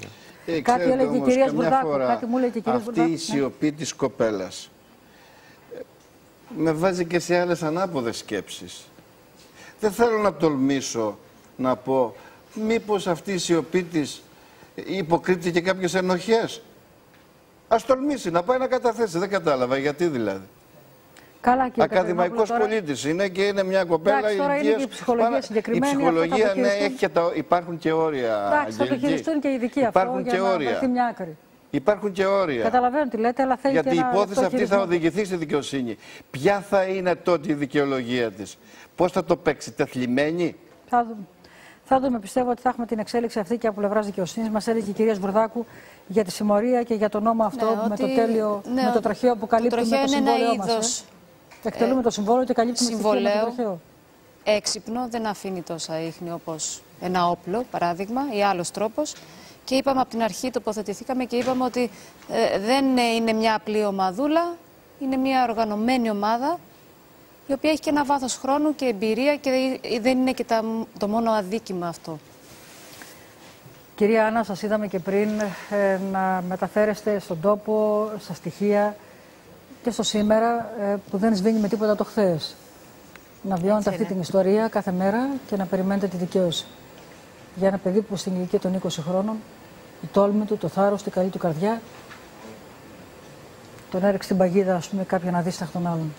Κάτι έλεγε η κυρία Σμπουρδάκου, κάτι μου λέει και η κυρία Σμπουρδάκου. Αυτή η σιωπή της κοπέλας με βάζει και σε άλλες ανάποδες σκέψεις. Δεν θέλω να τολμήσω να πω μήπως αυτή η σιωπή της υποκρύπτει και κάποιες ενοχές. Ας τολμήσει να πάει να καταθέσει. Δεν κατάλαβα γιατί δηλαδή. Ακαδημαϊκός πολίτης είναι και είναι μια κοπέλα ηλικίας. Η ψυχολογία συγκεκριμένη. Η ψυχολογία, ναι, υπάρχουν και όρια. Εντάξει, θα το χειριστούν και οι ειδικοί αυτό για να βρεθεί μια άκρη. Υπάρχουν και όρια. Καταλαβαίνω τι λέτε, αλλά θέλει γιατί η υπόθεση αυτή θα οδηγηθεί στη δικαιοσύνη. Ποια θα είναι τότε η δικαιολογία της, πώς θα το παίξει, τεθλιμμένη. Θα δούμε. Θα δούμε, πιστεύω ότι θα έχουμε την εξέλιξη αυτή και από πλευράς δικαιοσύνης. Μας έλεγε η κυρία Σβουρδάκου για τη συμμορία και για το νόμο αυτό με το τέλειο, με το τροχαίο που καλύπτουμε το συμβόλαιό μας. Εκτελούμε το συμβόλαιο και καλύπτουμε το τροχαίο. Έξυπνο, δεν αφήνει τόσα ίχνη όπως ένα όπλο, παράδειγμα, ή άλλος τρόπος. Και είπαμε από την αρχή, τοποθετηθήκαμε και είπαμε ότι δεν είναι μια απλή ομαδούλα, είναι μια οργανωμένη ομάδα, η οποία έχει και ένα βάθος χρόνου και εμπειρία και δεν είναι και το μόνο αδίκημα αυτό. Κυρία Άννα, σας είδαμε και πριν να μεταφέρεστε στον τόπο, στα στοιχεία και στο σήμερα που δεν σβήνει με τίποτα το χθες. Να βιώνετε αυτή την ιστορία κάθε μέρα και να περιμένετε τη δικαίωση. Για ένα παιδί που στην ηλικία των 20 χρόνων, η τόλμη του, το θάρρος, την καλή του καρδιά, τον έριξε στην παγίδα, ας πούμε, κάποιον αδίσταχτον άλλον.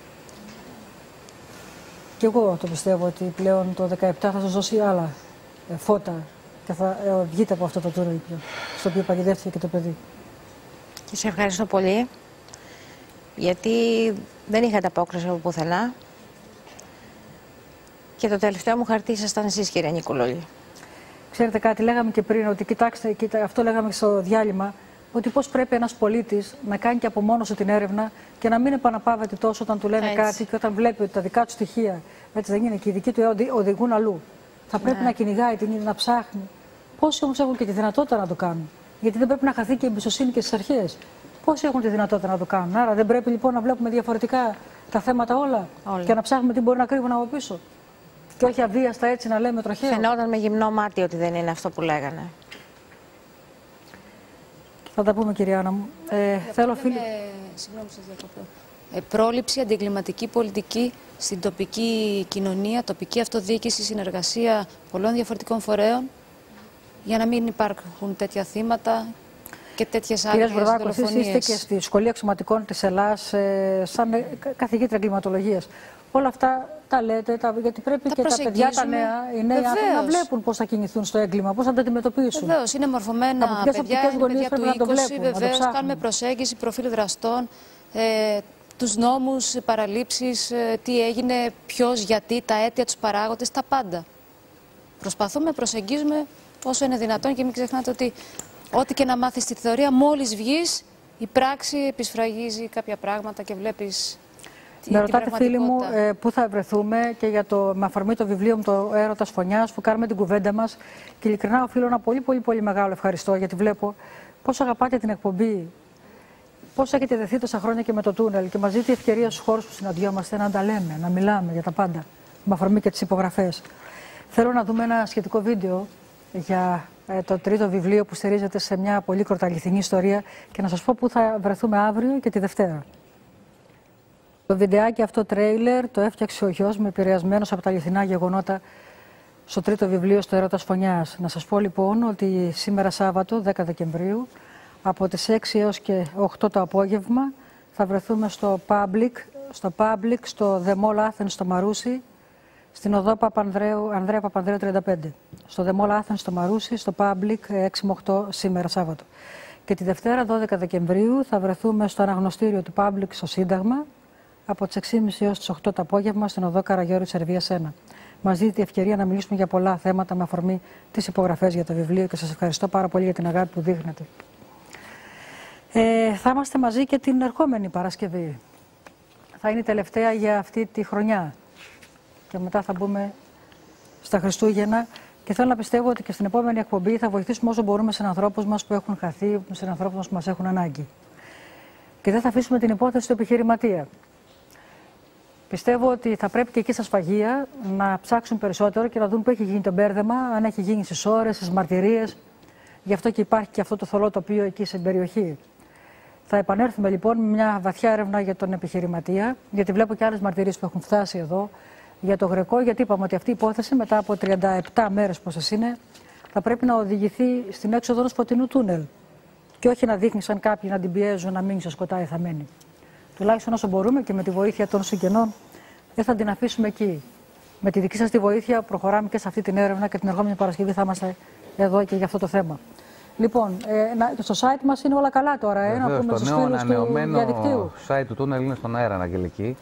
Και εγώ το πιστεύω ότι πλέον το 17 θα σας δώσει άλλα φώτα και θα βγείτε από αυτό το τούρνο στο οποίο παγιδεύτηκε και το παιδί. Και σε ευχαριστώ πολύ, γιατί δεν είχα ανταπόκριση από πουθενά. Και το τελευταίο μου χαρτί ήσασταν εσείς, κυρία Νικολόλη. Ξέρετε κάτι, λέγαμε και πριν, ότι κοιτάξτε, αυτό λέγαμε στο διάλειμμα, ότι πώς πρέπει ένας πολίτης να κάνει και από μόνος του την έρευνα και να μην επαναπάβεται τόσο όταν του λένε κάτι και όταν βλέπει ότι τα δικά του στοιχεία, έτσι δεν είναι, και οι δικοί του οδηγούν αλλού. Θα πρέπει να κυνηγάει, να ψάχνει. Πόσοι όμως έχουν και τη δυνατότητα να το κάνουν? Γιατί δεν πρέπει να χαθεί και η εμπιστοσύνη και στις αρχές. Πόσοι έχουν τη δυνατότητα να το κάνουν? Άρα δεν πρέπει λοιπόν να βλέπουμε διαφορετικά τα θέματα όλα και να ψάχνουμε τι μπορεί να κρύβουν από πίσω. Και όχι αβίαστα έτσι να λέμε τροχαίο. Φαινόταν με γυμνό μάτι ότι δεν είναι αυτό που λέγανε. Θα τα πούμε, κυρία Άννα μου. Θέλω φίλοι. Συγγνώμη, σας διακοπτώ. Πρόληψη, αντιγκληματική πολιτική στην τοπική κοινωνία, τοπική αυτοδιοίκηση, συνεργασία πολλών διαφορετικών φορέων, για να μην υπάρχουν τέτοια θύματα και τέτοιες άλλες δολοφονίες. Κυρία Σβουρδάκου, εσείς είστε και στη Σχολή Αξιωματικών της Ελλάς, σαν καθηγήτρια εγκληματολογίας. Όλα αυτά τα λέτε, γιατί πρέπει και τα παιδιά, τα νέα, οι νέοι άνθρωποι να βλέπουν πώς θα κινηθούν στο έγκλημα, πώς θα τα αντιμετωπίσουν. Βεβαίως, είναι μορφωμένα παιδιά, είναι παιδιά του 20, βεβαίως, κάνουμε προσέγγιση, προφίλ δραστών. τους νόμους, παραλήψεις, τι έγινε, ποιος, γιατί, τα αίτια, τους παράγοντες, τα πάντα. Προσπαθούμε, προσεγγίζουμε όσο είναι δυνατόν και μην ξεχνάτε ότι ό,τι και να μάθεις στη θεωρία, μόλις βγεις, η πράξη επισφραγίζει κάποια πράγματα και βλέπεις Με ρωτάτε, φίλοι μου, πού θα βρεθούμε και με αφορμή το βιβλίο μου, το Έρωτας Φωνιάς, που κάνουμε την κουβέντα μας. Και ειλικρινά οφείλω ένα πολύ μεγάλο ευχαριστώ, γιατί βλέπω πόσο αγαπάτε την εκπομπή, πόσο έχετε δεθεί τόσα χρόνια και με το τούνελ και μας δίνετε ευκαιρία στους χώρους που συναντιόμαστε να τα λέμε, να μιλάμε για τα πάντα, με αφορμή και τις υπογραφές. Θέλω να δούμε ένα σχετικό βίντεο για το τρίτο βιβλίο που στηρίζεται σε μια πολύ κορταλιθινή ιστορία και να σας πω πού θα βρεθούμε αύριο και τη Δευτέρα. Το βιντεάκι αυτό τρέιλερ το έφτιαξε ο γιος μου, επηρεασμένος από τα αληθινά γεγονότα στο τρίτο βιβλίο, στο Έρωτας Φωνιάς. Να σας πω λοιπόν ότι σήμερα Σάββατο, 10 Δεκεμβρίου, από τις 6 έως και 8 το απόγευμα, θα βρεθούμε στο Public, στο The Mall Athens στο Μαρούσι, στην οδό Ανδρέα Παπανδρέου 35. Στο The Mall Athens στο Μαρούσι, στο Public 6 με 8 σήμερα Σάββατο. Και τη Δευτέρα, 12 Δεκεμβρίου, θα βρεθούμε στο αναγνωστήριο του Public στο Σύνταγμα, από τις 6.30 έως τις 8 το απόγευμα, στην οδό Καραγιώρου Σερβίας 1. Μας δίνεται η ευκαιρία να μιλήσουμε για πολλά θέματα με αφορμή τις υπογραφές για το βιβλίο και σας ευχαριστώ πάρα πολύ για την αγάπη που δείχνετε. Θα είμαστε μαζί και την ερχόμενη Παρασκευή. Θα είναι η τελευταία για αυτή τη χρονιά. Και μετά θα μπούμε στα Χριστούγεννα. Και θέλω να πιστεύω ότι και στην επόμενη εκπομπή θα βοηθήσουμε όσο μπορούμε σε ανθρώπους μας που έχουν χαθεί, σε ανθρώπους μας που μας έχουν ανάγκη. Και δεν θα αφήσουμε την υπόθεση του επιχειρηματία. Πιστεύω ότι θα πρέπει και εκεί στα σφαγεία να ψάξουν περισσότερο και να δουν πού έχει γίνει το μπέρδεμα, αν έχει γίνει στις ώρες, στις μαρτυρίες. Γι' αυτό και υπάρχει και αυτό το θολό τοπίο εκεί στην περιοχή. Θα επανέλθουμε λοιπόν με μια βαθιά έρευνα για τον επιχειρηματία, γιατί βλέπω και άλλες μαρτυρίες που έχουν φτάσει εδώ για το Γρεκό, γιατί είπαμε ότι αυτή η υπόθεση μετά από 37 μέρες πόσες είναι, θα πρέπει να οδηγηθεί στην έξοδο ενός φωτεινού τούνελ. Και όχι να δείχνει σαν κάποιοι να την πιέζουν να μείνει στο σκοτάδι θα μένει. Τουλάχιστον όσο μπορούμε και με τη βοήθεια των συγγενών δεν θα την αφήσουμε εκεί. Με τη δική σας τη βοήθεια προχωράμε και σε αυτή την έρευνα και την ερχόμενη Παρασκευή θα είμαστε εδώ και για αυτό το θέμα. Λοιπόν, στο site μας είναι όλα καλά τώρα, να πούμε στους φίλους του διαδικτύου. Το site του τούνελ είναι στον αέρα, Αγγελική.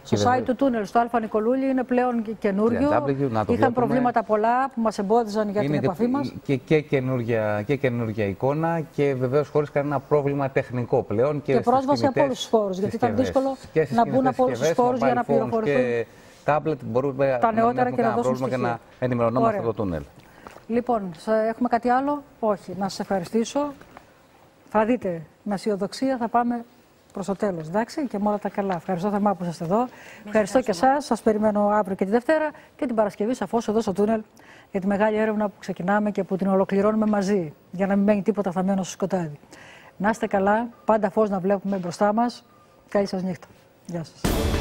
Στο site του τούνελ, στο Α Νικολούλη, είναι πλέον καινούριο. Είχαν προβλήματα πολλά που μας εμπόδιζαν για την επαφή μας. Και καινούργια εικόνα και βεβαίως χωρίς κανένα πρόβλημα τεχνικό πλέον. Και πρόσβαση από όλους τους χώρους, γιατί ήταν δύσκολο να μπουν από όλους τους χώρους για να πληροφορηθούν. Και τάμπλετ μπορούμε τα νεότερα και να δώσουν στοιχεία. Και να ενημερωνόμαστε το τούνελ. Λοιπόν, έχουμε κάτι άλλο? Όχι. Να σας ευχαριστήσω. Θα δείτε, με αισιοδοξία θα πάμε προς το τέλος, εντάξει, και με όλα τα καλά. Ευχαριστώ θερμά που είστε εδώ. Ευχαριστώ και εσάς. Σας περιμένω αύριο και τη Δευτέρα και την Παρασκευή σαφώς εδώ στο τούνελ για τη μεγάλη έρευνα που ξεκινάμε και που την ολοκληρώνουμε μαζί, για να μην μένει τίποτα θαμμένο στο σκοτάδι. Να είστε καλά, πάντα φως να βλέπουμε μπροστά μας. Καλή σας νύχτα. Γεια σας.